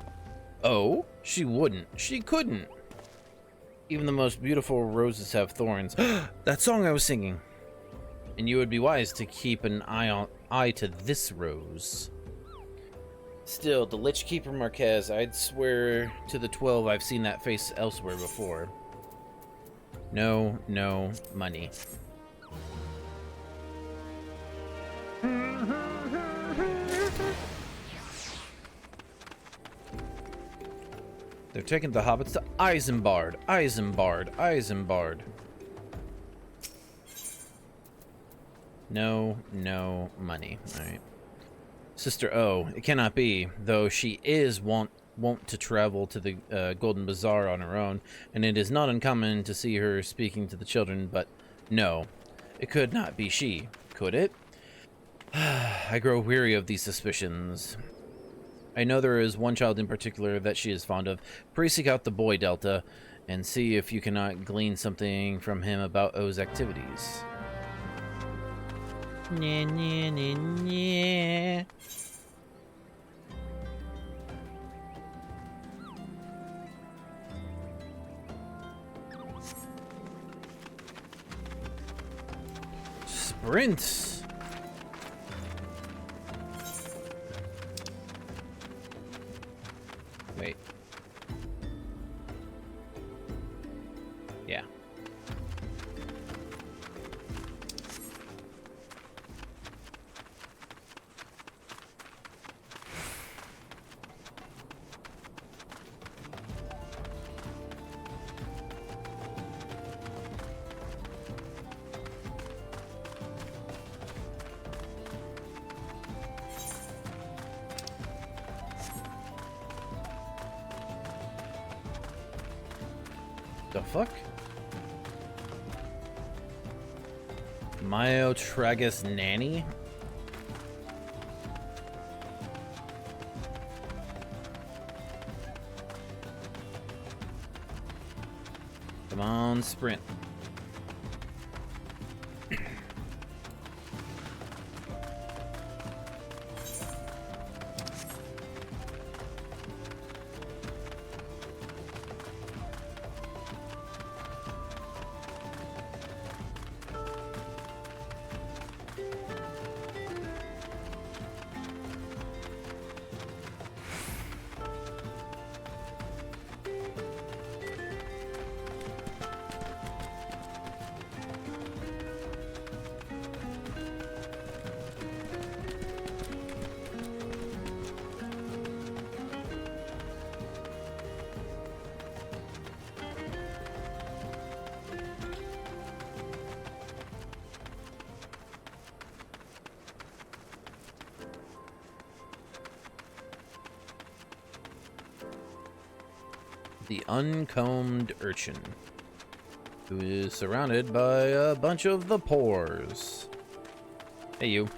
Oh, she wouldn't. She couldn't. Even the most beautiful roses have thorns. That song I was singing. And you would be wise to keep an eye to this rose. Still, the Lich Keeper Marquez, I'd swear to the 12 I've seen that face elsewhere before. No money. They're taking the hobbits to Isambard. No money. Alright. Sister O, it cannot be, though she is wont to travel to the Golden Bazaar on her own, and it is not uncommon to see her speaking to the children, but no, it could not be she, could it? I grow weary of these suspicions. I know there is one child in particular that she is fond of. Pray seek out the boy, Delta, and see if you cannot glean something from him about O's activities. Nah. Sprint. Wait. Yeah. The fuck? Myotragus nanny? Come on, sprint. The uncombed urchin, who is surrounded by a bunch of the pores. Hey, you.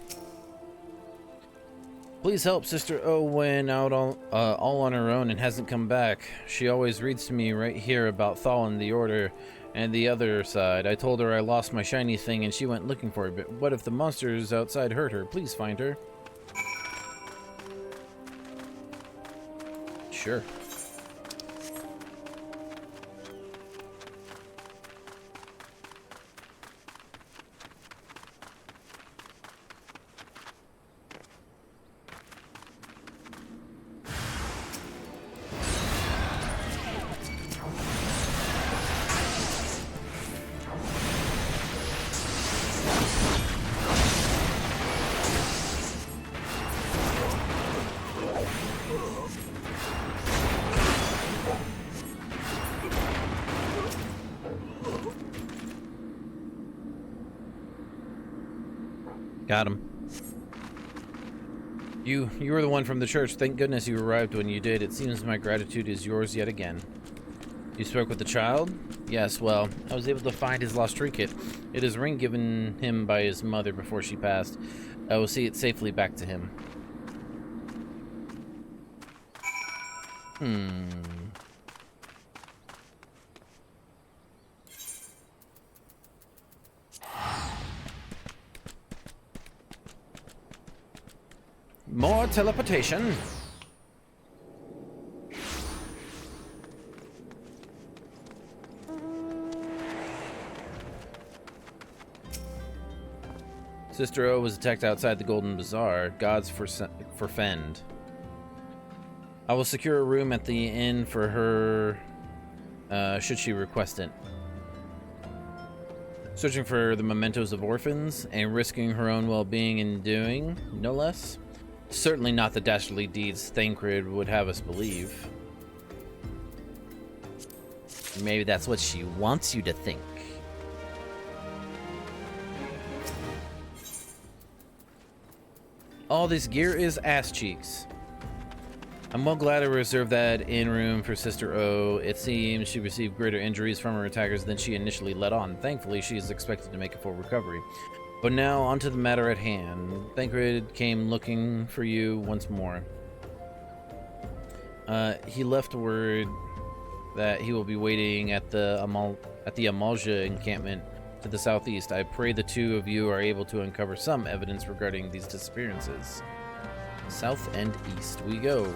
Please help. Sister O went out all on her own and hasn't come back. She always reads to me right here about Thalin, the Order, and the other side. I told her I lost my shiny thing and she went looking for it, but what if the monsters outside hurt her? Please find her. Sure. Got him. You were the one from the church. Thank goodness you arrived when you did. It seems my gratitude is yours yet again. You spoke with the child? Yes, well, I was able to find his lost trinket. It is a ring given him by his mother before she passed. I will see it safely back to him. More teleportation. Sister O was attacked outside the Golden Bazaar. Gods forfend. I will secure a room at the inn for her, should she request it. Searching for the mementos of orphans and risking her own well-being in doing, no less. Certainly not the dastardly deeds Thancred would have us believe. Maybe that's what she wants you to think. All this gear is ass cheeks. I'm well glad I reserved that inn room for Sister O. It seems she received greater injuries from her attackers than she initially let on. Thankfully, she is expected to make a full recovery. But now, on to the matter at hand. Thancred came looking for you once more. He left word that he will be waiting at the Amalja encampment to the southeast. I pray the two of you are able to uncover some evidence regarding these disappearances. South and east we go.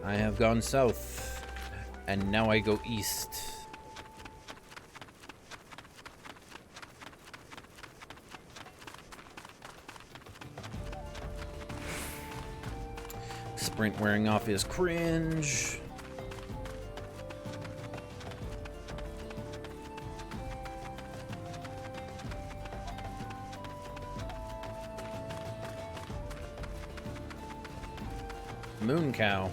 I have gone south, and now I go east. Sprint wearing off is cringe. Moon cow.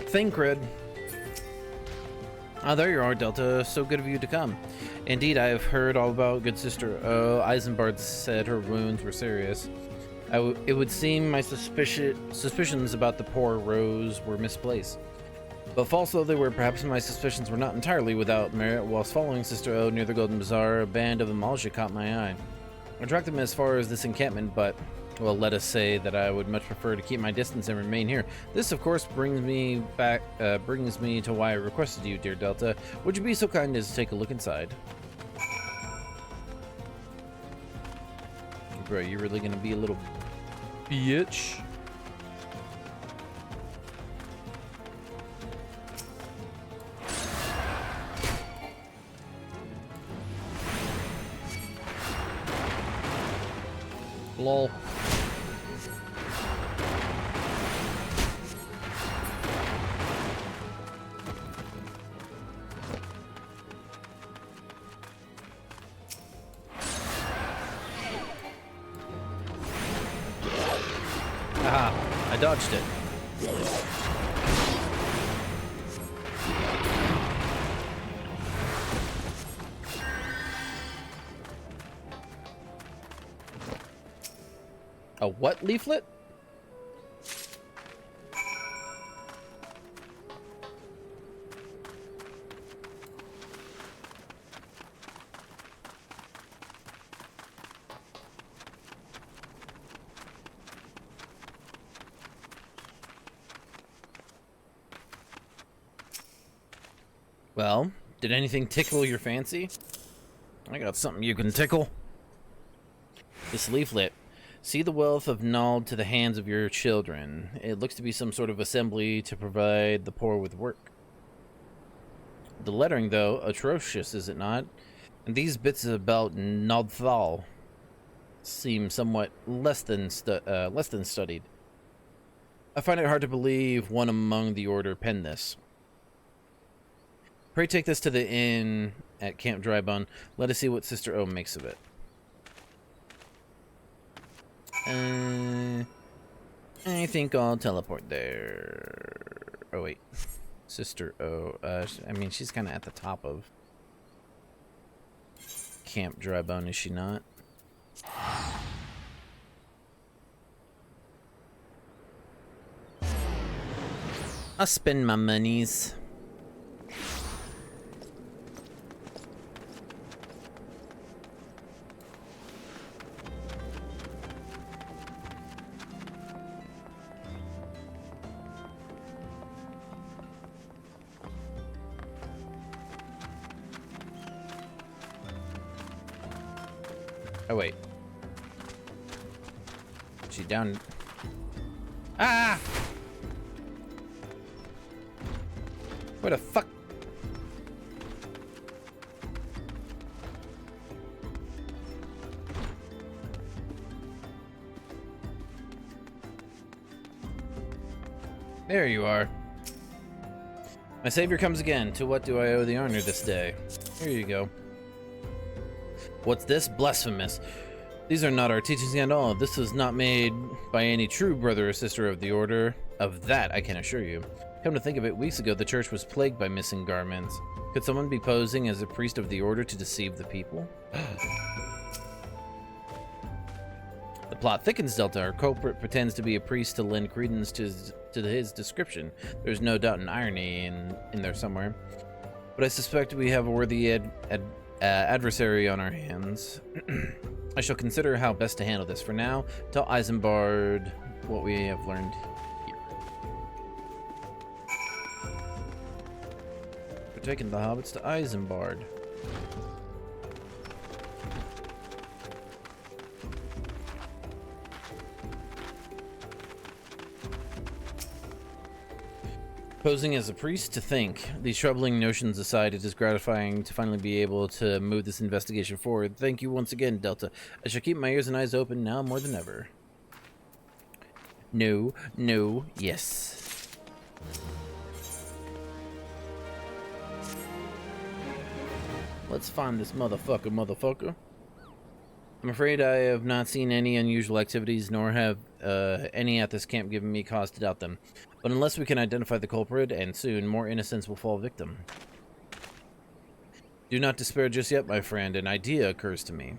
Thancred. Ah, there you are, Delta. So good of you to come. Indeed, I have heard all about good sister. Isambard said her wounds were serious. It would seem my suspicions about the poor Rose were misplaced. But false though they were, perhaps my suspicions were not entirely without merit. Whilst following Sister O near the Golden Bazaar, a band of Amalja caught my eye. I tracked them as far as this encampment, but, well, let us say that I would much prefer to keep my distance and remain here. This, of course, brings me to why I requested you, dear Delta. Would you be so kind as to take a look inside? Bro, you really gonna be a little bitch? Lol. Aha, I dodged it. A what leaflet? Well, did anything tickle your fancy? I got something you can tickle. This leaflet. See the wealth of knowledge to the hands of your children. It looks to be some sort of assembly to provide the poor with work. The lettering, though, atrocious, is it not? And these bits about Nodthal seem somewhat less than studied. I find it hard to believe one among the Order penned this. Pray take this to the inn at Camp Drybone. Let us see what Sister O makes of it. I think I'll teleport there. Oh, wait. Sister O. I mean, she's kind of at the top of Camp Drybone, is she not? I'll spend my monies. Oh, wait. She down. Ah! Where the fuck? There you are. My savior comes again. To what do I owe the honor this day? Here you go. What's this? Blasphemous. These are not our teachings at all. This was not made by any true brother or sister of the Order. Of that, I can assure you. Come to think of it, weeks ago the church was plagued by missing garments. Could someone be posing as a priest of the Order to deceive the people? The plot thickens, Delta. Our culprit pretends to be a priest to lend credence to his description. There's no doubt an irony in there somewhere. But I suspect we have a worthy adversary on our hands. I shall consider how best to handle this. For now, tell Isambard what we have learned here. We're taking the hobbits to Isambard. Posing as a priest, to think. These troubling notions aside, it is gratifying to finally be able to move this investigation forward. Thank you once again, Delta. I shall keep my ears and eyes open now more than ever. No, no, yes. Let's find this motherfucker. I'm afraid I have not seen any unusual activities, nor have any at this camp given me cause to doubt them. But unless we can identify the culprit, and soon, more innocents will fall victim. Do not despair just yet, my friend. An idea occurs to me.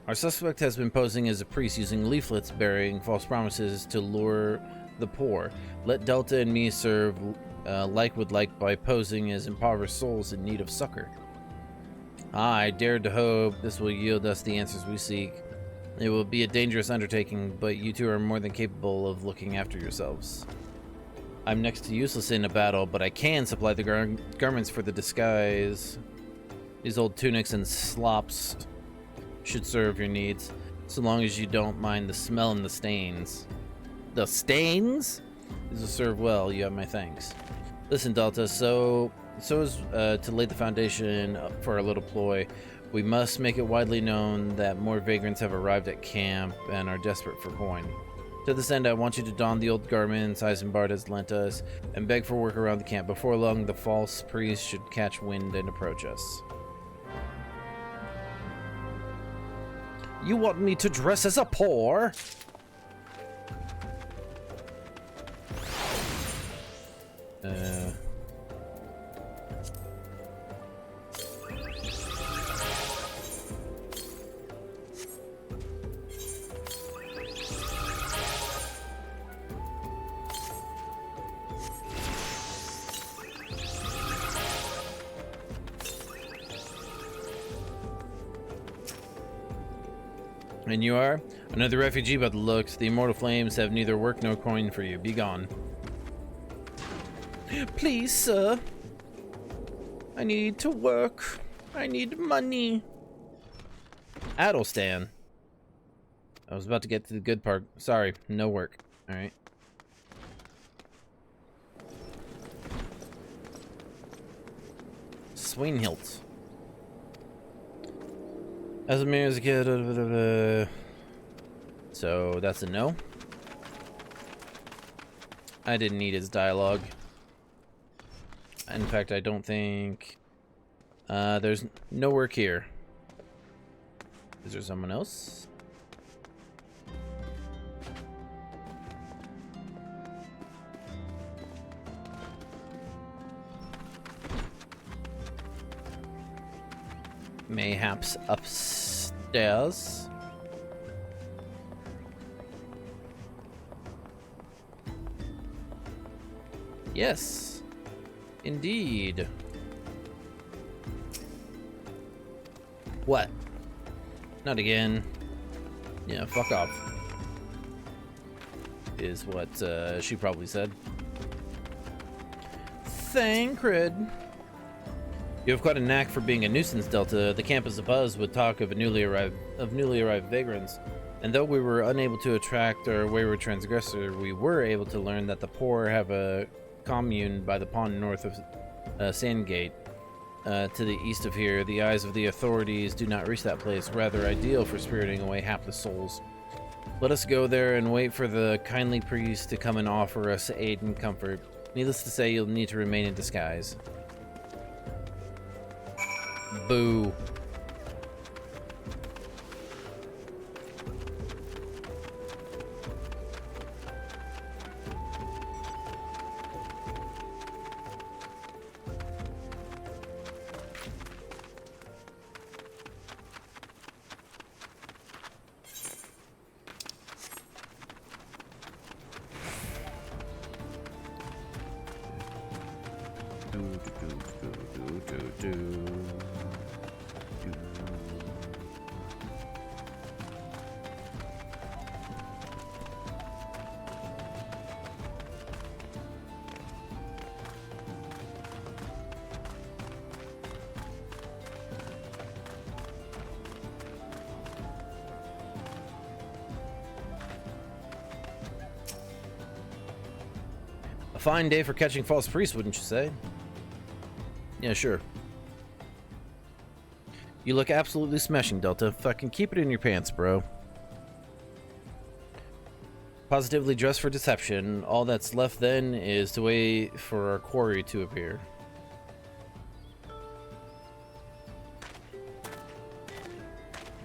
Our suspect has been posing as a priest using leaflets bearing false promises to lure the poor. Let Delta and me serve like with like by posing as impoverished souls in need of succor. I dare to hope this will yield us the answers we seek. It will be a dangerous undertaking, but you two are more than capable of looking after yourselves. I'm next to useless in a battle, but I can supply the garments for the disguise. These old tunics and slops should serve your needs, so long as you don't mind the smell and the stains. The stains? These will serve well, you have my thanks. Listen, Delta, so as to lay the foundation for our little ploy, we must make it widely known that more vagrants have arrived at camp and are desperate for coin. To this end, I want you to don the old garments Isambard has lent us and beg for work around the camp. Before long, the false priest should catch wind and approach us. You want me to dress as a poor? And you are? Another refugee by the looks. The immortal flames have neither work nor coin for you. Be gone. Please, sir. I need to work. I need money. Adelstan. I was about to get to the good part. Sorry, no work. Alright. Swinghilt. As a man as a kid, so that's a no. I didn't need his dialogue. In fact, I don't think there's no work here. Is there someone else? Mayhaps upstairs. Yes, indeed. What? Not again. Yeah, fuck off. Is what she probably said. Thancred. You have quite a knack for being a nuisance, Delta. The camp is abuzz with talk of newly arrived vagrants. And though we were unable to attract our wayward transgressor, we were able to learn that the poor have a commune by the pond north of Sandgate. To the east of here, the eyes of the authorities do not reach that place, rather ideal for spiriting away hapless souls. Let us go there and wait for the kindly priest to come and offer us aid and comfort. Needless to say, you'll need to remain in disguise. Boo. A fine day for catching false priests, wouldn't you say? Yeah, sure. You look absolutely smashing, Delta. Fucking keep it in your pants, bro. Positively dressed for deception. All that's left then is to wait for our quarry to appear.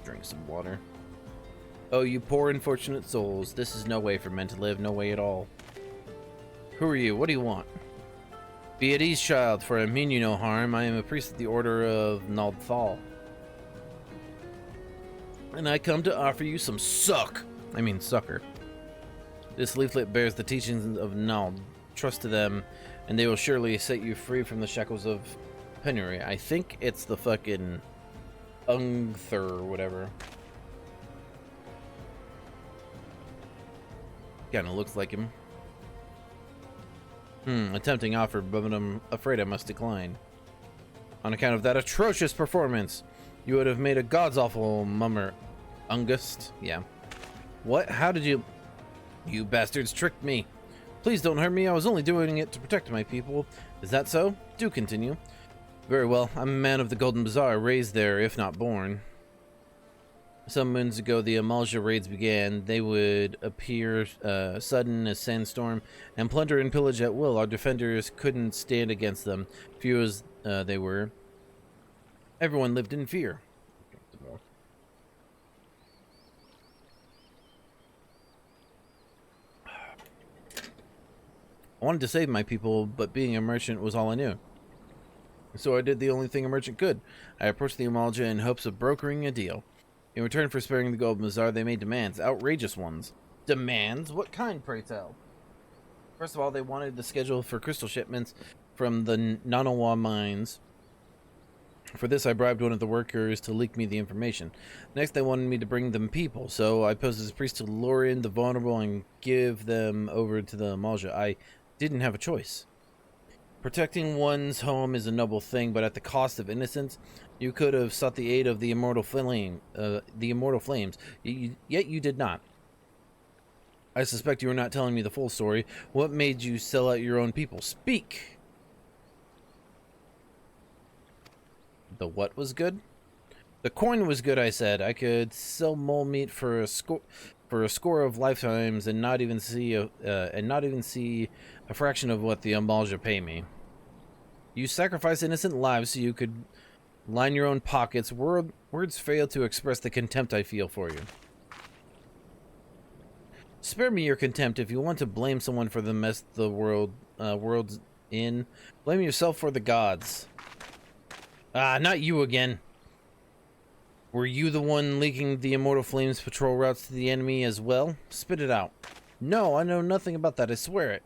Drink some water. Oh, you poor unfortunate souls. This is no way for men to live, no way at all. Who are you? What do you want? Be at ease, child, for I mean you no harm. I am a priest of the Order of Naldthal. And I come to offer you some succor. This leaflet bears the teachings of Nald. Trust to them, and they will surely set you free from the shackles of penury. I think it's the fucking Ungther or whatever. Kinda looks like him. A tempting offer, but I'm afraid I must decline. On account of that atrocious performance, you would have made a god's awful mummer. Ungust? Yeah. What? How did you... You bastards tricked me. Please don't hurt me, I was only doing it to protect my people. Is that so? Do continue. Very well, I'm a man of the Golden Bazaar, raised there, if not born. Some moons ago, the Amalja raids began. They would appear sudden as sandstorm and plunder and pillage at will. Our defenders couldn't stand against them, few as they were. Everyone lived in fear. I wanted to save my people, but being a merchant was all I knew. So I did the only thing a merchant could. I approached the Amalja in hopes of brokering a deal. In return for sparing the Golden Bazaar, they made demands. Outrageous ones. Demands? What kind, pray tell? First of all, they wanted the schedule for crystal shipments from the Nanawa mines. For this, I bribed one of the workers to leak me the information. Next, they wanted me to bring them people, so I posed as a priest to lure in the vulnerable and give them over to the Amalja. I didn't have a choice. Protecting one's home is a noble thing, but at the cost of innocence, you could have sought the aid of the immortal flame, yet you did not. I suspect you are not telling me the full story. What made you sell out your own people? Speak! The what was good? The coin was good, I said. I could sell mole meat for a score of lifetimes and not even see a fraction of what the Amalja pay me. You sacrifice innocent lives so you could line your own pockets. Words fail to express the contempt I feel for you. Spare me your contempt. If you want to blame someone for the mess the world's in, blame yourself for the gods. Ah, not you again. Were you the one leaking the Immortal Flame's patrol routes to the enemy as well? Spit it out. No, I know nothing about that, I swear it.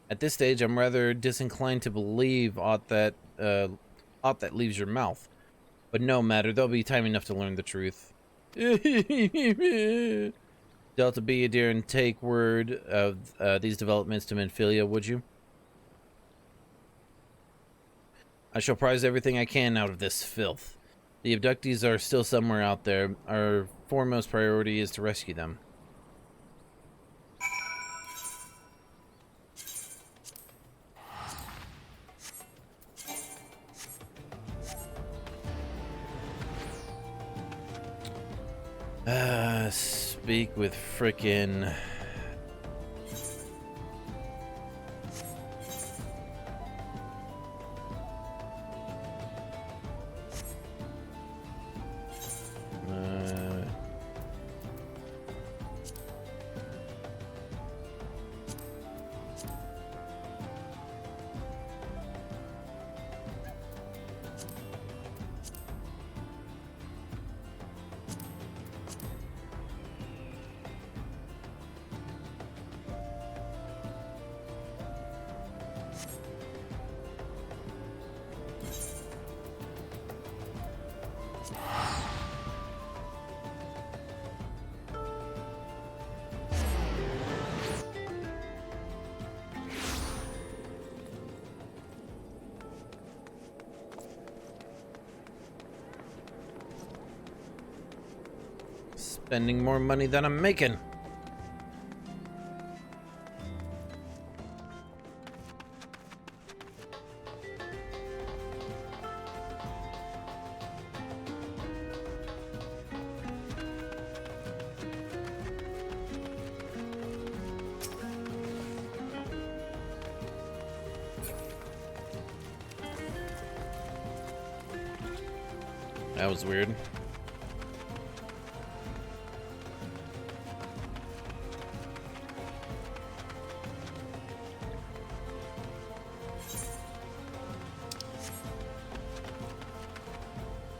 At this stage, I'm rather disinclined to believe aught that leaves your mouth. But no matter, there'll be time enough to learn the truth. Delta B, dear, and take word of these developments to Minfilia, would you? I shall prize everything I can out of this filth. The abductees are still somewhere out there. Our foremost priority is to rescue them. Speak with frickin'... Spending more money than I'm making. That was weird.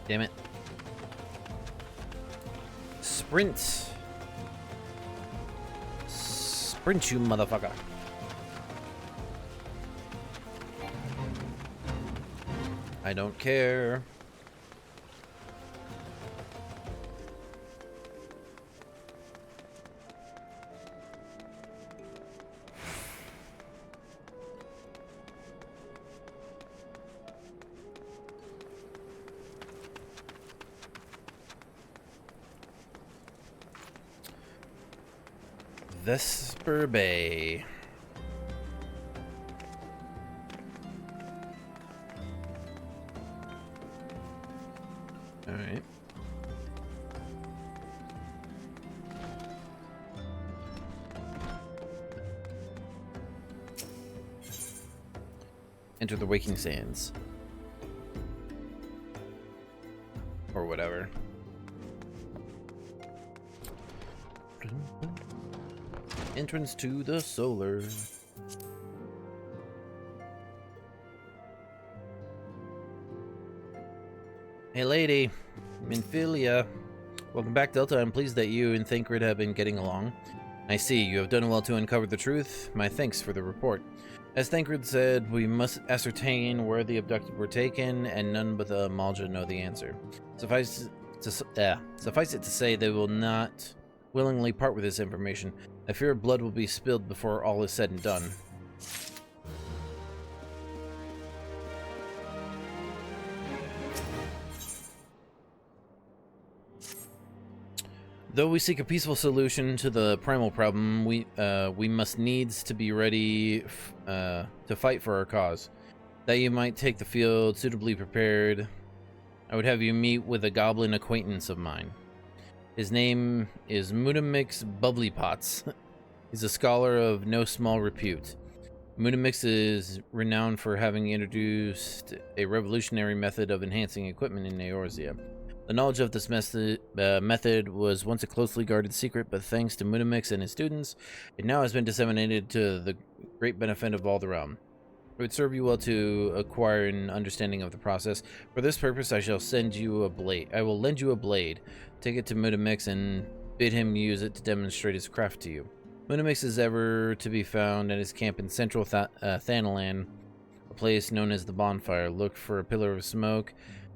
Damn it. Sprint. Sprint, you motherfucker. I don't care. Vesper Bay. All right. Enter the Waking Sands. Or whatever. Entrance to the solar. Hey lady, Minfilia. Welcome back, Delta. I'm pleased that you and Thancred have been getting along. I see, you have done well to uncover the truth. My thanks for the report. As Thancred said, we must ascertain where the abducted were taken, and none but the Malja know the answer. Suffice it to say, they will not willingly part with this information. I fear blood will be spilled before all is said and done. Though we seek a peaceful solution to the primal problem, we must needs to be ready to fight for our cause. That you might take the field suitably prepared, I would have you meet with a goblin acquaintance of mine. His name is Mudamix Bubblypots. He's a scholar of no small repute. Mudamix is renowned for having introduced a revolutionary method of enhancing equipment in Eorzea. The knowledge of this method was once a closely guarded secret, but thanks to Mudamix and his students, it now has been disseminated to the great benefit of all the realm. It would serve you well to acquire an understanding of the process. For this purpose, I shall send you a blade. I will lend you a blade. Take it to Mudamix and bid him use it to demonstrate his craft to you. Mudamix is ever to be found at his camp in central Thanalan, a place known as the Bonfire. Look for a pillar of smoke,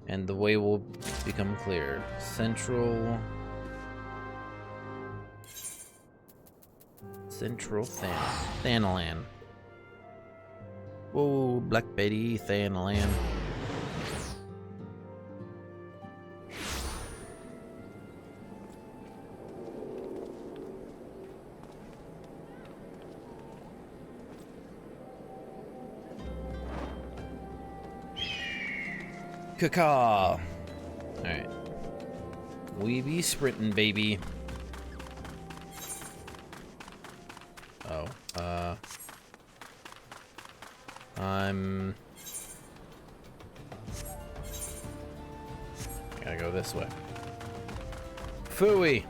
and the way will become clear. Central Thanalan. Whoa, Black Betty, Thanalan. Caca. Alright. We be sprinting, baby. Oh, gotta go this way. Phooey!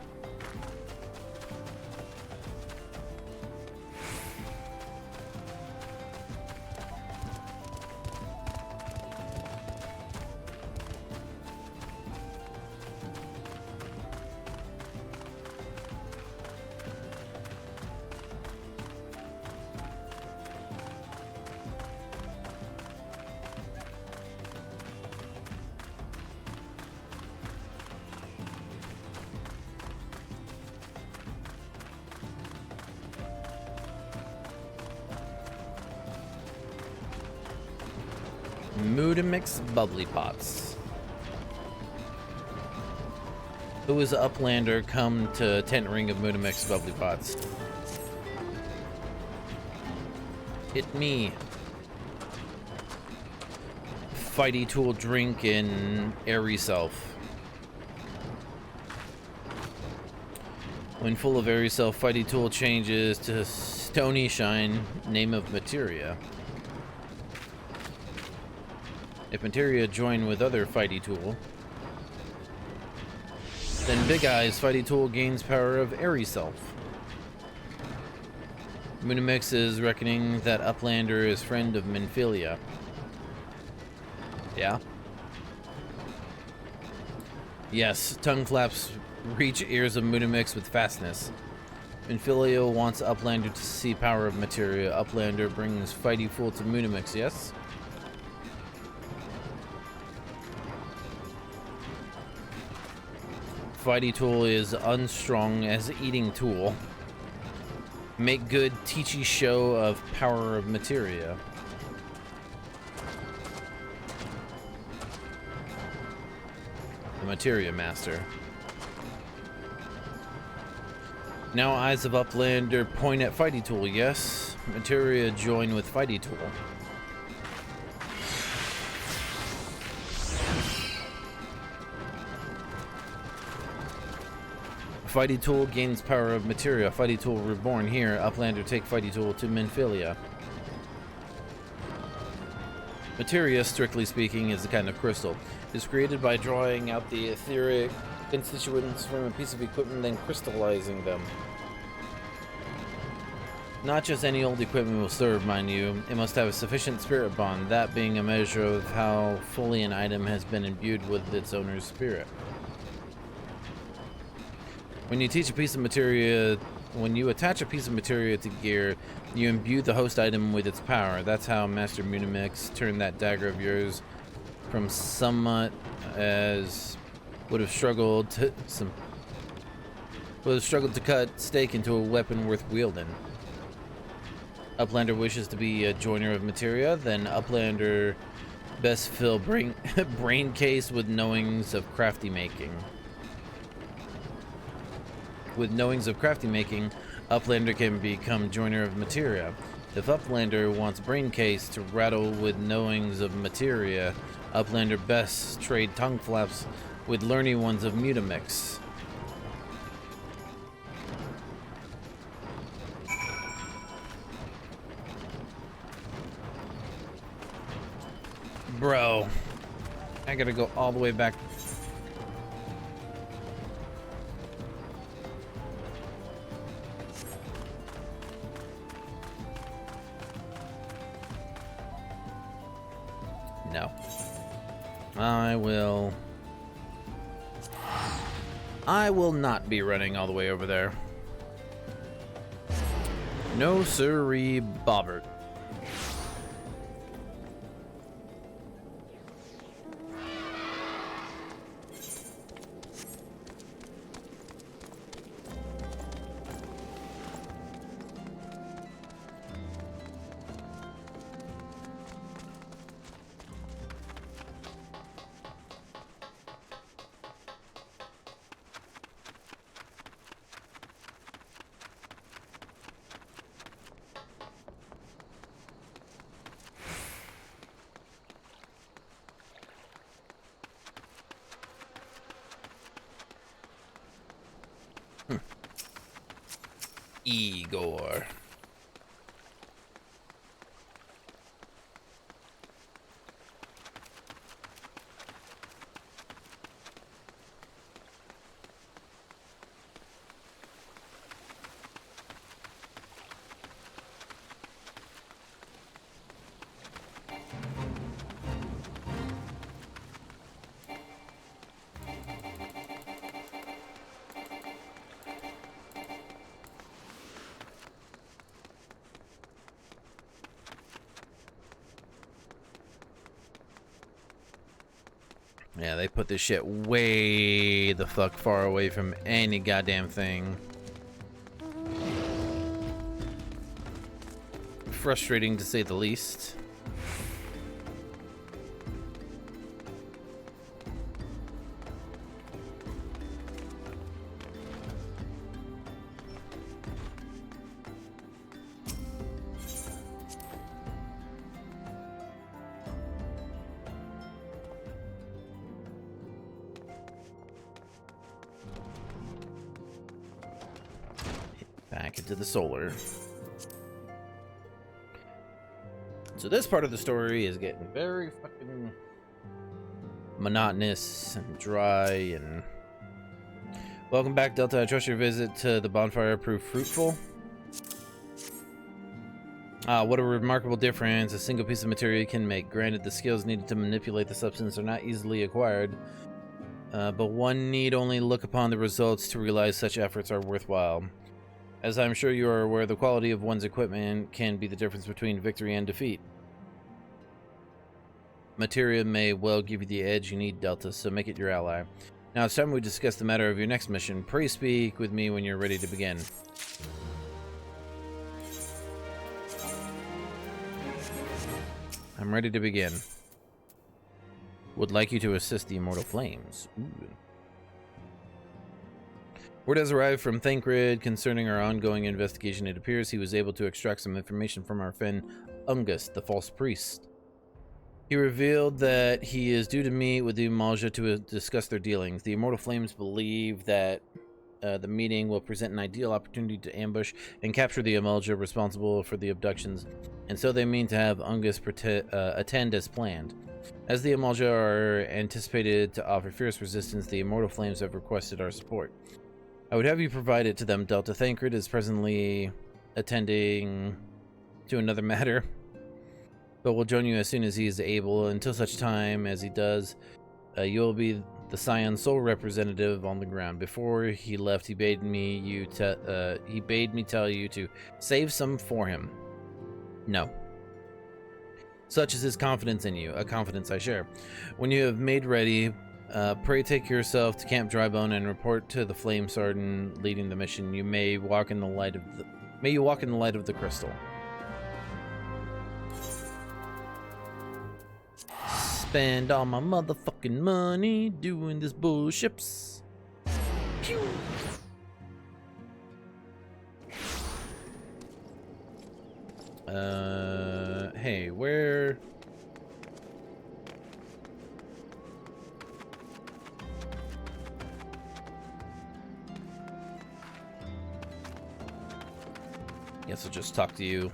Mudamix Bubblypots. Who is Uplander come to tent ring of Mudamix Bubblypots? It me. Fighty tool drink in airy self. When full of airy self, Fighty tool changes to Stony Shine, name of materia. If materia join with other Fighty tool, then Big Eyes Fighty tool gains power of airy self. Mudamix is reckoning that Uplander is friend of Minfilia. Yeah? Yes, tongue flaps reach ears of Mudamix with fastness. Minfilia wants Uplander to see power of materia. Uplander brings Fighty Fool to Munimix, yes? Fighty Tool is unstrung as eating tool. Make good teachy show of power of materia. The Materia Master. Now eyes of Uplander point at Fighty Tool, yes? Materia join with Fighty Tool. Fighty Tool gains power of materia. Fighty Tool reborn here. Uplander take Fighty Tool to Minfilia. Materia, strictly speaking, is a kind of crystal. It is created by drawing out the etheric constituents from a piece of equipment, then crystallizing them. Not just any old equipment will serve, mind you. It must have a sufficient spirit bond, that being a measure of how fully an item has been imbued with its owner's spirit. When you attach a piece of materia to gear, you imbue the host item with its power. That's how Master Munimix turned that dagger of yours from somewhat as would have struggled to cut steak into a weapon worth wielding. Uplander wishes to be a joiner of materia, then Uplander best fill brain case with knowings of crafty making. With knowings of crafty making, Uplander can become joiner of materia. If Uplander wants brain case to rattle with knowings of materia, Uplander best trade tongue flaps with learning ones of Mutamix. Bro, I gotta go all the way back. No. I will not be running all the way over there. No sirree bobbert. Igor. Yeah, they put this shit way the fuck far away from any goddamn thing. Frustrating to say the least. Back into the solar. So this part of the story is getting very fucking monotonous and dry and... Welcome back, Delta. I trust your visit to the bonfire proved fruitful. What a remarkable difference a single piece of material can make. Granted, the skills needed to manipulate the substance are not easily acquired, but one need only look upon the results to realize such efforts are worthwhile. As I'm sure you are aware, the quality of one's equipment can be the difference between victory and defeat. Materia may well give you the edge you need, Delta, so make it your ally. Now it's time we discuss the matter of your next mission. Pray speak with me when you're ready to begin. I'm ready to begin. Would like you to assist the Immortal Flames. Ooh. Word has arrived from Thancred concerning our ongoing investigation. It appears he was able to extract some information from our friend Ungus, the false priest. He revealed that he is due to meet with the Imalja to discuss their dealings. The Immortal Flames believe that the meeting will present an ideal opportunity to ambush and capture the Imalja responsible for the abductions, and so they mean to have Ungus attend as planned. As the Imalja are anticipated to offer fierce resistance, the Immortal Flames have requested our support. I would have you provide it to them. Delta Thancred is presently attending to another matter, but will join you as soon as he is able. Until such time as he does, you will be the Scion's sole representative on the ground. Before he left, he bade me tell you to save some for him. No. Such is his confidence in you, a confidence I share. When you have made ready, pray take yourself to Camp Drybone and report to the Flame Sergeant leading the mission. You may walk in the light of the crystal. Spend all my motherfucking money doing this bullships. Pew. Hey, where? Guess I'll just talk to you,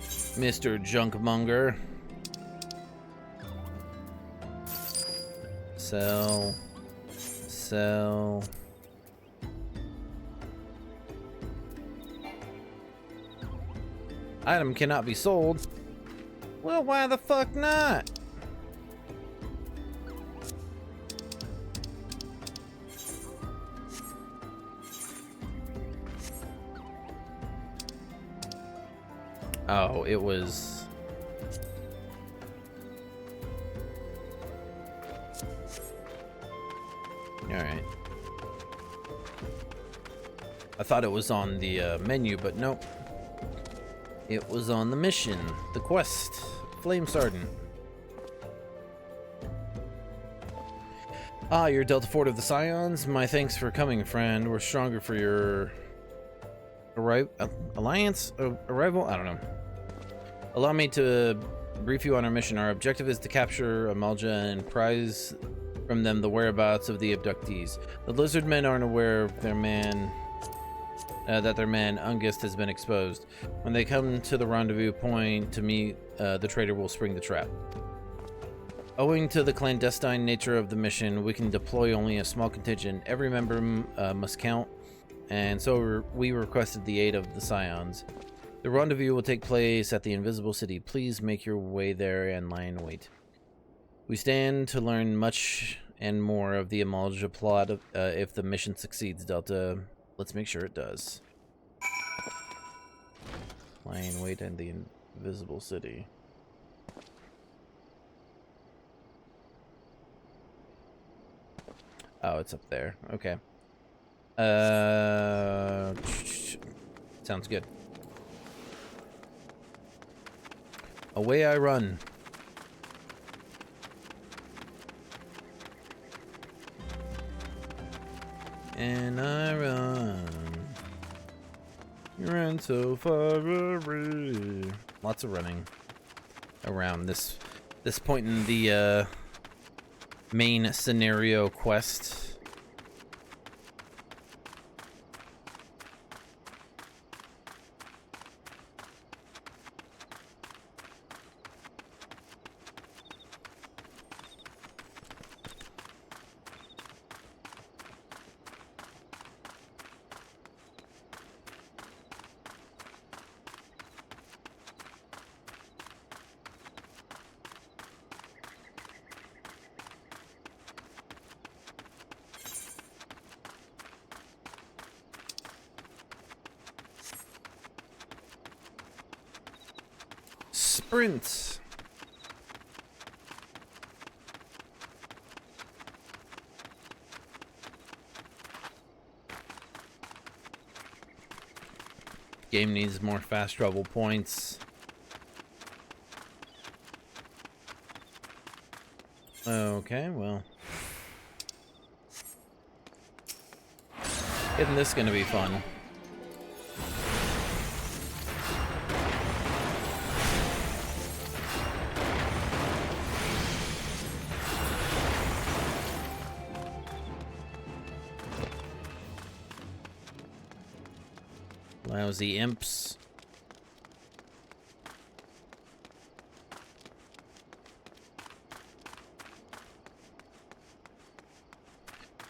Mr. Junkmonger. Sell. Sell. Item cannot be sold. Well, why the fuck not? Oh, it was... Alright. I thought it was on the menu, but nope. It was on the mission, the quest, Flame Sergeant. Ah, you're Delta Fort of the Scions. My thanks for coming, friend. We're stronger for your alliance arrival. I don't know. Allow me to brief you on our mission. Our objective is to capture Imalja and prize from them the whereabouts of the abductees. The lizard men aren't aware of their man. That their man Ungust has been exposed. When they come to the rendezvous point to meet, the traitor will spring the trap. Owing to the clandestine nature of the mission, we can deploy only a small contingent. Every member must count, and so we requested the aid of the Scions. The rendezvous will take place at the Invisible City. Please make your way there and lie in wait. We stand to learn much and more of the Imalja plot if the mission succeeds, Delta. Let's make sure it does. Lie in wait in the Invisible City. Oh, it's up there. Okay. Sounds good. Away I run. And I run. You ran so far away. Lots of running around this point in the main scenario quest. Sprint. Game needs more fast travel points. Okay, well. Isn't this gonna be fun? Lousy imps.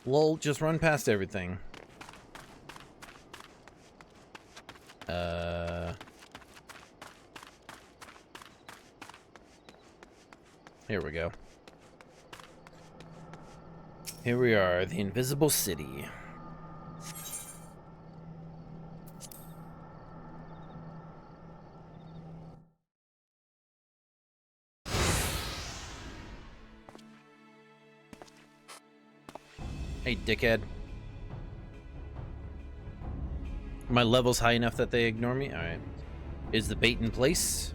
Lol, just run past everything. Here we go. Here we are, the Invisible City. Hey, dickhead. My level's high enough that they ignore me? Alright. Is the bait in place?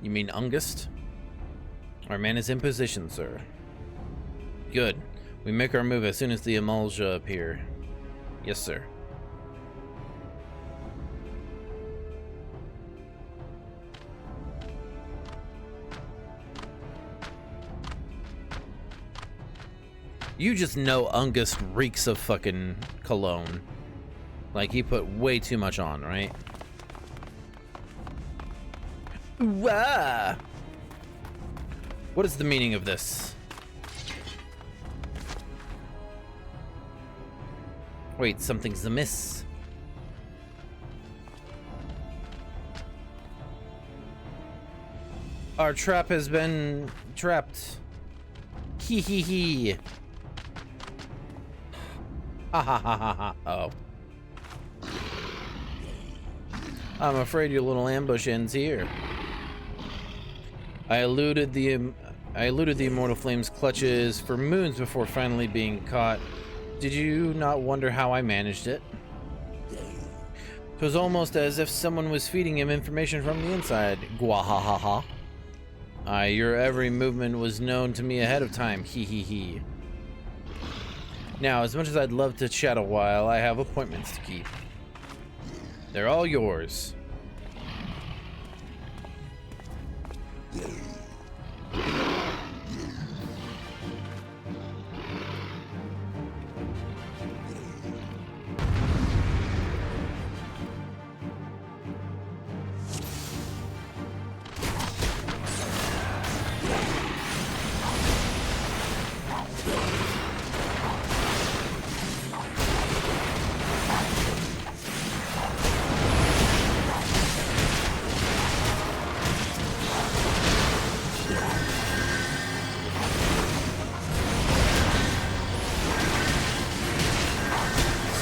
You mean Ungust? Our man is in position, sir. Good. We make our move as soon as the Emulsia appear. Yes, sir. You just know Ungust reeks of fucking cologne. Like, he put way too much on, right? Wah! What is the meaning of this? Wait, something's amiss. Our trap has been trapped. Hee hee hee. Ha ha ha ha ha. Oh. I'm afraid your little ambush ends here. I eluded the Immortal Flame's clutches for moons before finally being caught. Did you not wonder how I managed it? It was almost as if someone was feeding him information from the inside. Gwahahaha. Your every movement was known to me ahead of time. Hee hee hee. Now, as much as I'd love to chat a while, I have appointments to keep. They're all yours.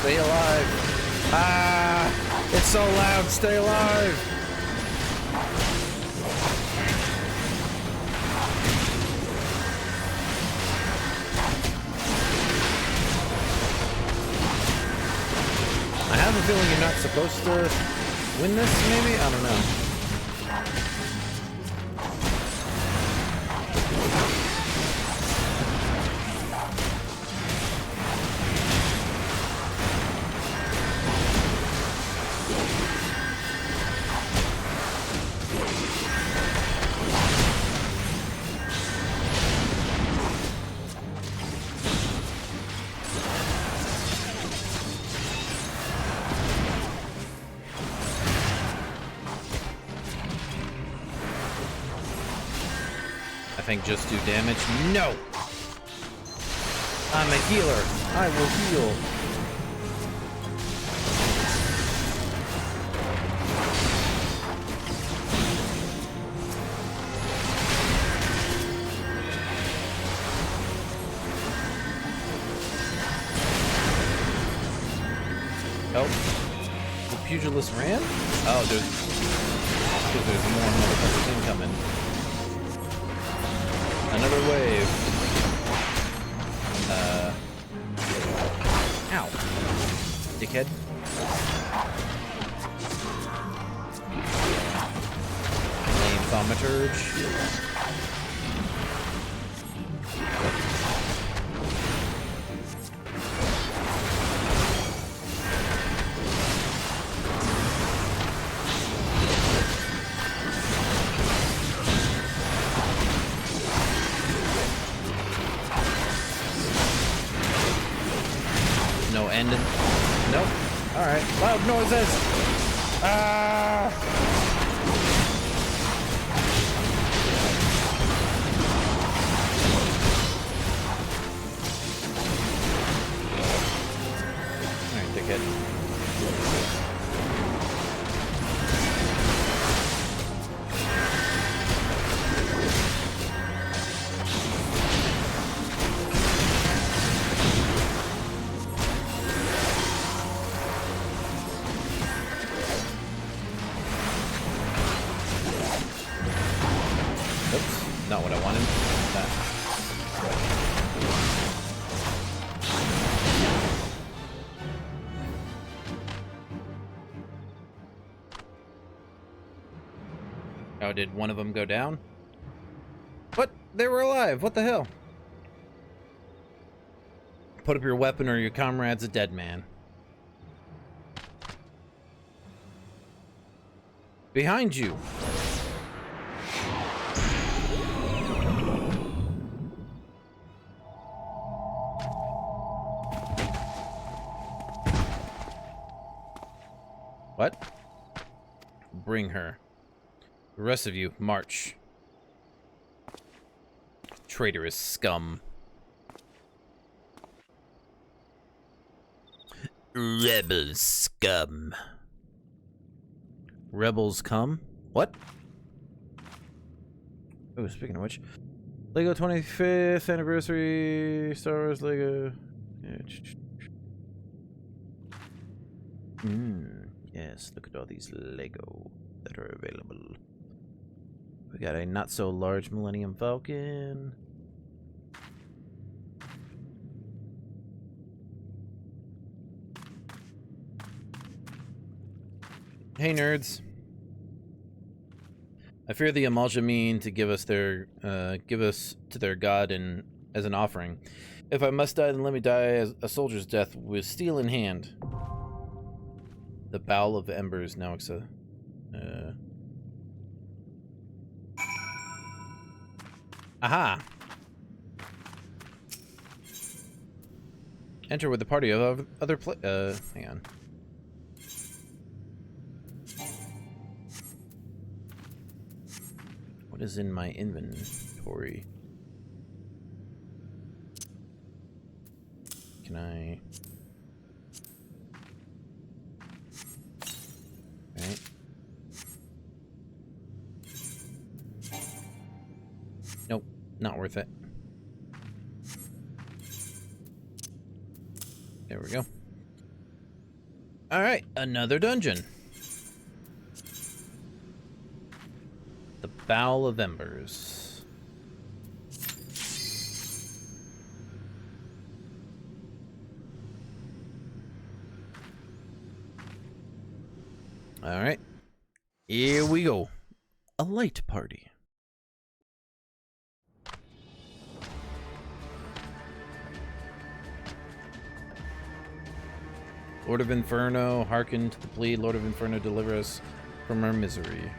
Stay alive. Ah, it's so loud. Stay alive. I have a feeling you're not supposed to win this, maybe? I don't know. I think just do damage. No! I'm a healer. I will heal. Help. The pugilist ran? Oh, there's... because there's more motherfuckers incoming. Another wave. Ow. Dickhead. Lame thaumaturge. No ending. Nope. Alright. Loud noises! Ah! Alright, dickhead. Oops, not what I wanted. Oh, did one of them go down? What? They were alive. What the hell? Put up your weapon or your comrade's a dead man. Behind you. What? Bring her. The rest of you, march. Traitorous scum. Rebel scum. Rebels come? What? Oh, speaking of which. Lego 25th anniversary Star Wars Lego. Yes, look at all these Lego that are available. We got a not so large Millennium Falcon. Hey nerds. I fear the Amalja mean to give us to their god and as an offering. If I must die, then let me die as a soldier's death with steel in hand. The Bowl of Embers now Aha! Enter with the party of other hang on. What is in my inventory? Can I... Right. Nope, not worth it. There we go. Alright, another dungeon. The Bowl of Embers. Alright. Here we go. A light party. Lord of Inferno, hearken to the plea. Lord of Inferno, deliver us from our misery.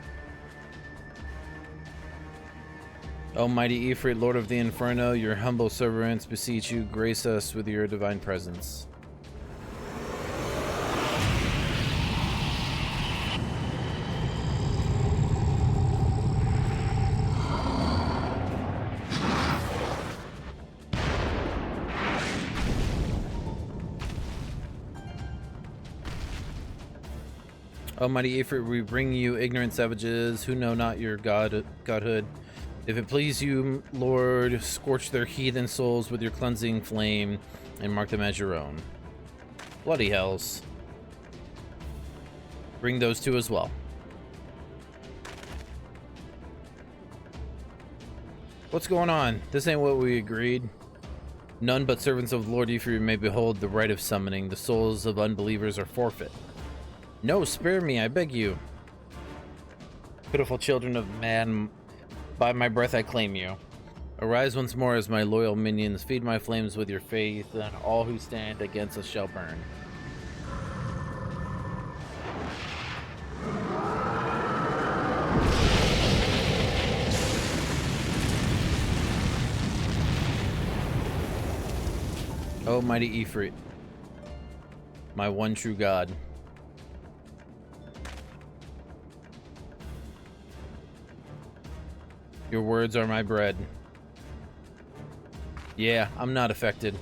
Almighty Ifrit, Lord of the Inferno, your humble servants beseech you, grace us with your divine presence. Almighty Ifrit, we bring you ignorant savages who know not your godhood. If it please you, Lord, scorch their heathen souls with your cleansing flame and mark them as your own. Bloody hells. Bring those two as well. What's going on? This ain't what we agreed. None but servants of Lord Ifrit may behold the rite of summoning. The souls of unbelievers are forfeit. No, spare me, I beg you. Pitiful children of man, by my breath I claim you. Arise once more as my loyal minions. Feed my flames with your faith, and all who stand against us shall burn. O mighty Ifrit, my one true God. Your words are my bread. Yeah, I'm not affected.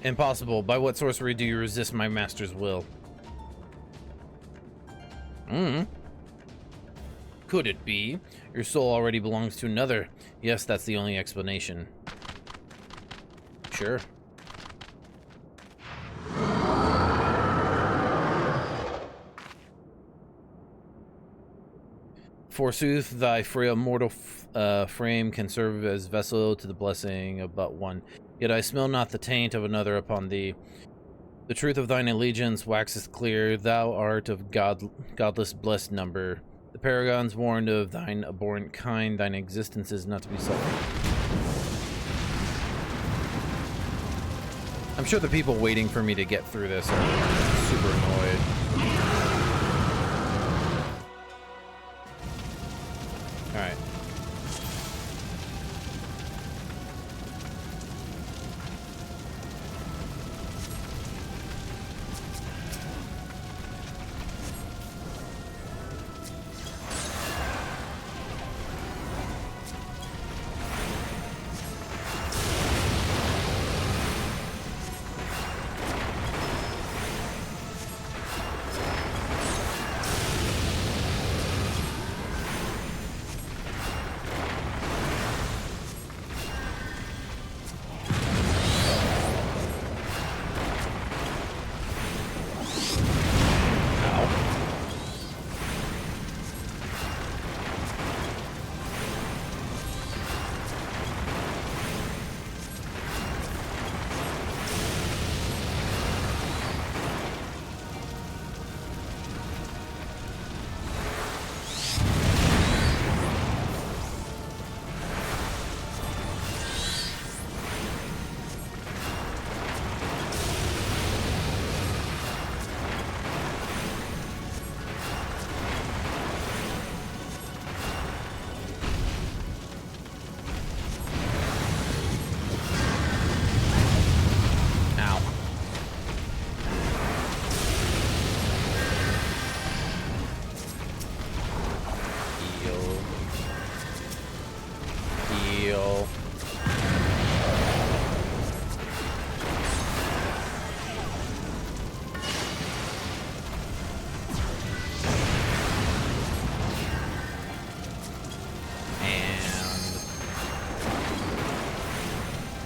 Impossible. By what sorcery do you resist my master's will? Could it be? Your soul already belongs to another. Yes, that's the only explanation. Sure. Forsooth, thy frail mortal frame can serve as vessel to the blessing of but one. Yet I smell not the taint of another upon thee. The truth of thine allegiance waxeth clear. Thou art of godless blessed number. The paragons warned of thine abhorrent kind. Thine existence is not to be suffered. I'm sure the people waiting for me to get through this are super annoyed. Alright.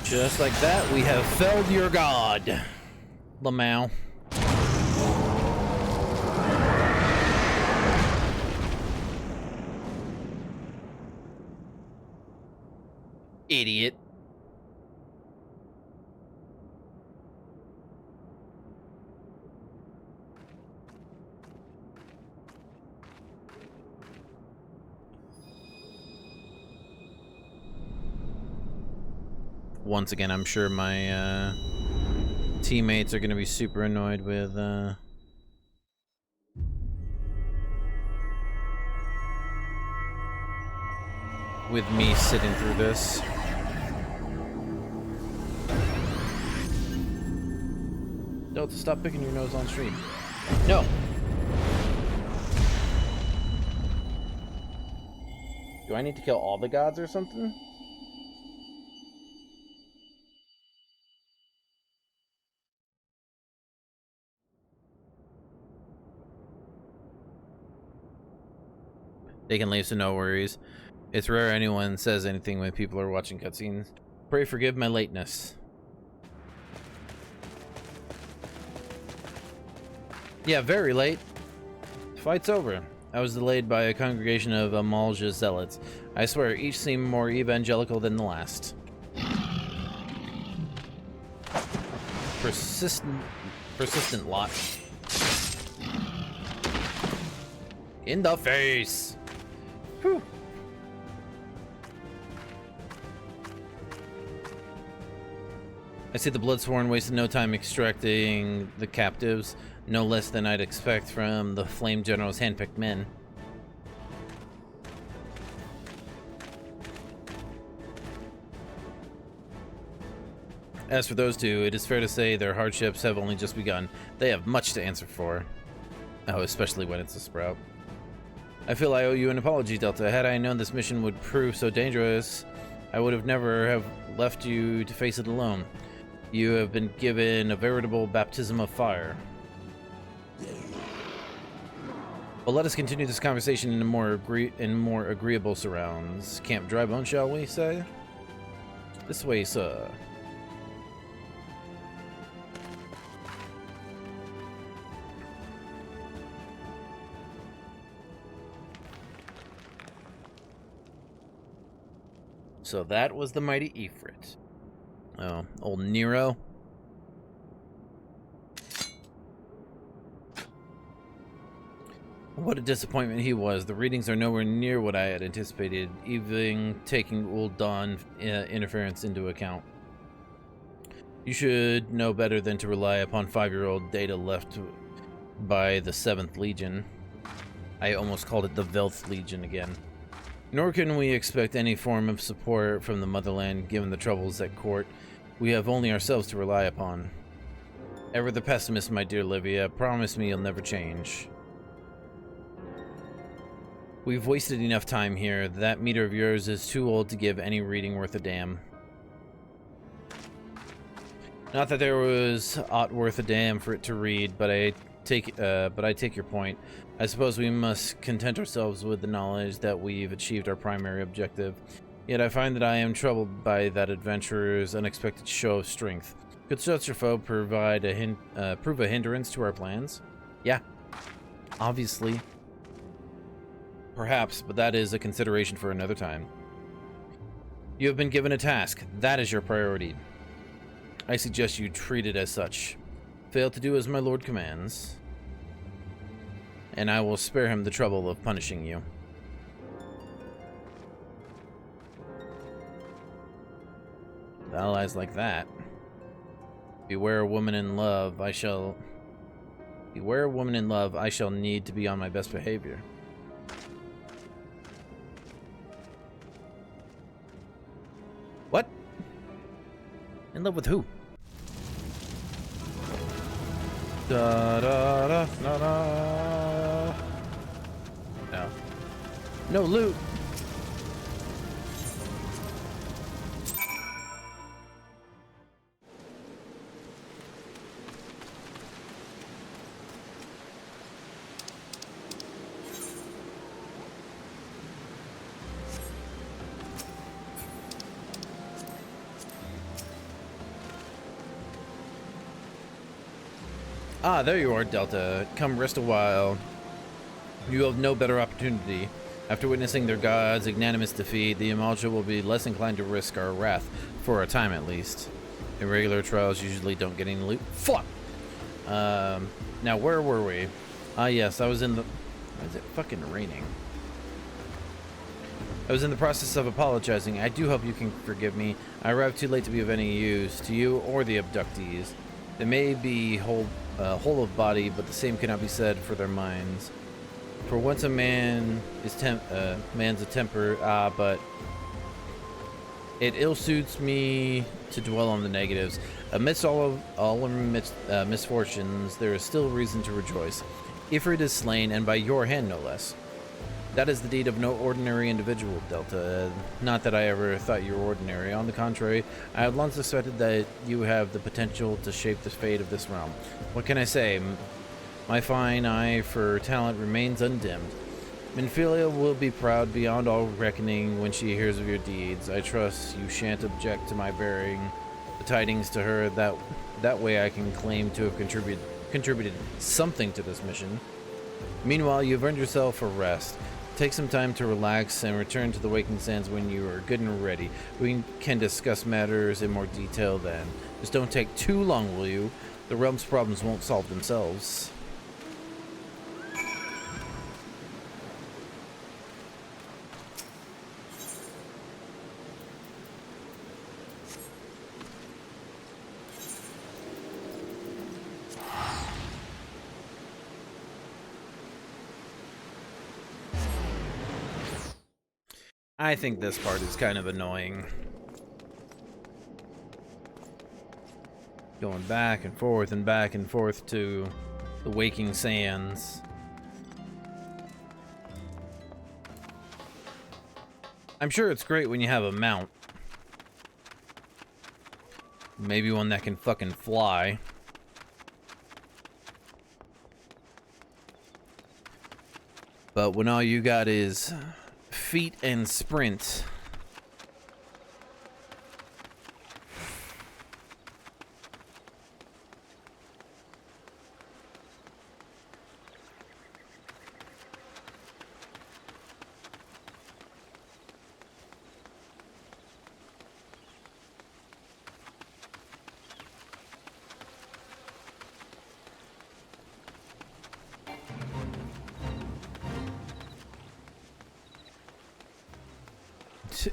Just like that, we have felled your god, Lamau. Idiot. Once again, I'm sure my teammates are going to be super annoyed with me sitting through this. Delta, stop picking your nose on stream. No. Do I need to kill all the gods or something? They can leave, so no worries. It's rare anyone says anything when people are watching cutscenes. Pray forgive my lateness. Yeah, very late. Fight's over. I was delayed by a congregation of Amalja zealots. I swear, each seemed more evangelical than the last. Persistent lot. In the face! Whew. I see the Bloodsworn wasted no time extracting the captives, no less than I'd expect from the Flame General's handpicked men. As for those two, it is fair to say their hardships have only just begun. They have much to answer for. Oh, especially when it's a sprout. I feel I owe you an apology, Delta. Had I known this mission would prove so dangerous, I would have never have left you to face it alone. You have been given a veritable baptism of fire. Well, let us continue this conversation in more agreeable surrounds. Camp Drybone, shall we say? This way, sir. So that was the mighty Ifrit. Oh, old Nero. What a disappointment he was. The readings are nowhere near what I had anticipated, even taking Ul'Dan interference into account. You should know better than to rely upon 5-year-old data left by the 7th Legion. I almost called it the Velth Legion again. Nor can we expect any form of support from the motherland, given the troubles at court. We have only ourselves to rely upon. Ever the pessimist, my dear Livia. Promise me you'll never change. We've wasted enough time here. That meter of yours is too old to give any reading worth a damn. Not that there was aught worth a damn for it to read, but I take your point. I suppose we must content ourselves with the knowledge that we've achieved our primary objective. Yet I find that I am troubled by that adventurer's unexpected show of strength. Could such a foe prove a hindrance to our plans? Yeah, obviously. Perhaps, but that is a consideration for another time. You have been given a task. That is your priority. I suggest you treat it as such. Fail to do as my lord commands, and I will spare him the trouble of punishing you. With allies like that, beware a woman in love. I shall need to be on my best behavior. What? In love with who? Da da da da da. No. No loot. Ah, there you are, Delta. Come rest a while. You have no better opportunity. After witnessing their god's magnanimous defeat, the Amalja will be less inclined to risk our wrath, for a time at least. Irregular trials usually don't get any loot. Fuck! Now where were we? Ah, yes, I was in the... Why is it fucking raining? I was in the process of apologizing. I do hope you can forgive me. I arrived too late to be of any use to you or the abductees. They may be whole of body, but the same cannot be said for their minds. For once a man is man's a temper, but it ill suits me to dwell on the negatives. Amidst all misfortunes, there is still reason to rejoice. Ifrit is slain, and by your hand, no less. That is the deed of no ordinary individual, Delta. Not that I ever thought you were ordinary. On the contrary, I had long suspected that you have the potential to shape the fate of this realm. What can I say? My fine eye for talent remains undimmed. Minfilia will be proud beyond all reckoning when she hears of your deeds. I trust you shan't object to my bearing the tidings to her. That way I can claim to have contributed something to this mission. Meanwhile, you've earned yourself a rest. Take some time to relax and return to the Waking Sands when you are good and ready. We can discuss matters in more detail then. Just don't take too long, will you? The realm's problems won't solve themselves. I think this part is kind of annoying. Going back and forth to the Waking Sands. I'm sure it's great when you have a mount. Maybe one that can fucking fly. But when all you got is feet and sprint.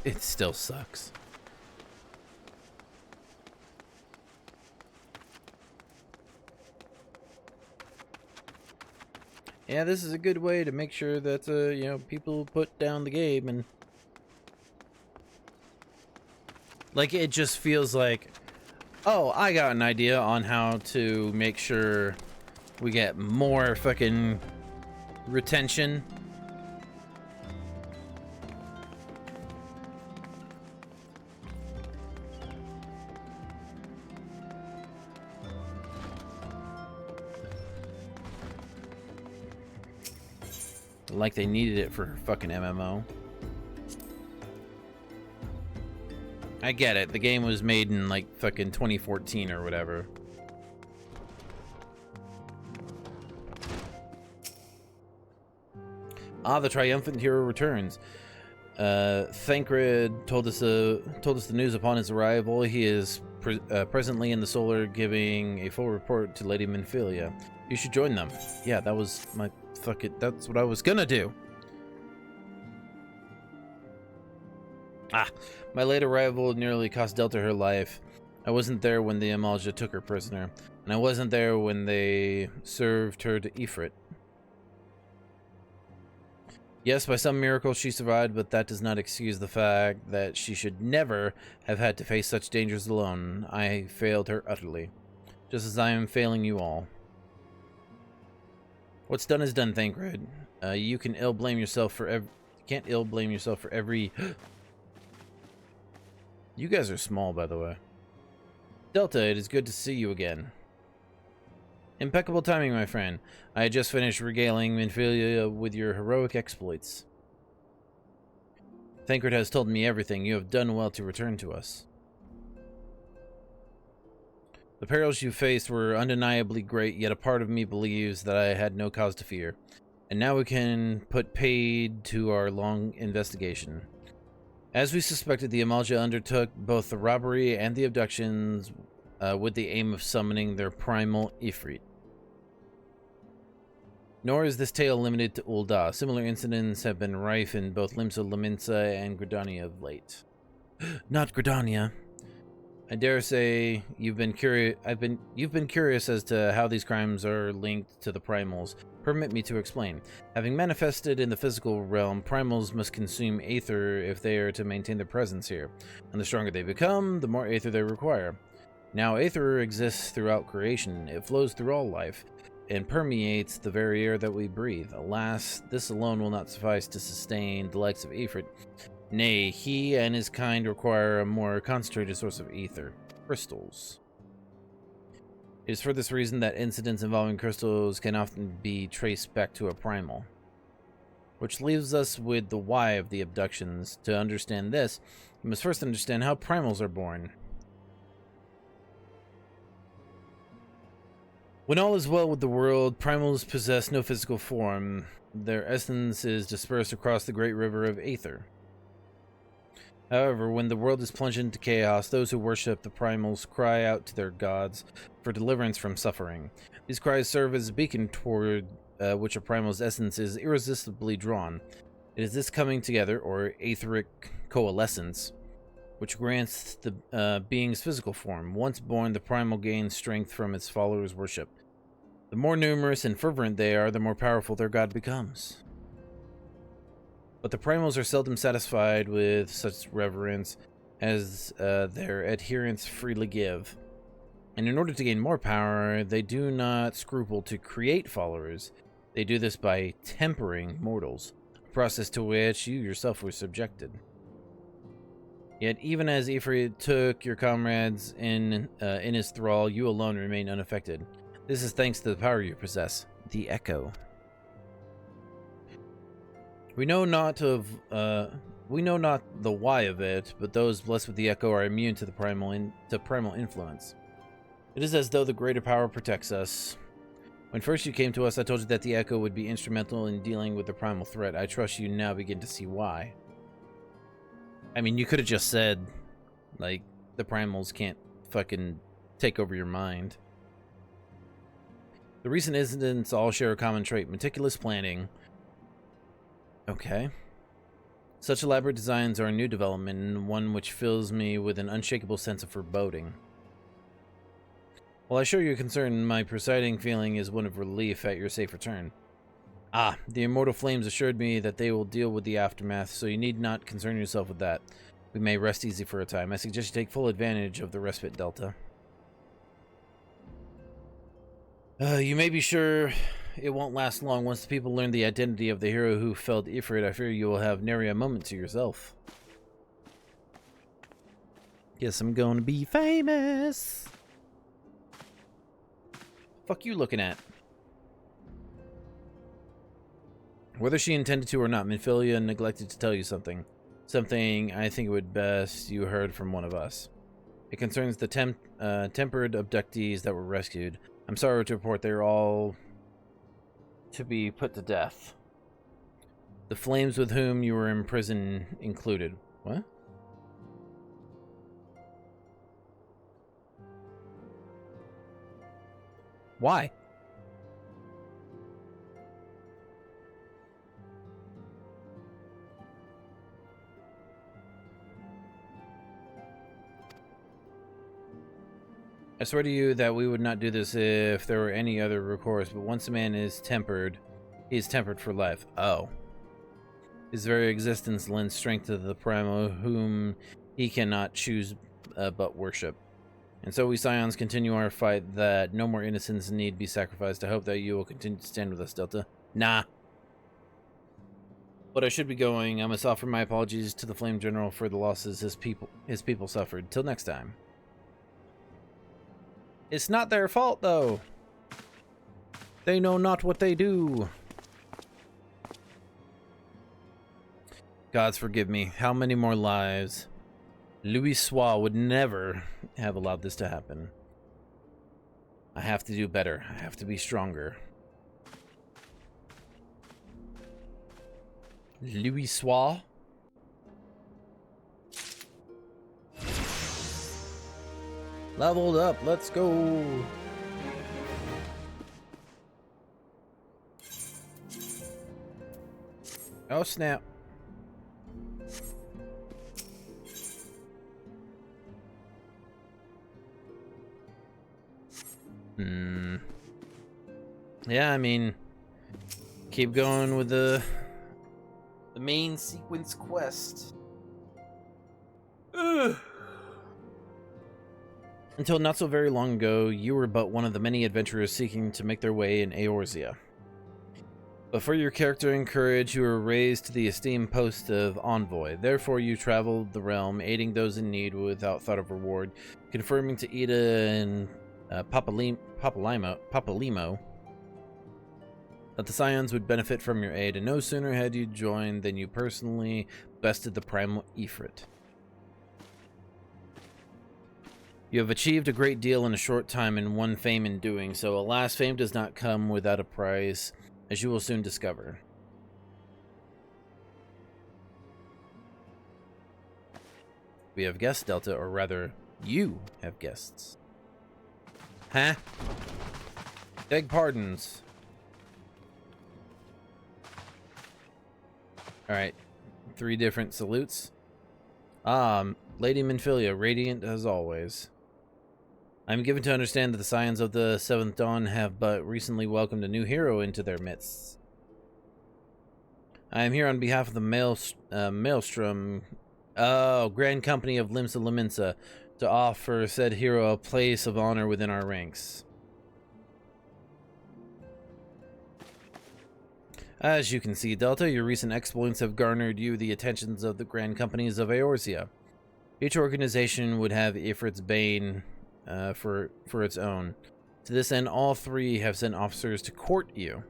It still sucks. Yeah, this is a good way to make sure that, you know, people put down the game and... Like, it just feels like, oh, I got an idea on how to make sure we get more fucking retention. Like they needed it for fucking MMO. I get it. The game was made in like fucking 2014 or whatever. Ah, the triumphant hero returns. Thancred told us the news upon his arrival. He is presently in the Solar, giving a full report to Lady Minfilia. You should join them. Yeah, that was my fuck it. That's what I was gonna do. Ah, my late arrival nearly cost Delta her life. I wasn't there when the Amalja took her prisoner, and I wasn't there when they served her to Ifrit. Yes, by some miracle she survived, but that does not excuse the fact that she should never have had to face such dangers alone. I failed her utterly, just as I am failing you all. What's done is done, Thancred. You can ill blame yourself for can't ill blame yourself for every. You guys are small, by the way. Delta, it is good to see you again. Impeccable timing, my friend. I had just finished regaling Minfilia with your heroic exploits. Thancred has told me everything. You have done well to return to us. The perils you faced were undeniably great, yet a part of me believes that I had no cause to fear. And now we can put paid to our long investigation. As we suspected, the Amalja undertook both the robbery and the abductions with the aim of summoning their primal Ifrit. Nor is this tale limited to Ul'dah. Similar incidents have been rife in both Limsa Lominsa and Gridania of late. Not Gridania. I dare say you've been curious as to how these crimes are linked to the primals. Permit me to explain. Having manifested in the physical realm, primals must consume aether if they are to maintain their presence here. And the stronger they become, the more aether they require. Now, aether exists throughout creation. It flows through all life and permeates the very air that we breathe. Alas, this alone will not suffice to sustain the likes of Ifrit. Nay, he and his kind require a more concentrated source of ether, crystals. It is for this reason that incidents involving crystals can often be traced back to a primal. Which leaves us with the why of the abductions. To understand this, we must first understand how primals are born. When all is well with the world, primals possess no physical form. Their essence is dispersed across the great river of Aether. However, when the world is plunged into chaos, those who worship the primals cry out to their gods for deliverance from suffering. These cries serve as a beacon toward which a primal's essence is irresistibly drawn. It is this coming together, or aetheric coalescence, which grants the being's physical form. Once born, the primal gains strength from its followers' worship. The more numerous and fervent they are, the more powerful their god becomes. But the primals are seldom satisfied with such reverence as their adherents freely give. And in order to gain more power, they do not scruple to create followers. They do this by tempering mortals, a process to which you yourself were subjected. Yet even as Ifrit took your comrades in his thrall, you alone remain unaffected. This is thanks to the power you possess, the Echo. We know not the why of it, but those blessed with the Echo are immune to the primal influence. It is as though the greater power protects us. When first you came to us, I told you that the Echo would be instrumental in dealing with the primal threat. I trust you now begin to see why. I mean, you could have just said, like, the primals can't fucking take over your mind. The recent incidents all share a common trait: meticulous planning. Okay. Such elaborate designs are a new development, and one which fills me with an unshakable sense of foreboding. While I share your concern, my presiding feeling is one of relief at your safe return. Ah, the immortal flames assured me that they will deal with the aftermath, so you need not concern yourself with that. We may rest easy for a time. I suggest you take full advantage of the respite delta. You may be sure it won't last long. Once the people learn the identity of the hero who felled Ifrit, I fear you will have nary a moment to yourself. Guess I'm going to be famous. Fuck you looking at? Whether she intended to or not, Minfilia neglected to tell you something. Something I think it would best you heard from one of us. It concerns the tempered abductees that were rescued. I'm sorry to report they are all to be put to death. The flames with whom you were in prison included. What? Why? I swear to you that we would not do this if there were any other recourse, but once a man is tempered, he is tempered for life. Oh. His very existence lends strength to the primal whom he cannot choose but worship. And so we Scions continue our fight that no more innocents need be sacrificed. I hope that you will continue to stand with us, Delta. Nah. But I should be going. I must offer my apologies to the Flame General for the losses his people suffered. Till next time. It's not their fault, though. They know not what they do. Gods forgive me. How many more lives? Louis Soir would never have allowed this to happen. I have to do better. I have to be stronger. Louis Soir? Leveled up. Let's go. Oh, snap. Yeah, I mean, keep going with the main sequence quest. Ugh. Until not so very long ago, you were but one of the many adventurers seeking to make their way in Eorzea. But for your character and courage, you were raised to the esteemed post of envoy. Therefore, you traveled the realm, aiding those in need without thought of reward, confirming to Ida and Papalimo that the Scions would benefit from your aid, and no sooner had you joined than you personally bested the primal Ifrit. You have achieved a great deal in a short time and won fame in doing so. Alas, fame does not come without a price, as you will soon discover. We have guests, Delta, or rather, you have guests. Huh? Beg pardons. Alright. 3 different salutes. Lady Minfilia, radiant as always. I'm given to understand that the Scions of the Seventh Dawn have but recently welcomed a new hero into their midst. I am here on behalf of the Maelstrom, Grand Company of Limsa Lominsa, to offer said hero a place of honor within our ranks. As you can see, Delta, your recent exploits have garnered you the attentions of the Grand Companies of Eorzea. Each organization would have Ifrit's Bane for its own. To this end, all 3 have sent officers to court you.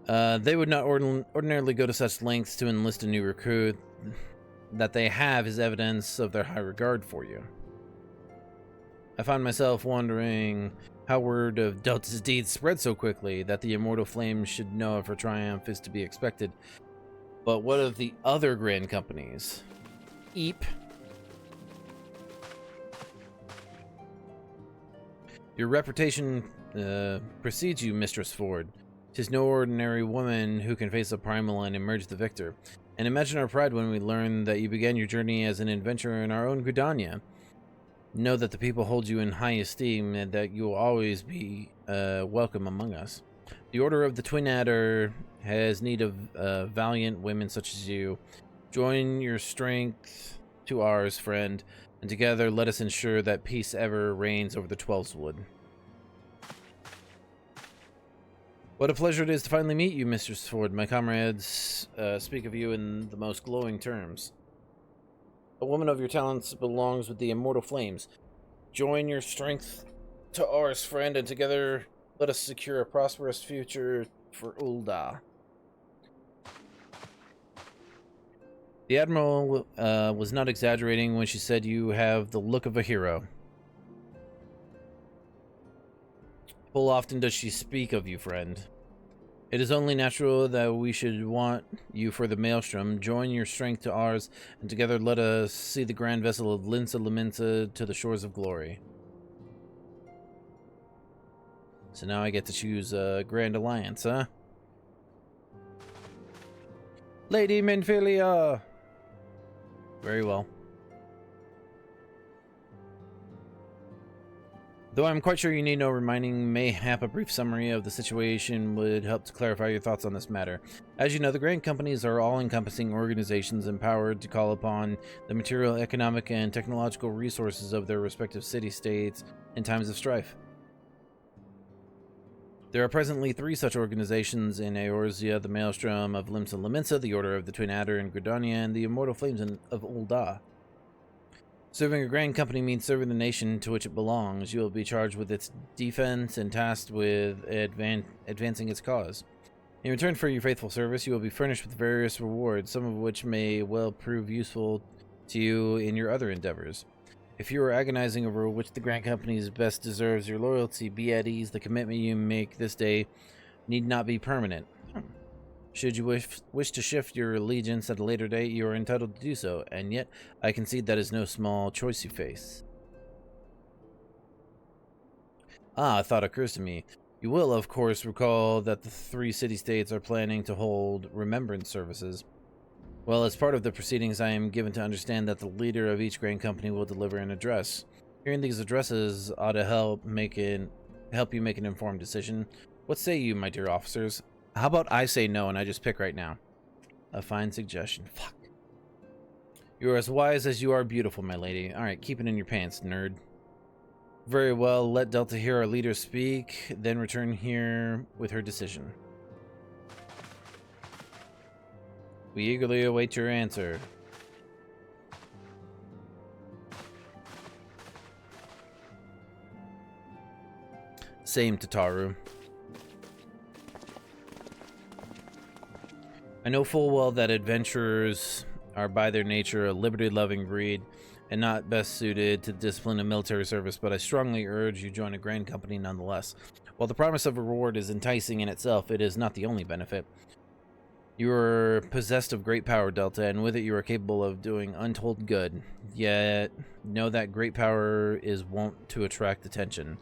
They would not ordinarily go to such lengths to enlist a new recruit. That they have is evidence of their high regard for you. I find myself wondering how word of Delta's deeds spread so quickly that the immortal flame should know of her triumph is to be expected. But what of the other Grand Companies? Eep. Your reputation precedes you, Mistress Ford. 'Tis no ordinary woman who can face a primal and emerge the victor. And imagine our pride when we learn that you began your journey as an adventurer in our own Gridania. Know that the people hold you in high esteem and that you will always be welcome among us. The Order of the Twin Adder has need of valiant women such as you. Join your strength to ours, friend, and together let us ensure that peace ever reigns over the Twelveswood. What a pleasure it is to finally meet you, Mistress Ford. My comrades speak of you in the most glowing terms. A woman of your talents belongs with the immortal flames. Join your strength to ours, friend, and together let us secure a prosperous future for Ul'dah. The Admiral was not exaggerating when she said you have the look of a hero. Full often does she speak of you, friend. It is only natural that we should want you for the Maelstrom. Join your strength to ours, and together let us see the grand vessel of Limsa Lominsa to the shores of glory. So now I get to choose a Grand Alliance, huh? Lady Minfilia! Very well. Though I'm quite sure you need no reminding, mayhap a brief summary of the situation would help to clarify your thoughts on this matter. As you know, the Grand Companies are all-encompassing organizations empowered to call upon the material, economic, and technological resources of their respective city-states in times of strife. There are presently 3 such organizations in Eorzea: the Maelstrom of Limsa Lominsa, the Order of the Twin Adder in Gridania, and the Immortal Flames of Ul'dah. Serving a Grand Company means serving the nation to which it belongs. You will be charged with its defense and tasked with advancing its cause. In return for your faithful service, you will be furnished with various rewards, some of which may well prove useful to you in your other endeavors. If you are agonizing over which the Grand Company best deserves your loyalty, be at ease. The commitment you make this day need not be permanent. Should you wish to shift your allegiance at a later date, you are entitled to do so, and yet I concede that is no small choice you face. A thought occurs to me. You will, of course, recall that the 3 city-states are planning to hold remembrance services. Well, as part of the proceedings, I am given to understand that the leader of each Grand Company will deliver an address. Hearing these addresses ought to help you make an informed decision. What say you, my dear officers? How about I say no and I just pick right now? A fine suggestion. Fuck. You are as wise as you are beautiful, my lady. Alright, keep it in your pants, nerd. Very well, let Delta hear our leader speak, then return here with her decision. We eagerly await your answer. Same, Tataru. I know full well that adventurers are by their nature a liberty-loving breed. and not best suited to the discipline of military service, but I strongly urge you join a grand company nonetheless. While the promise of reward is enticing in itself, it is not the only benefit. You are possessed of great power, Delta, and with it you are capable of doing untold good. Yet, know that great power is wont to attract attention,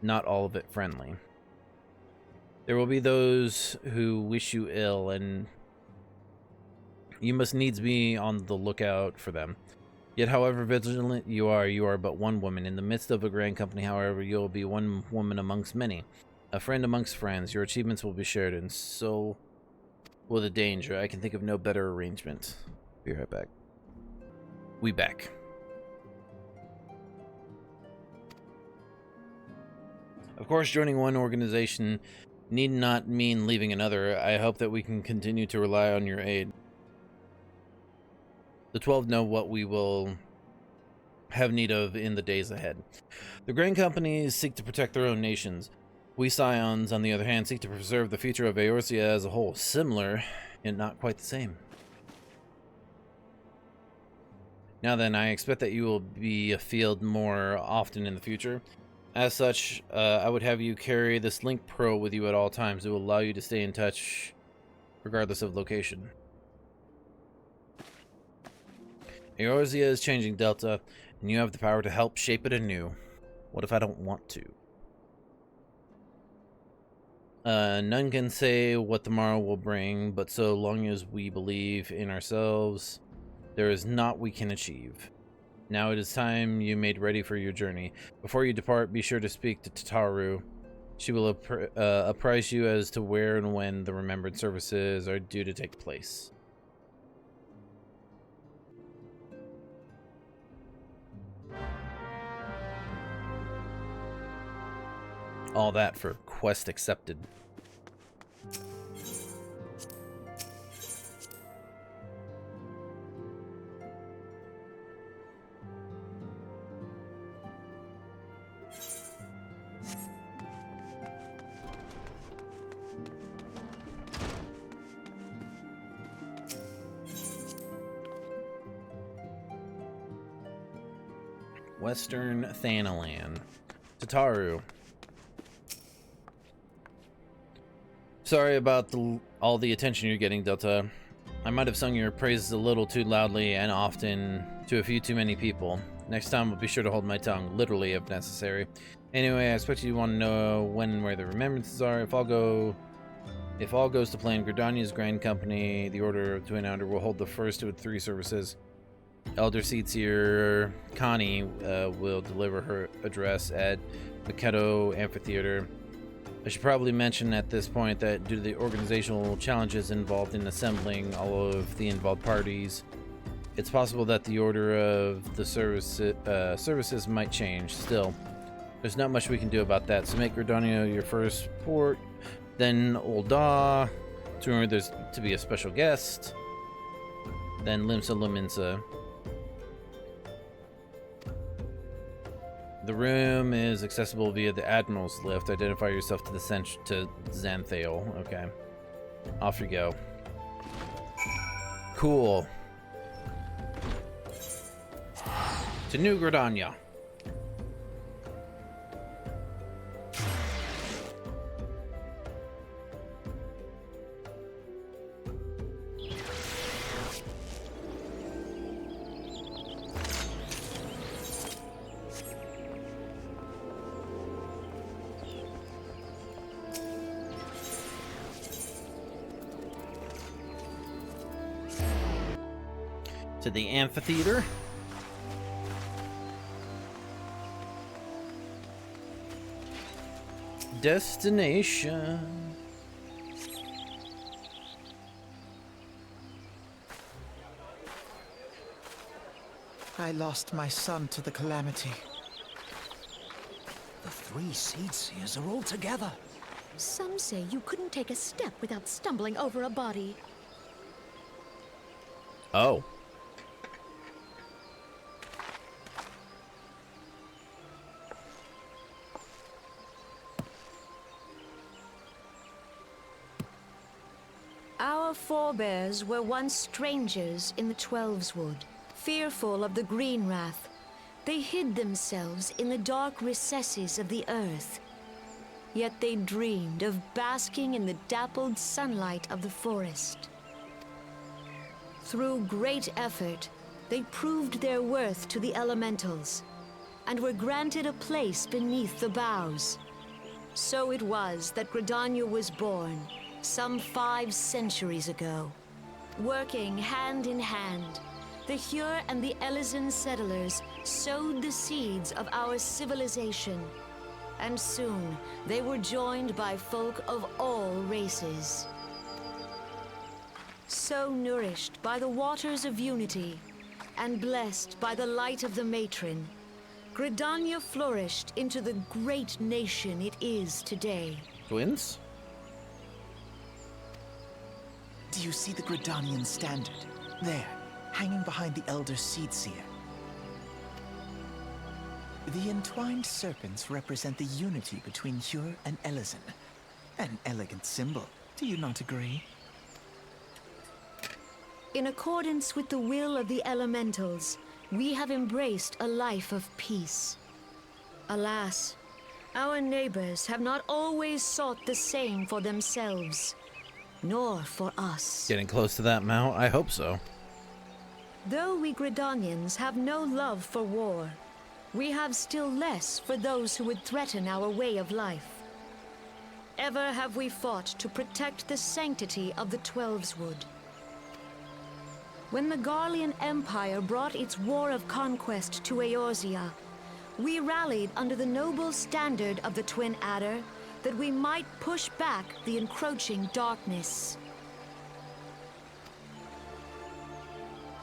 not all of it friendly. There will be those who wish you ill, and you must needs be on the lookout for them. Yet, however vigilant you are but one woman. In the midst of a grand company, however, you will be one woman amongst many. A friend amongst friends. Your achievements will be shared, and so will the danger. I can think of no better arrangement. Be right back. We back. Of course, joining one organization need not mean leaving another. I hope that we can continue to rely on your aid. The 12 know what we will have need of in the days ahead. The grand companies seek to protect their own nations. We Scions, on the other hand, seek to preserve the future of Eorzea as a whole. Similar, and not quite the same. Now then, I expect that you will be afield more often in the future. As such, I would have you carry this Link Pro with you at all times. It will allow you to stay in touch regardless of location. Eorzea is changing, Delta, and you have the power to help shape it anew. What if I don't want to? None can say what tomorrow will bring, but so long as we believe in ourselves, there is naught we can achieve. Now it is time you made ready for your journey. Before you depart, be sure to speak to Tataru. She will apprise you as to where and when the remembered services are due to take place. All that for quest accepted. Western Thanalan. Tataru. Sorry about all the attention you're getting, Delta. I might have sung your praises a little too loudly and often to a few too many people. Next time I'll be sure to hold my tongue, literally if necessary. Anyway, I expect you want to know when and where the remembrances are. If all goes to plan, Gridania's Grand Company, the Order of Twin Outer, will hold the first of 3 services. Elder Seatsier Connie will deliver her address at Makedo Amphitheater. I should probably mention at this point that due to the organizational challenges involved in assembling all of the involved parties, it's possible that the order of the services might change. Still, there's not much we can do about that, so make Gridania your first port, then Ul'dah, to there's to be a special guest, then Limsa Lominsa. The room is accessible via the Admiral's lift. Identify yourself to the Xanthale. Okay. Off you go. Cool. To New Gridania. To the amphitheater. Destination. I lost my son to the calamity. The 3 Seedseers are all together. Some say you couldn't take a step without stumbling over a body. Oh. Our forebears were once strangers in the Twelves Wood. Fearful of the Green Wrath, they hid themselves in the dark recesses of the earth. Yet they dreamed of basking in the dappled sunlight of the forest. Through great effort, they proved their worth to the elementals, and were granted a place beneath the boughs. So it was that Gridania was born, some 5 centuries ago. Working hand in hand, the Hyur and the Elysian settlers sowed the seeds of our civilization, and soon they were joined by folk of all races. So nourished by the waters of unity, and blessed by the light of the matron, Gridania flourished into the great nation it is today. Twins? Do you see the Gridanian standard? There, hanging behind the Elder Seedseer. The entwined serpents represent the unity between Hyur and Elysian. An elegant symbol, do you not agree? In accordance with the will of the elementals, we have embraced a life of peace. Alas, our neighbors have not always sought the same for themselves, nor for us. Getting close to that mount? I hope so. Though we Gridanians have no love for war, we have still less for those who would threaten our way of life. Ever have we fought to protect the sanctity of the Twelveswood. When the Garlean Empire brought its war of conquest to Eorzea, we rallied under the noble standard of the Twin Adder that we might push back the encroaching darkness.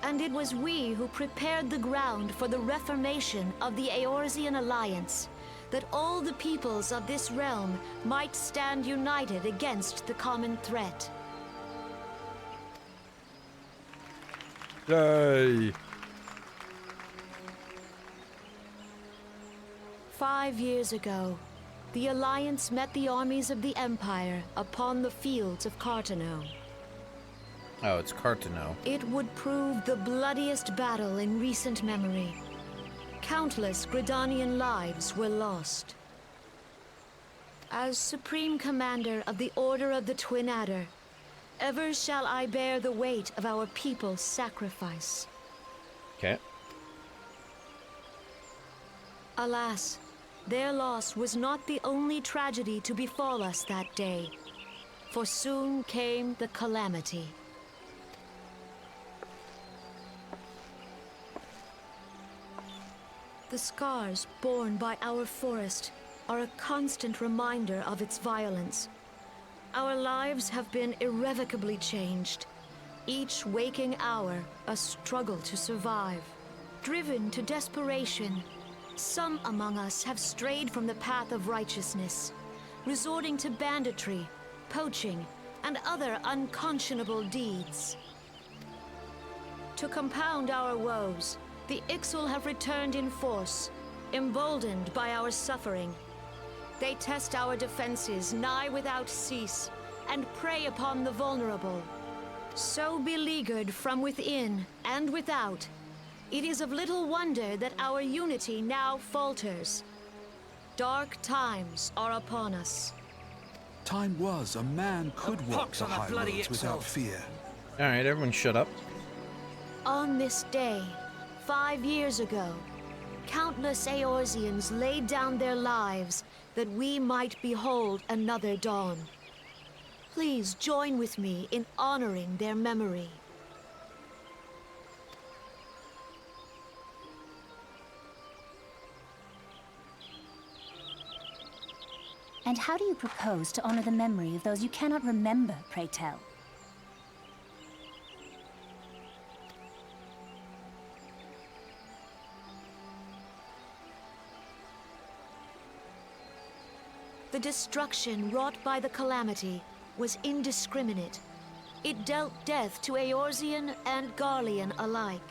And it was we who prepared the ground for the reformation of the Eorzean Alliance, that all the peoples of this realm might stand united against the common threat. Yay! 5 years ago, the Alliance met the armies of the Empire upon the fields of Cartano. Oh, it's Cartano. It would prove the bloodiest battle in recent memory. Countless Gridanian lives were lost. As Supreme Commander of the Order of the Twin Adder, ever shall I bear the weight of our people's sacrifice. Okay. Alas, their loss was not the only tragedy to befall us that day, for soon came the calamity. The scars borne by our forest are a constant reminder of its violence. Our lives have been irrevocably changed. Each waking hour, a struggle to survive. Driven to desperation, some among us have strayed from the path of righteousness, resorting to banditry, poaching, and other unconscionable deeds. To compound our woes, the Ixal have returned in force, emboldened by our suffering. They test our defenses nigh without cease, and prey upon the vulnerable. So beleaguered from within and without, it is of little wonder that our unity now falters. Dark times are upon us. Time was a man could walk the high roads without fear. Alright, everyone shut up. On this day, 5 years ago, countless Eorzeans laid down their lives that we might behold another dawn. Please join with me in honoring their memory. And how do you propose to honor the memory of those you cannot remember, pray tell? The destruction wrought by the calamity was indiscriminate. It dealt death to Eorzean and Garlean alike.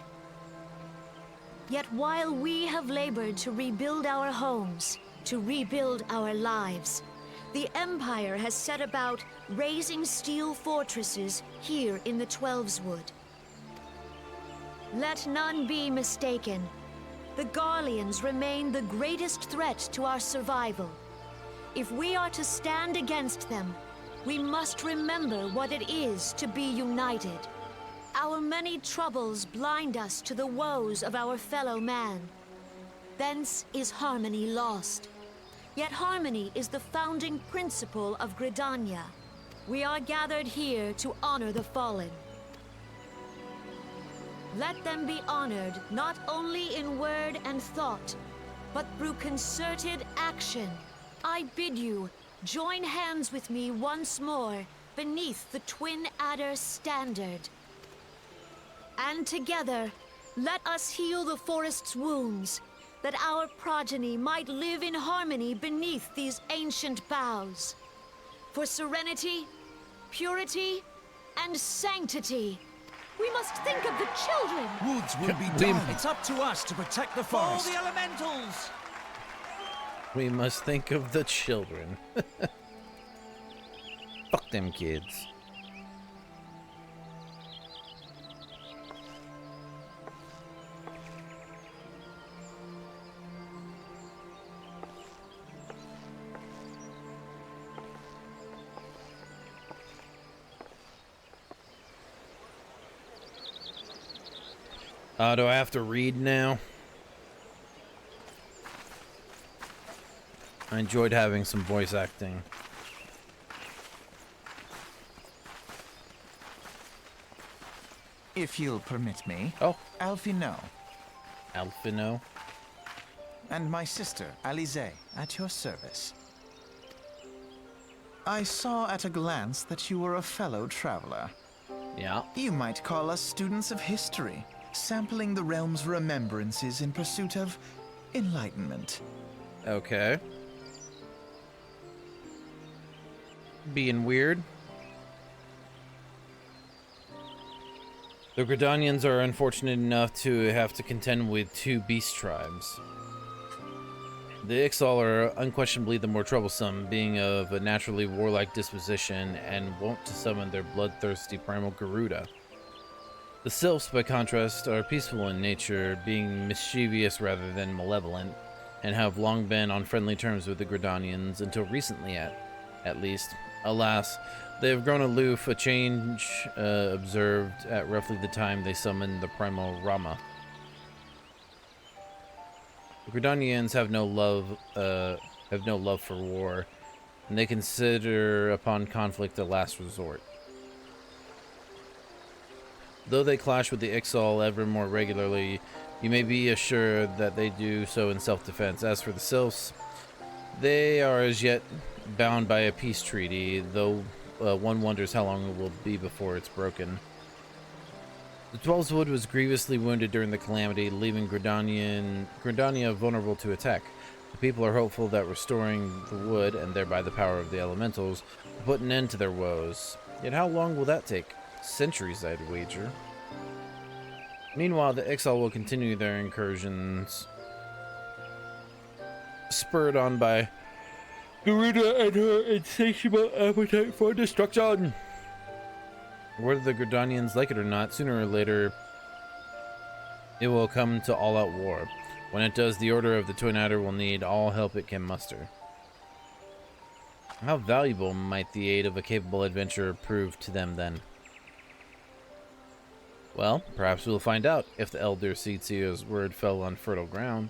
Yet while we have labored to rebuild our homes, to rebuild our lives, the Empire has set about raising steel fortresses here in the Twelveswood. Let none be mistaken. The Garleans remain the greatest threat to our survival. If we are to stand against them, we must remember what it is to be united. Our many troubles blind us to the woes of our fellow man. Thence is harmony lost. Yet harmony is the founding principle of Gridania. We are gathered here to honor the fallen. Let them be honored not only in word and thought, but through concerted action. I bid you, join hands with me once more beneath the Twin Adder standard. And together, let us heal the forest's wounds, that our progeny might live in harmony beneath these ancient boughs. For serenity, purity, and sanctity, we must think of the children. Woods will be done. It's up to us to protect the forest. All the elementals! We must think of the children. Fuck them kids. Do I have to read now? I enjoyed having some voice acting. If you'll permit me. Oh. Alphino. Alphino? And my sister, Alize, at your service. I saw at a glance that you were a fellow traveler. Yeah. You might call us students of history, sampling the realm's remembrances in pursuit of enlightenment. Okay. Being weird. The Gridanians are unfortunate enough to have to contend with two beast tribes. The Ixal are unquestionably the more troublesome, being of a naturally warlike disposition and wont to summon their bloodthirsty primal Garuda. The Sylphs, by contrast, are peaceful in nature, being mischievous rather than malevolent, and have long been on friendly terms with the Gridanians until recently at least. Alas, they have grown aloof, a change observed at roughly the time they summoned the primal Rama. The Gridanians have no love for war, and they consider upon conflict a last resort. Though they clash with the Ixal ever more regularly, you may be assured that they do so in self-defense. As for the Sylphs, they are as yet bound by a peace treaty, though one wonders how long it will be before it's broken. The Twelveswood was grievously wounded during the calamity, leaving Gridania vulnerable to attack. The people are hopeful that restoring the wood, and thereby the power of the elementals, will put an end to their woes. Yet how long will that take? Centuries, I'd wager. Meanwhile, the Ixal will continue their incursions, spurred on by Garuda and her insatiable appetite for destruction. Whether the Gridanians like it or not, sooner or later, it will come to all-out war. When it does, the Order of the Twin Adder will need all help it can muster. How valuable might the aid of a capable adventurer prove to them then? Well, perhaps we'll find out if the Elder Seetsio's word fell on fertile ground.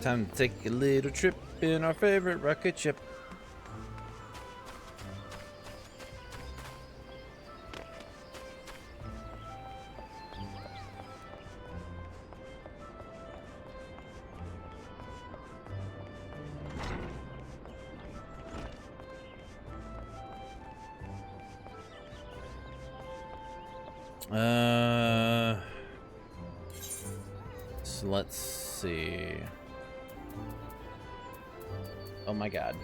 Time to take a little trip in our favorite rocket ship. So let's see. Oh my god.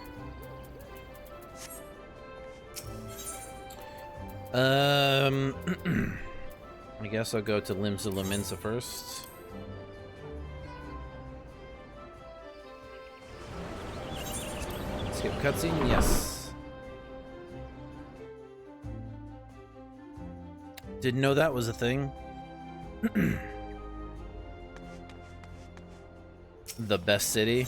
I guess I'll go to Limsa Lominsa first. Skip cutscene, yes. Didn't know that was a thing. The best city.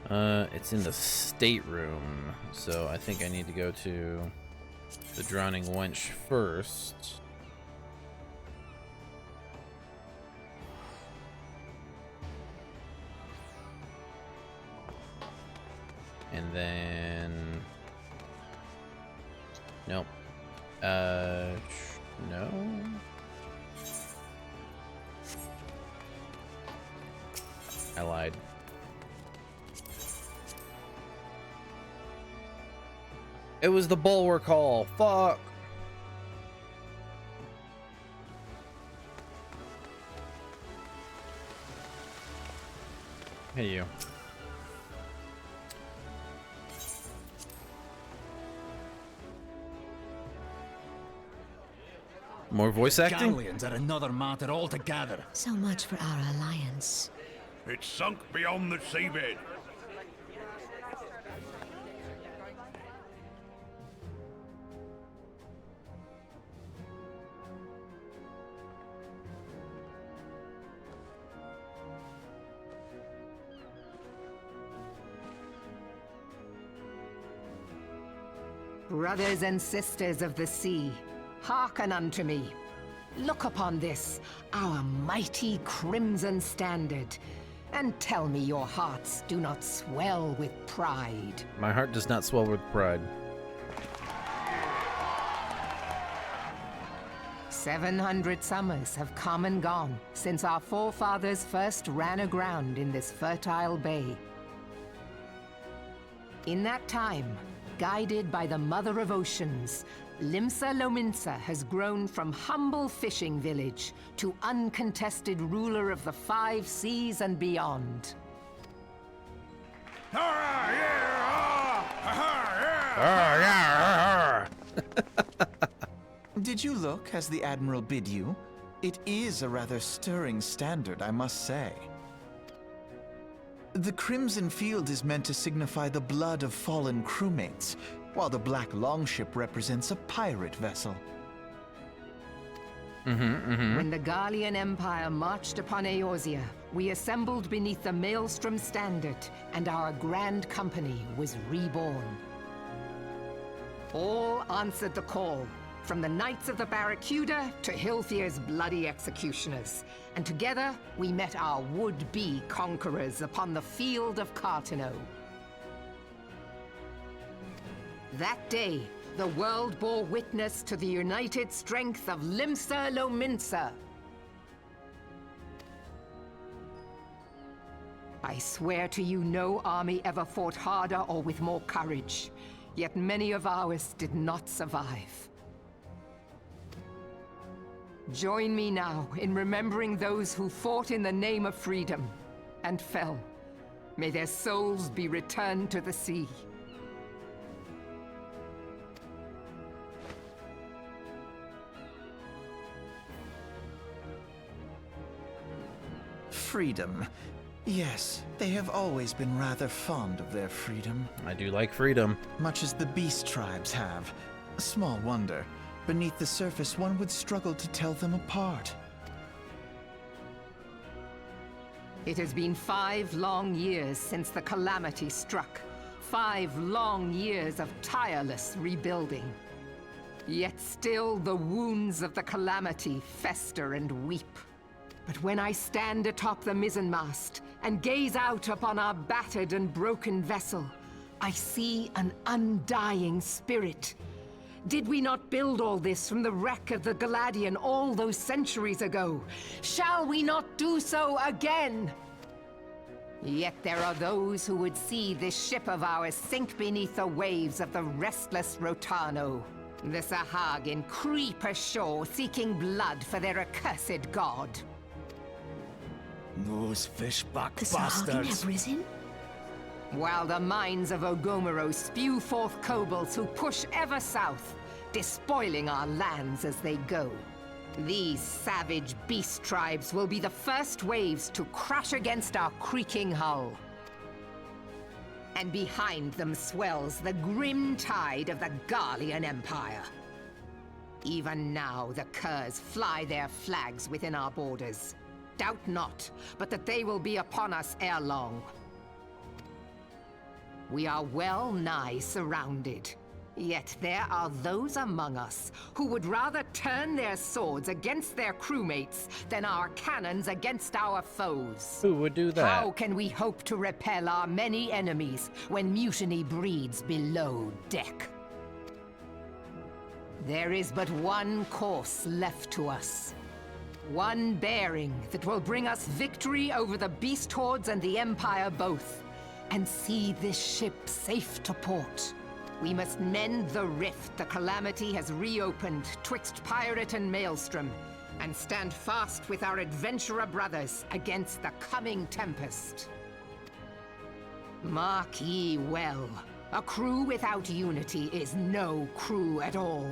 It's in the stateroom, so I think I need to go to the Drowning Wench first. And then... Nope. No? I lied. It was the Bulwark Hall. Fuck. Hey, you. More voice acting? Galleons are another matter altogether. So much for our alliance. It's sunk beyond the seabed. Brothers and sisters of the sea, hearken unto me. Look upon this, our mighty crimson standard, and tell me your hearts do not swell with pride. My heart does not swell with pride. 700 summers have come and gone since our forefathers first ran aground in this fertile bay. In that time, guided by the Mother of Oceans, Limsa Lominsa has grown from humble fishing village to uncontested ruler of the 5 seas and beyond. Did you look as the Admiral bid you? It is a rather stirring standard, I must say. The Crimson Field is meant to signify the blood of fallen crewmates, while the Black Longship represents a pirate vessel. When the Gallian Empire marched upon Eorzea, we assembled beneath the Maelstrom Standard, and our Grand Company was reborn. All answered the call, from the Knights of the Barracuda to Hilthier's bloody executioners. And together, we met our would-be conquerors upon the field of Cartano. That day, the world bore witness to the united strength of Limsa Lominsa. I swear to you, no army ever fought harder or with more courage. Yet many of ours did not survive. Join me now in remembering those who fought in the name of freedom and fell. May their souls be returned to the sea. Freedom. Yes, they have always been rather fond of their freedom. I do like freedom. Much as the beast tribes have. Small wonder. Beneath the surface, one would struggle to tell them apart. It has been 5 long years since the calamity struck. 5 long years of tireless rebuilding. Yet still the wounds of the calamity fester and weep. But when I stand atop the mizzenmast and gaze out upon our battered and broken vessel, I see an undying spirit. Did we not build all this from the wreck of the Galadian all those centuries ago? Shall we not do so again? Yet there are those who would see this ship of ours sink beneath the waves of the restless Rotano. The Sahagin creep ashore seeking blood for their accursed god. Those fishback The Sahagin have risen? While the mines of Ogomoro spew forth kobolds who push ever south, despoiling our lands as they go. These savage beast tribes will be the first waves to crash against our creaking hull. And behind them swells the grim tide of the Garlean Empire. Even now, the Curs fly their flags within our borders. Doubt not, but that they will be upon us ere long. We are well nigh surrounded. Yet there are those among us who would rather turn their swords against their crewmates than our cannons against our foes. Who would do that? How can we hope to repel our many enemies when mutiny breeds below deck? There is but one course left to us. One bearing that will bring us victory over the beast hordes and the Empire both, and see this ship safe to port. We must mend the rift the Calamity has reopened twixt pirate and maelstrom, and stand fast with our adventurer brothers against the coming tempest. Mark ye well, a crew without unity is no crew at all.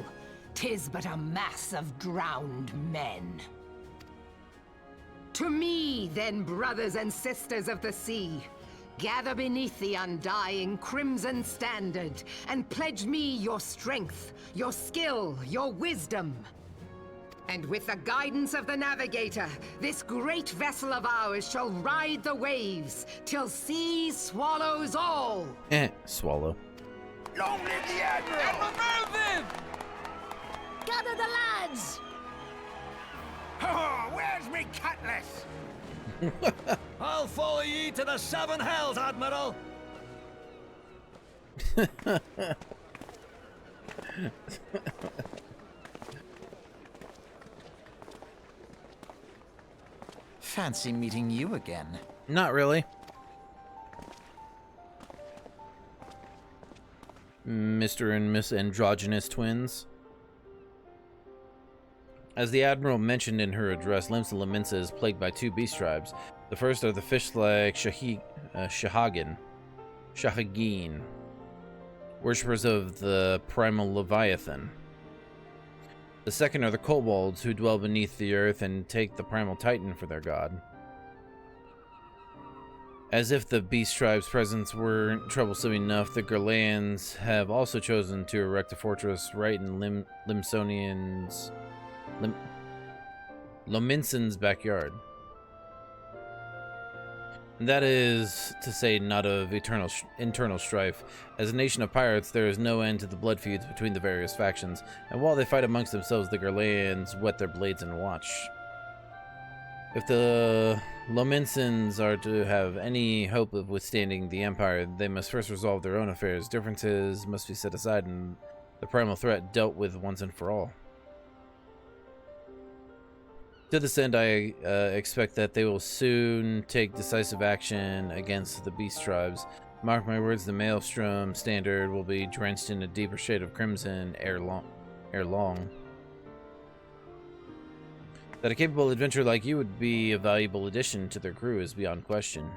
'Tis but a mass of drowned men. To me, then, brothers and sisters of the sea, gather beneath the undying crimson standard, and pledge me your strength, your skill, your wisdom. And with the guidance of the navigator, this great vessel of ours shall ride the waves, till sea swallows all! Swallow. Long live the Admiral! Admiral, move him! Gather the lads! Oh, where's me cutlass? I'll follow ye to the seven hells, Admiral! Fancy meeting you again. Not really. Mr. and Miss Androgynous Twins. As the Admiral mentioned in her address, Limsa Lominsa is plagued by two beast tribes. The first are the fish-like Shahagin, worshippers of the primal Leviathan. The second are the kobolds, who dwell beneath the earth and take the primal Titan for their god. As if the beast tribe's presence weren't troublesome enough, the Garleans have also chosen to erect a fortress right in Lominsan's backyard. And that is to say not of internal strife. As a nation of pirates, there is no end to the blood feuds between the various factions, and while they fight amongst themselves, the Garleans whet their blades and watch. If the Lominsans are to have any hope of withstanding the Empire, they must first resolve their own affairs. Differences must be set aside and the primal threat dealt with once and for all. To this end, I expect that they will soon take decisive action against the beast tribes. Mark my words, the Maelstrom standard will be drenched in a deeper shade of crimson ere long. That a capable adventurer like you would be a valuable addition to their crew is beyond question.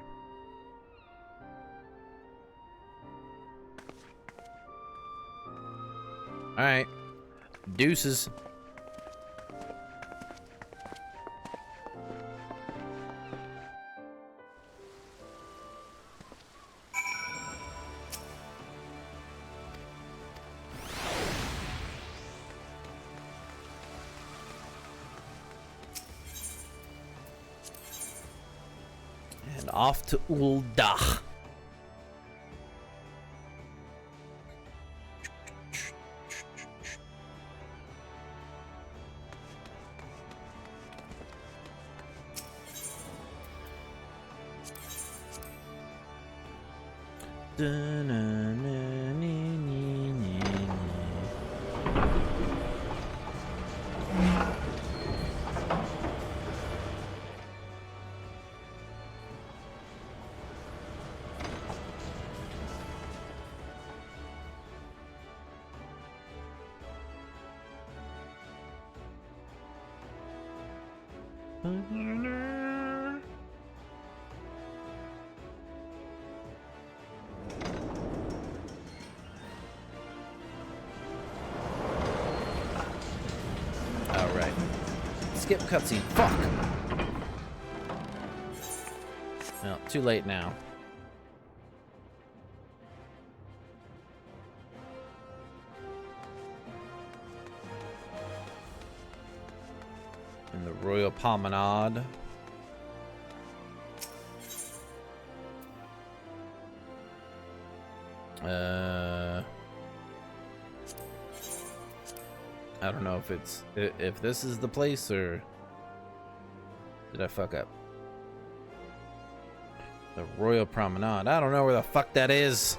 Alright. Deuces. And off to Ul'dah. Alright. Skip cutscene. Fuck! Well, too late now. In the Royal Promenade. I don't know if this is the place or did I fuck up? The Royal Promenade. I don't know where the fuck that is.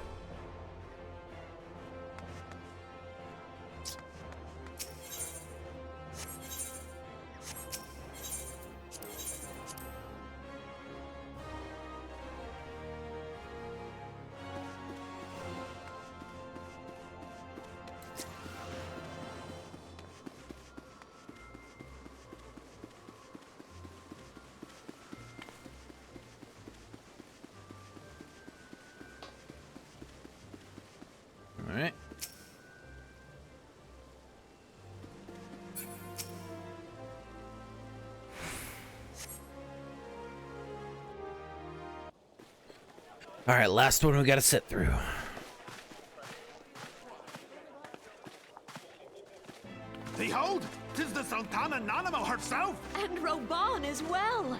Alright. Alright, last one we gotta sit through. Behold, 'tis the Sultana Nanimo herself! And Roban as well!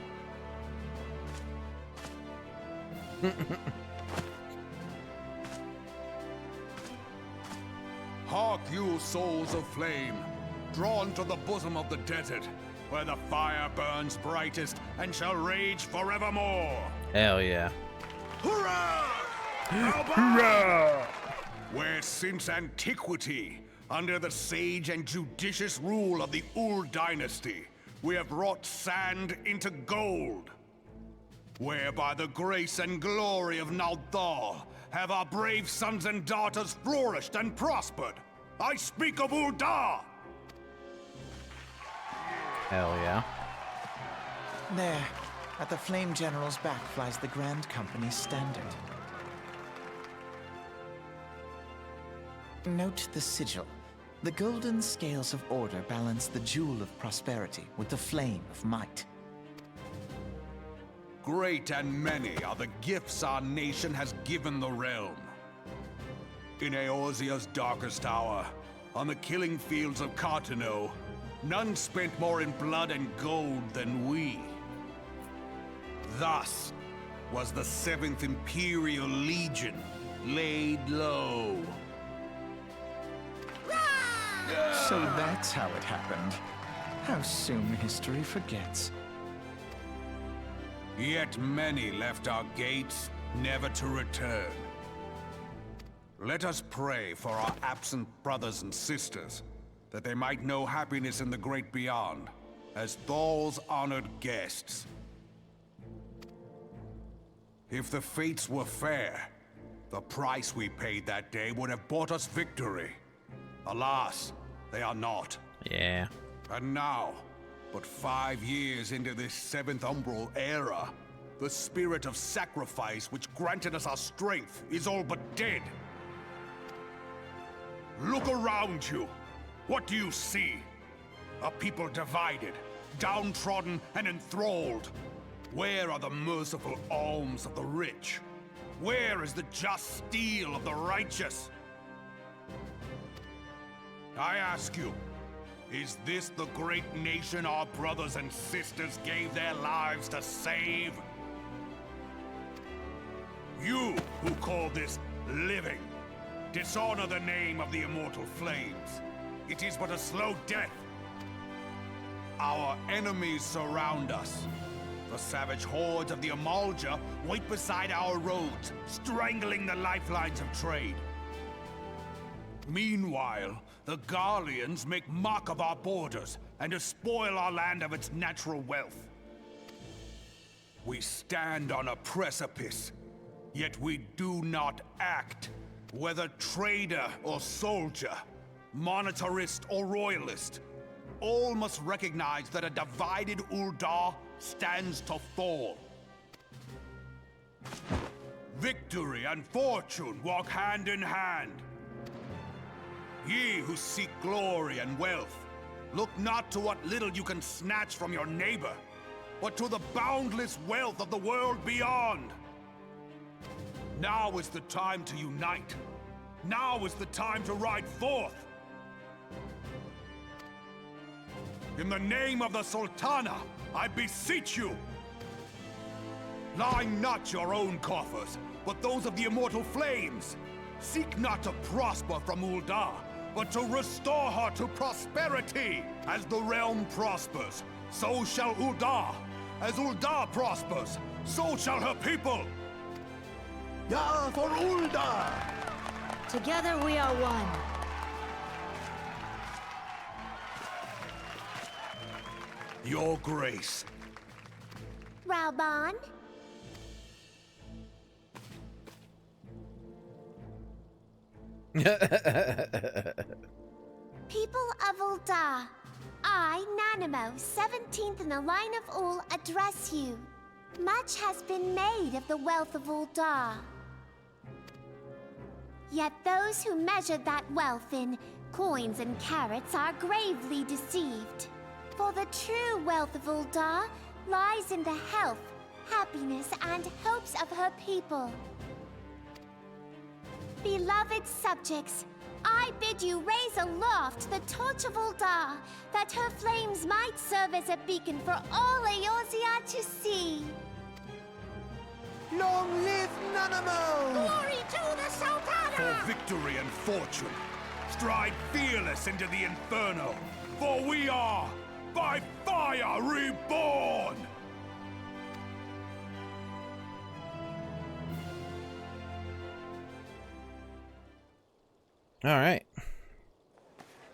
Hark you, souls of flame, drawn to the bosom of the desert, where the fire burns brightest and shall rage forevermore. Hell yeah. Hurrah! Hurrah! Where since antiquity, under the sage and judicious rule of the Ul dynasty, we have wrought sand into gold. Where by the grace and glory of Naldal have our brave sons and daughters flourished and prospered. I speak of Ul'dah! Hell yeah. There, at the Flame General's back flies the Grand Company's standard. Note the sigil. The golden scales of order balance the jewel of prosperity with the flame of might. Great and many are the gifts our nation has given the realm. In Eorzea's darkest hour, on the killing fields of Cartano, none spent more in blood and gold than we. Thus was the 7th Imperial Legion laid low. So that's how it happened. How soon history forgets. Yet many left our gates, never to return. Let us pray for our absent brothers and sisters, that they might know happiness in the great beyond, as Thal's honored guests. If the fates were fair, the price we paid that day would have bought us victory. Alas, they are not. Yeah. And now, but 5 years into this 7th Umbral era, the spirit of sacrifice which granted us our strength is all but dead. Look around you. What do you see? A people divided, downtrodden and enthralled. Where are the merciful alms of the rich? Where is the just steel of the righteous? I ask you, is this the great nation our brothers and sisters gave their lives to save? You who call this living, dishonor the name of the immortal flames. It is but a slow death. Our enemies surround us. The savage hordes of the Amalja wait beside our roads, strangling the lifelines of trade. Meanwhile, the Garleans make mock of our borders and despoil our land of its natural wealth. We stand on a precipice, yet we do not act. Whether trader or soldier, monetarist or royalist, all must recognize that a divided Ul'dah stands to fall. Victory and fortune walk hand in hand. Ye who seek glory and wealth, look not to what little you can snatch from your neighbor, but to the boundless wealth of the world beyond. Now is the time to unite. Now is the time to ride forth. In the name of the Sultana, I beseech you. Line not your own coffers, but those of the immortal flames. Seek not to prosper from Ul'dah, but to restore her to prosperity. As the realm prospers, so shall Ul'dah. As Ul'dah prospers, so shall her people. Ja for Ul'dah! Together we are one. Your Grace. Raoban? People of Ul'dah, I, Nanimo, 17th in the line of Ul, address you. Much has been made of the wealth of Ul'dah. Yet those who measure that wealth in coins and carats are gravely deceived. For the true wealth of Ul'dah lies in the health, happiness, and hopes of her people. Beloved subjects, I bid you raise aloft the torch of Ul'dah, that her flames might serve as a beacon for all Eorzea to see. Long live Nanamo! Glory to the Sultana! For victory and fortune, stride fearless into the Inferno, for we are, by fire, reborn! All right.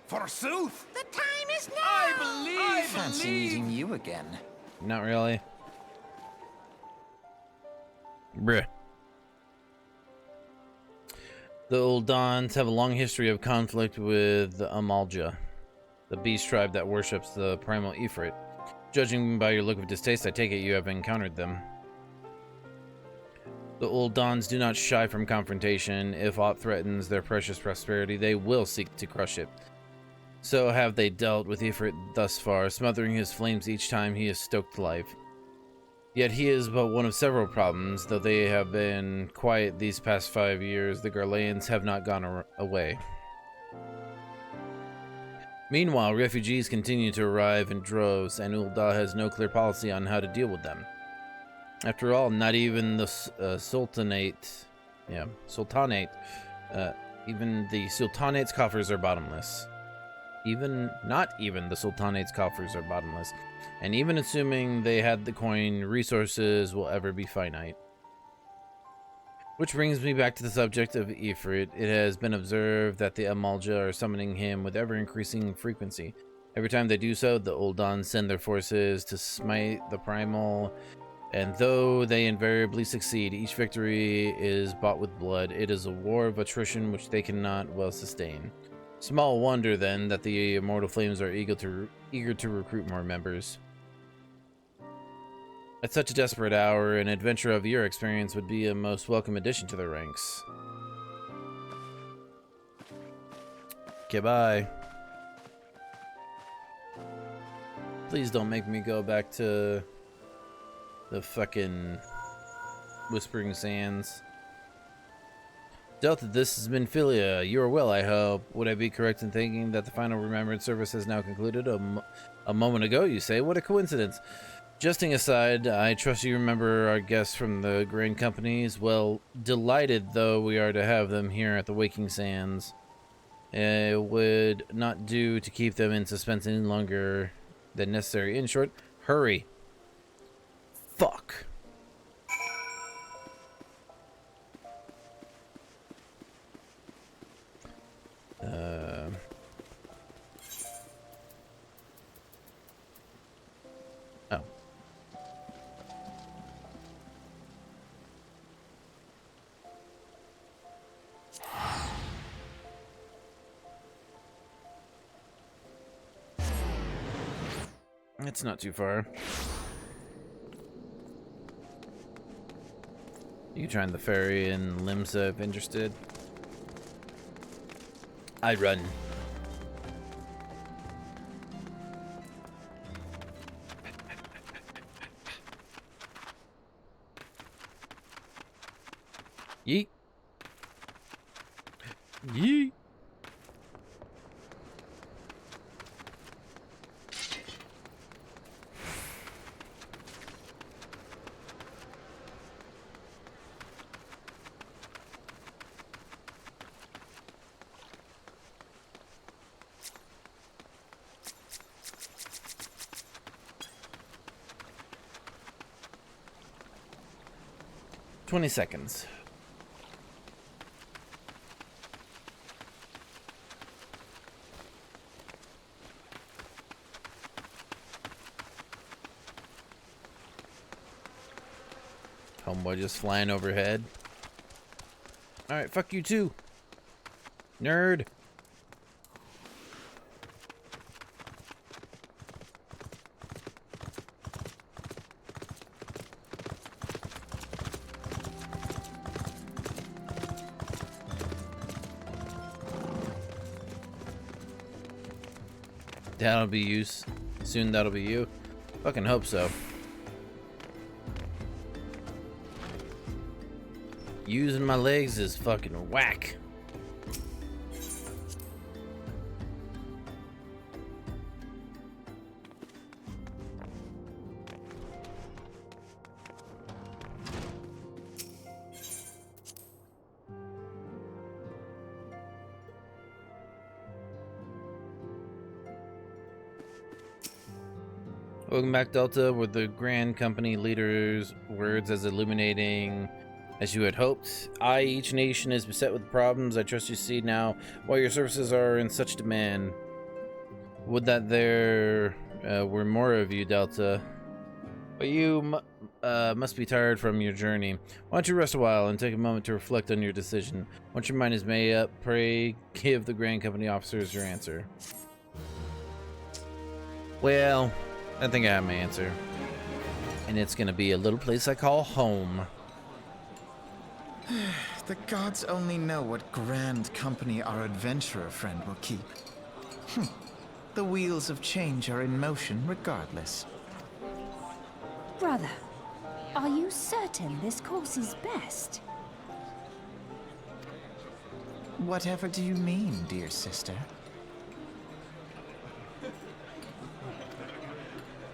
Forsooth! The time is now! I fancy meeting you again. Not really. Bruh. The Uldans have a long history of conflict with the Amalja, the beast tribe that worships the primal Ifrit. Judging by your look of distaste, I take it you have encountered them. The Uldans do not shy from confrontation. If aught threatens their precious prosperity, they will seek to crush it. So have they dealt with Ifrit thus far, smothering his flames each time he is stoked to life. Yet he is but one of several problems. Though they have been quiet these past 5 years, the Garleans have not gone away. Meanwhile, refugees continue to arrive in droves, and Ul'dah has no clear policy on how to deal with them. After all, not even the Sultanate's coffers are bottomless. Not even the Sultanate's coffers are bottomless. And even assuming they had the coin, resources will ever be finite. Which brings me back to the subject of Ifrit. It has been observed that the Amalja are summoning him with ever-increasing frequency. Every time they do so, the Uldans send their forces to smite the primal, and though they invariably succeed, each victory is bought with blood. It is a war of attrition which they cannot well sustain. Small wonder, then, that the Immortal Flames are eager to recruit more members. At such a desperate hour, an adventure of your experience would be a most welcome addition to their ranks. Okay, bye. Please don't make me go back to the fucking Whispering Sands. Delta, this has been Philia. You are well, I hope. Would I be correct in thinking that the final Remembrance service has now concluded a moment ago, you say? What a coincidence. Jesting aside, I trust you remember our guests from the grain companies. Well, delighted though we are to have them here at the Waking Sands. It would not do to keep them in suspense any longer than necessary. In short, hurry. Fuck. Oh. It's not too far. You can try the ferry in Limsa if interested. I run. Yeet. Yeet. $20 seconds. Homeboy just flying overhead. Alright, fuck you too. Nerd. That'll be you. Soon that'll be you. Fucking hope so. Using my legs is fucking whack. Welcome back, Delta. Were the Grand Company leader's words as illuminating as you had hoped? Each nation is beset with problems. I trust you see now why your services are in such demand. Would that there were more of you, Delta. But you must be tired from your journey. Why don't you rest a while and take a moment to reflect on your decision? Once your mind is made up, pray give the Grand Company officers your answer. Well, I think I have my answer. And it's gonna be a little place I call home. The gods only know what grand company our adventurer friend will keep. The wheels of change are in motion regardless. Brother, are you certain this course is best? Whatever do you mean, dear sister?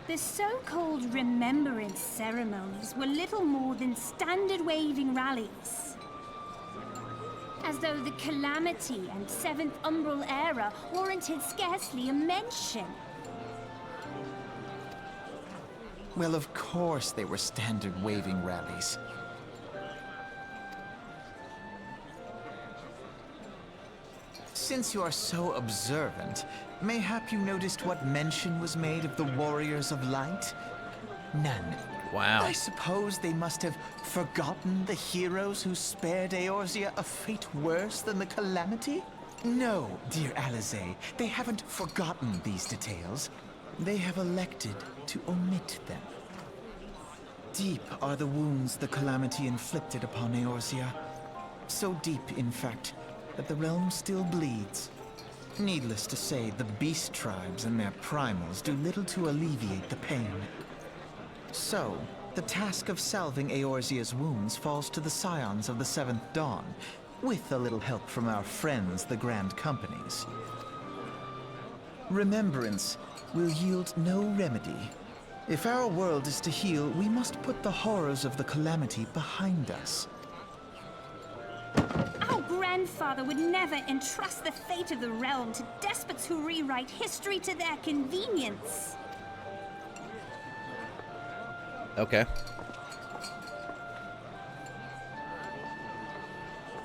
The so-called remembrance ceremonies were little more than standard waving rallies. As though the Calamity and Seventh Umbral era warranted scarcely a mention. Well, of course they were standard waving rallies. Since you are so observant, mayhap you noticed what mention was made of the Warriors of Light? None. Wow. I suppose they must have forgotten the heroes who spared Eorzea a fate worse than the Calamity? No, dear Alize, they haven't forgotten these details. They have elected to omit them. Deep are the wounds the Calamity inflicted upon Eorzea. So deep, in fact, that the realm still bleeds. Needless to say, the beast tribes and their primals do little to alleviate the pain. So, the task of salving Eorzea's wounds falls to the scions of the Seventh Dawn, with a little help from our friends, the Grand Companies. Remembrance will yield no remedy. If our world is to heal, we must put the horrors of the Calamity behind us. Our grandfather would never entrust the fate of the realm to despots who rewrite history to their convenience. Okay.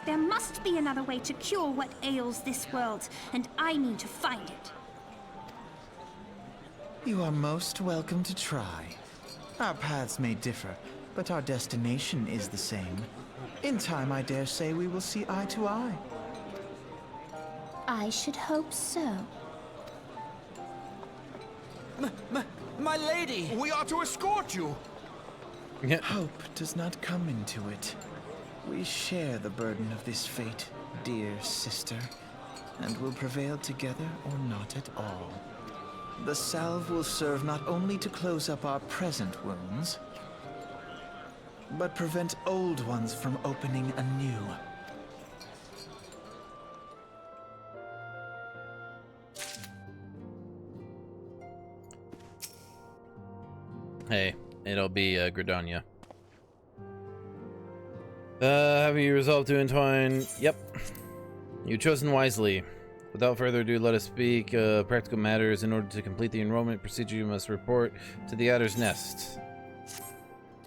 There must be another way to cure what ails this world, and I need to find it. You are most welcome to try. Our paths may differ, but our destination is the same. In time, I dare say we will see eye to eye. I should hope so. My lady! We are to escort you! Hope does not come into it. We share the burden of this fate, dear sister, and will prevail together or not at all. The salve will serve not only to close up our present wounds, but prevent old ones from opening anew. Hey, it'll be Gridania. Have you resolved to entwine? Yep. You've chosen wisely. Without further ado, let us speak practical matters. In order to complete the enrollment procedure, you must report to the Adder's Nest.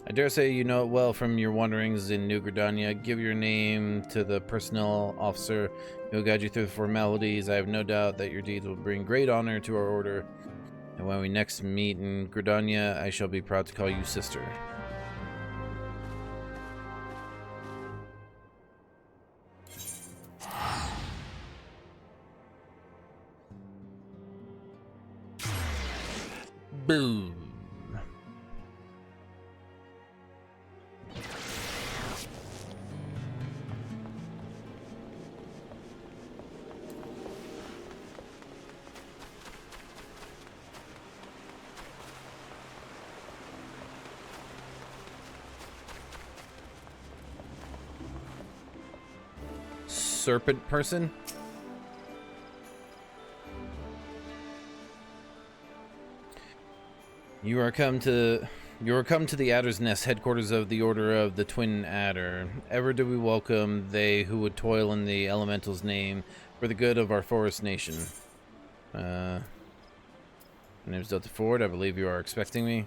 I dare say you know it well from your wanderings in New Gridania. Give your name to the personnel officer who will guide you through the formalities. I have no doubt that your deeds will bring great honor to our order. And when we next meet in Gridania, I shall be proud to call you sister. Boom. Serpent person? You are come to the Adder's Nest, headquarters of the Order of the Twin Adder. Ever do we welcome they who would toil in the Elemental's name for the good of our forest nation. My name's Delta Ford. I believe you are expecting me.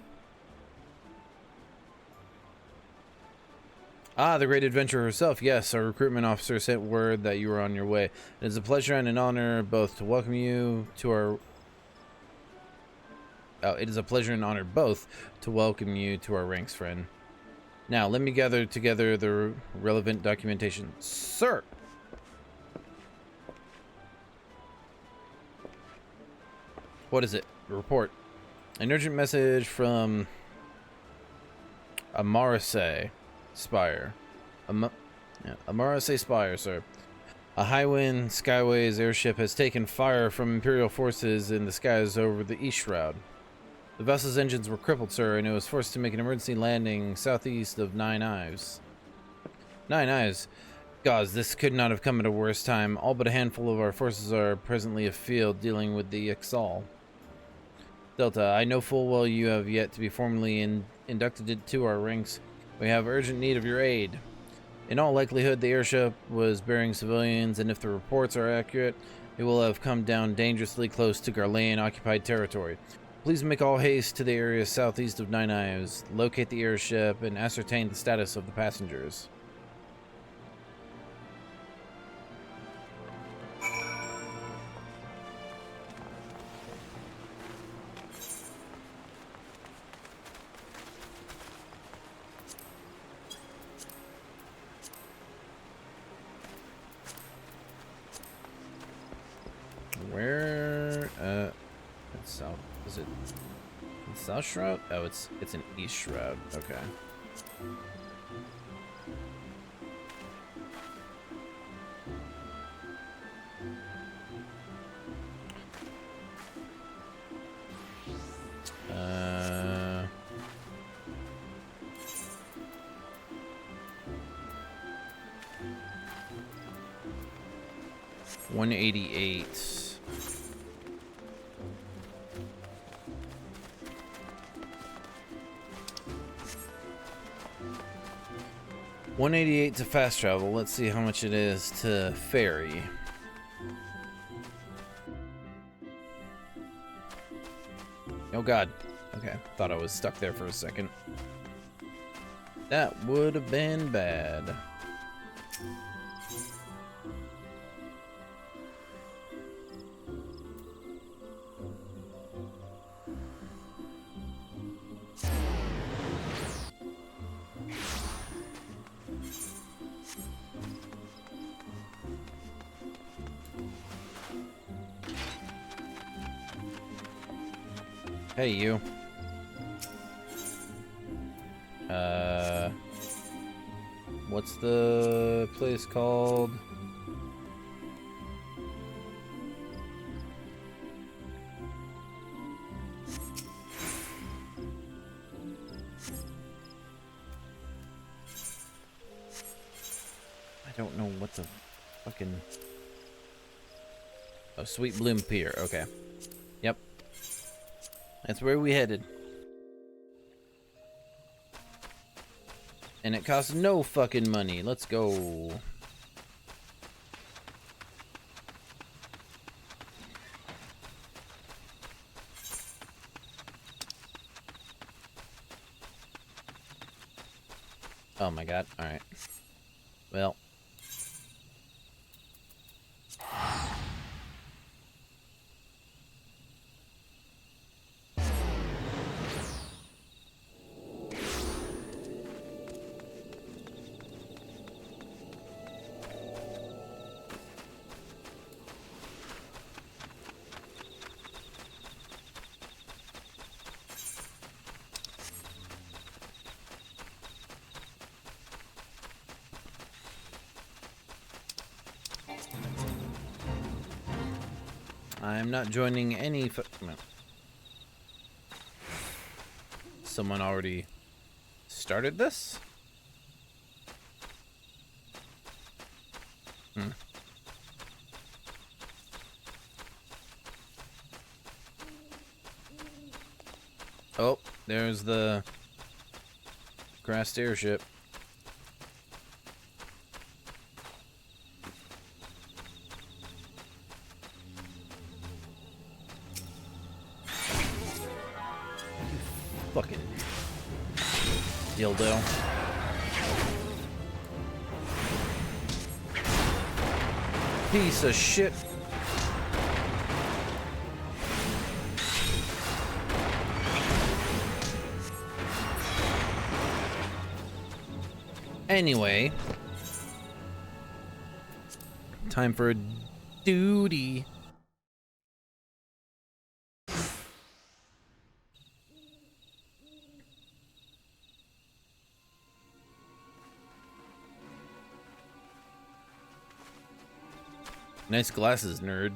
Ah, the great adventurer herself. Yes, our recruitment officer sent word that you were on your way. It is a pleasure and an honor both to welcome you to our... Oh, it is a pleasure and honor both to welcome you to our ranks, friend. Now, let me gather together the relevant documentation. Sir! What is it? Report. An urgent message from Amarase Spire. Amarase Spire, sir. A Highwind Skyways airship has taken fire from Imperial forces in the skies over the East Shroud. The vessel's engines were crippled, sir, and it was forced to make an emergency landing southeast of Nine Ives. Nine Ives? Gods, this could not have come at a worse time. All but a handful of our forces are presently afield dealing with the Exal. Delta, I know full well you have yet to be formally inducted into our ranks. We have urgent need of your aid. In all likelihood, the airship was bearing civilians, and if the reports are accurate, it will have come down dangerously close to Garlean-occupied territory. Please make all haste to the area southeast of Nine Ives, locate the airship, and ascertain the status of the passengers. Where, it's south, is it South Shroud? Oh, it's an East Shroud, okay. $188. 188 to fast travel. Let's see how much it is to ferry. Oh god. Okay, thought I was stuck there for a second. That would have been bad. Hey, you. What's the place called? I don't know what the fucking... Oh, Sweet Bloom Pier. Okay. Yep. That's where we headed. And it costs no fucking money. Let's go. Oh my god. Alright. Well. I'm not joining any no. Someone already started this? Hmm. Oh, there's the grassed airship. Fucking dildo. Piece of shit. Anyway, time for a duty. Nice glasses, nerd.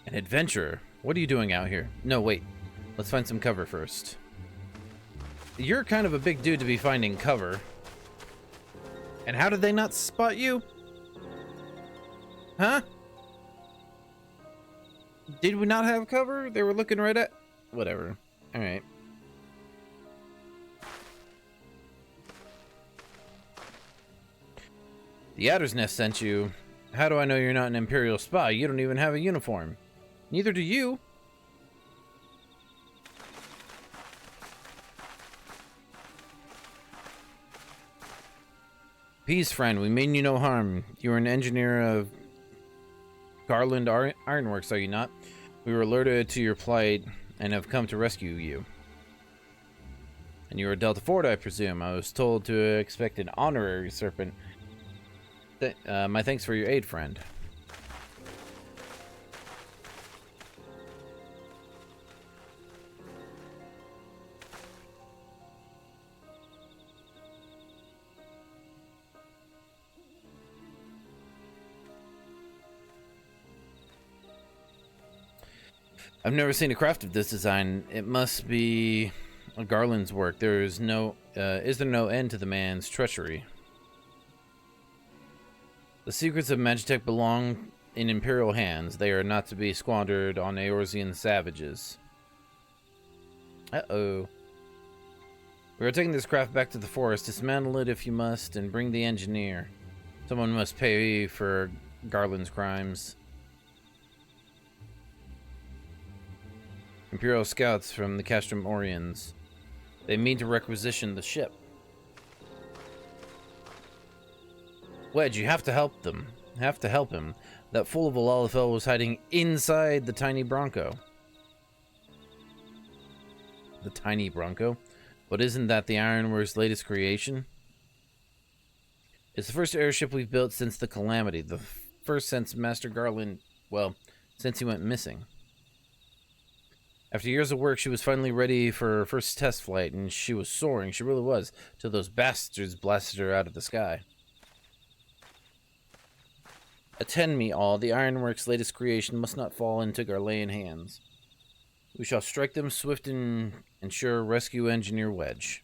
An adventurer. What are you doing out here? No, wait. Let's find some cover first. You're kind of a big dude to be finding cover. And how did they not spot you? Huh? Did we not have cover? They were looking right at... Whatever. Alright. The Adder's Nest sent you. How do I know you're not an Imperial spy? You don't even have a uniform. Neither do you. Peace, friend. We mean you no harm. You're an engineer of Garland Ironworks, are you not? We were alerted to your plight and have come to rescue you. And you are Delta Ford, I presume. I was told to expect an honorary serpent. My thanks for your aid, friend. I've never seen a craft of this design. It must be a Garland's work. Is there no end to the man's treachery? The secrets of Magitech belong in Imperial hands. They are not to be squandered on Eorzean savages. Uh-oh. We are taking this craft back to the forest. Dismantle it if you must, and bring the engineer. Someone must pay for Garland's crimes. Imperial scouts from the Castrum Orions. They mean to requisition the ship. Wedge, you have to help them. Have to help him. That fool of a Lalafell was hiding inside the tiny Bronco. The tiny Bronco? But isn't that the Ironworks' latest creation? It's the first airship we've built since the Calamity. The first since Master Garland, well, since he went missing. After years of work, she was finally ready for her first test flight, and she was soaring. She really was, till those bastards blasted her out of the sky. Attend me all. The Ironworks' latest creation must not fall into Garlean hands. We shall strike them swift and ensure rescue engineer Wedge.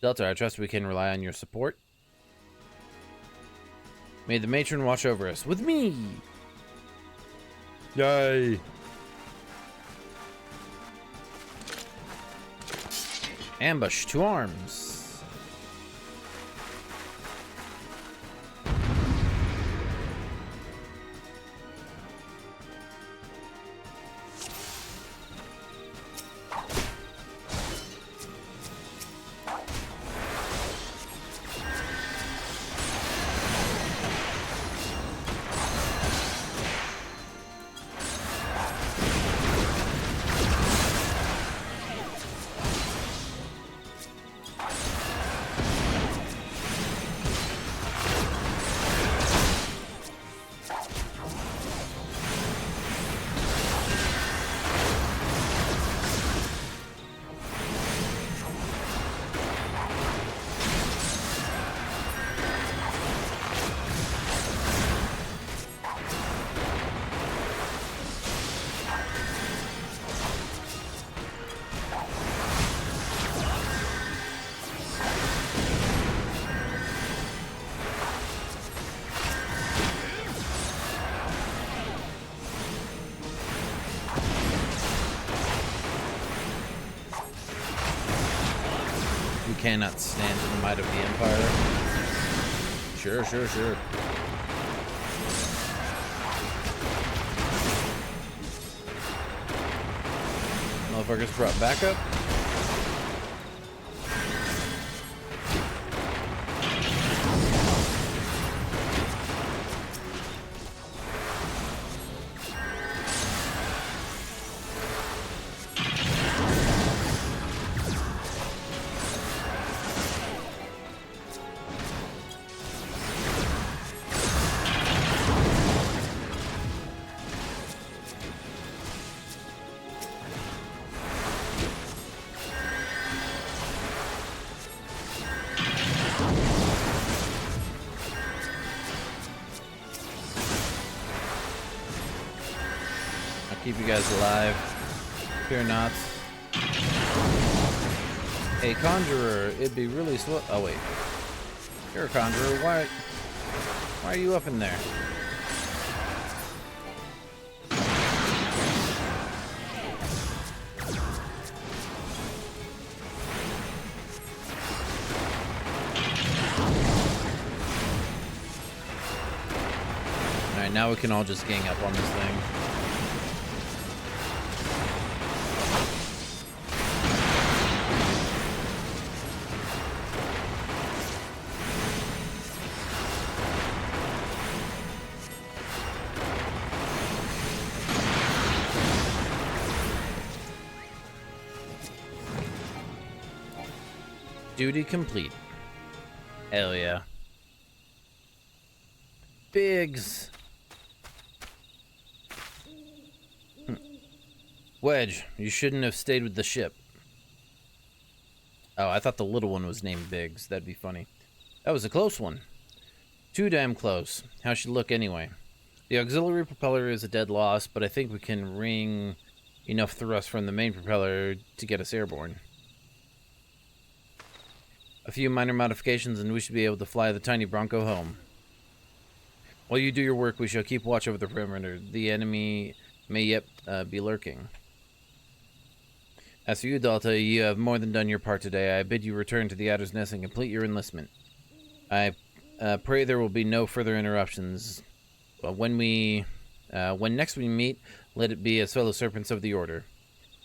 Delta, I trust we can rely on your support. May the matron watch over us. With me! Yay! Ambush to arms. Cannot stand in the might of the Empire. Sure. Motherfuckers brought backup. Keep you guys alive. Fear not. Hey, Conjurer, it'd be really slow. Oh, wait. You're a Conjurer. Why are you up in there? Alright, now we can all just gang up on this thing. Duty complete. Hell yeah. Biggs. Wedge, you shouldn't have stayed with the ship. Oh, I thought the little one was named Biggs. That'd be funny. That was a close one. Too damn close. How's she look anyway? The auxiliary propeller is a dead loss, but I think we can wring enough thrust from the main propeller to get us airborne. A few minor modifications and we should be able to fly the tiny Bronco home. While you do your work, we shall keep watch over the perimeter. The enemy may yet be lurking. As for you, Delta, you have more than done your part today. I bid you return to the Adder's Nest and complete your enlistment. I pray there will be no further interruptions. When next we meet, let it be as fellow serpents of the Order.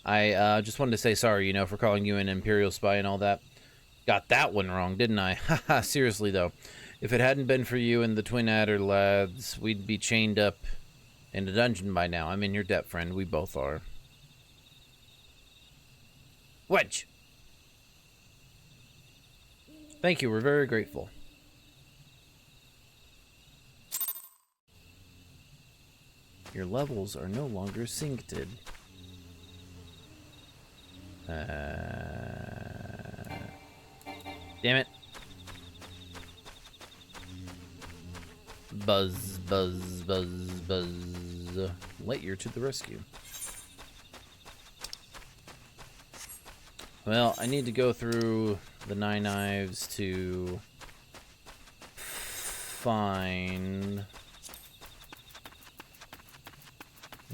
I just wanted to say sorry, for calling you an Imperial spy and all that. Got that one wrong, didn't I? Haha, seriously though. If it hadn't been for you and the Twin Adder lads, we'd be chained up in a dungeon by now. I'm in your debt, friend. We both are. Wedge! Thank you, we're very grateful. Your levels are no longer synced. Damn it. Buzz, buzz, buzz, buzz. Lightyear to the rescue. Well, I need to go through the 9 Knives to find...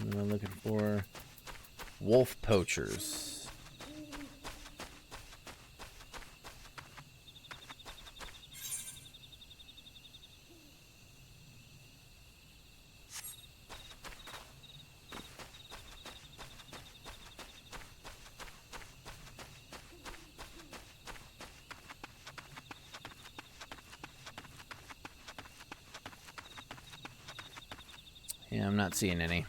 What am I looking for? Wolf poachers. Yeah, I'm not seeing any.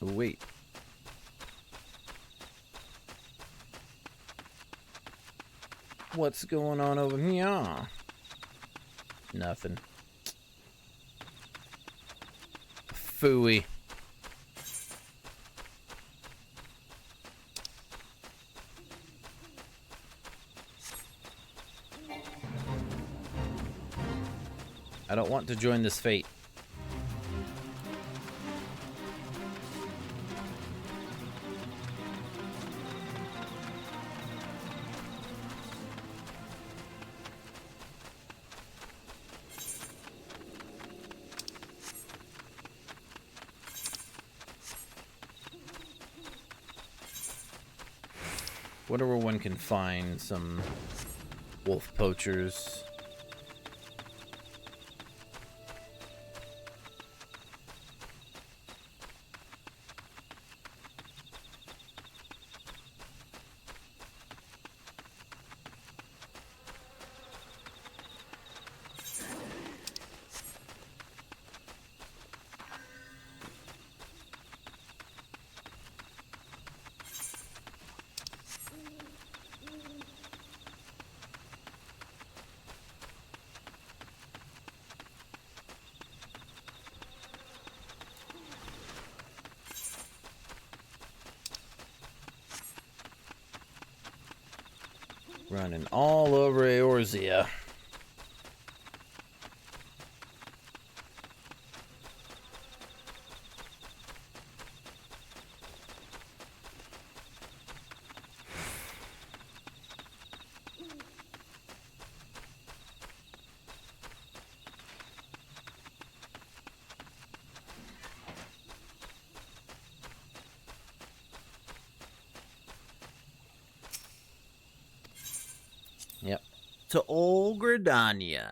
Oh, wait. What's going on over here? Nothing. Phooey. I don't want to join this fate. Wonder where one can find some wolf poachers. Running all over Eorzea. Yep. To old Gridania.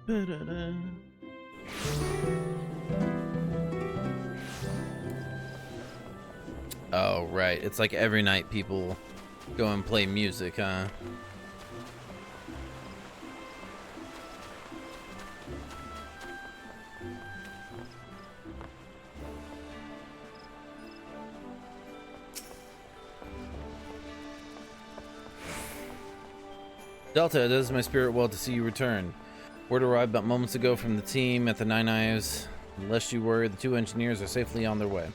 Ba-da-da. Oh, right. It's like every night people go and play music, huh? Delta, it does my spirit well to see you return. Word arrived but moments ago from the team at the Nine Knives. Lest you worry, the 2 engineers are safely on their way.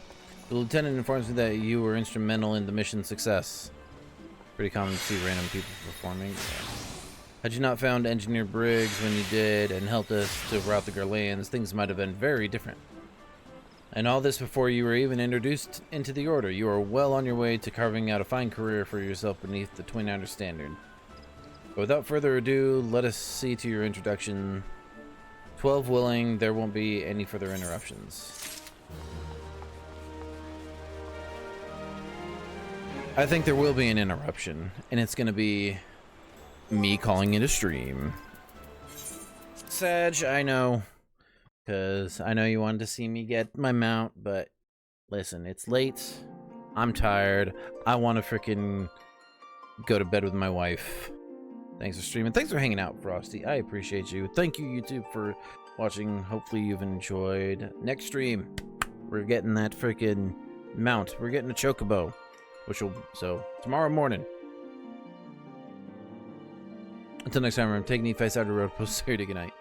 The lieutenant informs me that you were instrumental in the mission's success. Pretty common to see random people performing. Yeah. Had you not found Engineer Briggs when you did and helped us to rout the Garleans, things might have been very different. And all this before you were even introduced into the Order. You are well on your way to carving out a fine career for yourself beneath the Twin Outer Standard. But without further ado, let us see to your introduction. 12 willing, there won't be any further interruptions. I think there will be an interruption, and it's going to be me calling it a stream. Sag, I know, because I know you wanted to see me get my mount, but listen, it's late. I'm tired. I want to freaking go to bed with my wife. Thanks for streaming. Thanks for hanging out, Frosty. I appreciate you. Thank you, YouTube, for watching. Hopefully you've enjoyed. Next stream, we're getting that freaking mount. We're getting a chocobo, so tomorrow morning. Until next time, I'm taking you face out of the road. Post 30. Good night.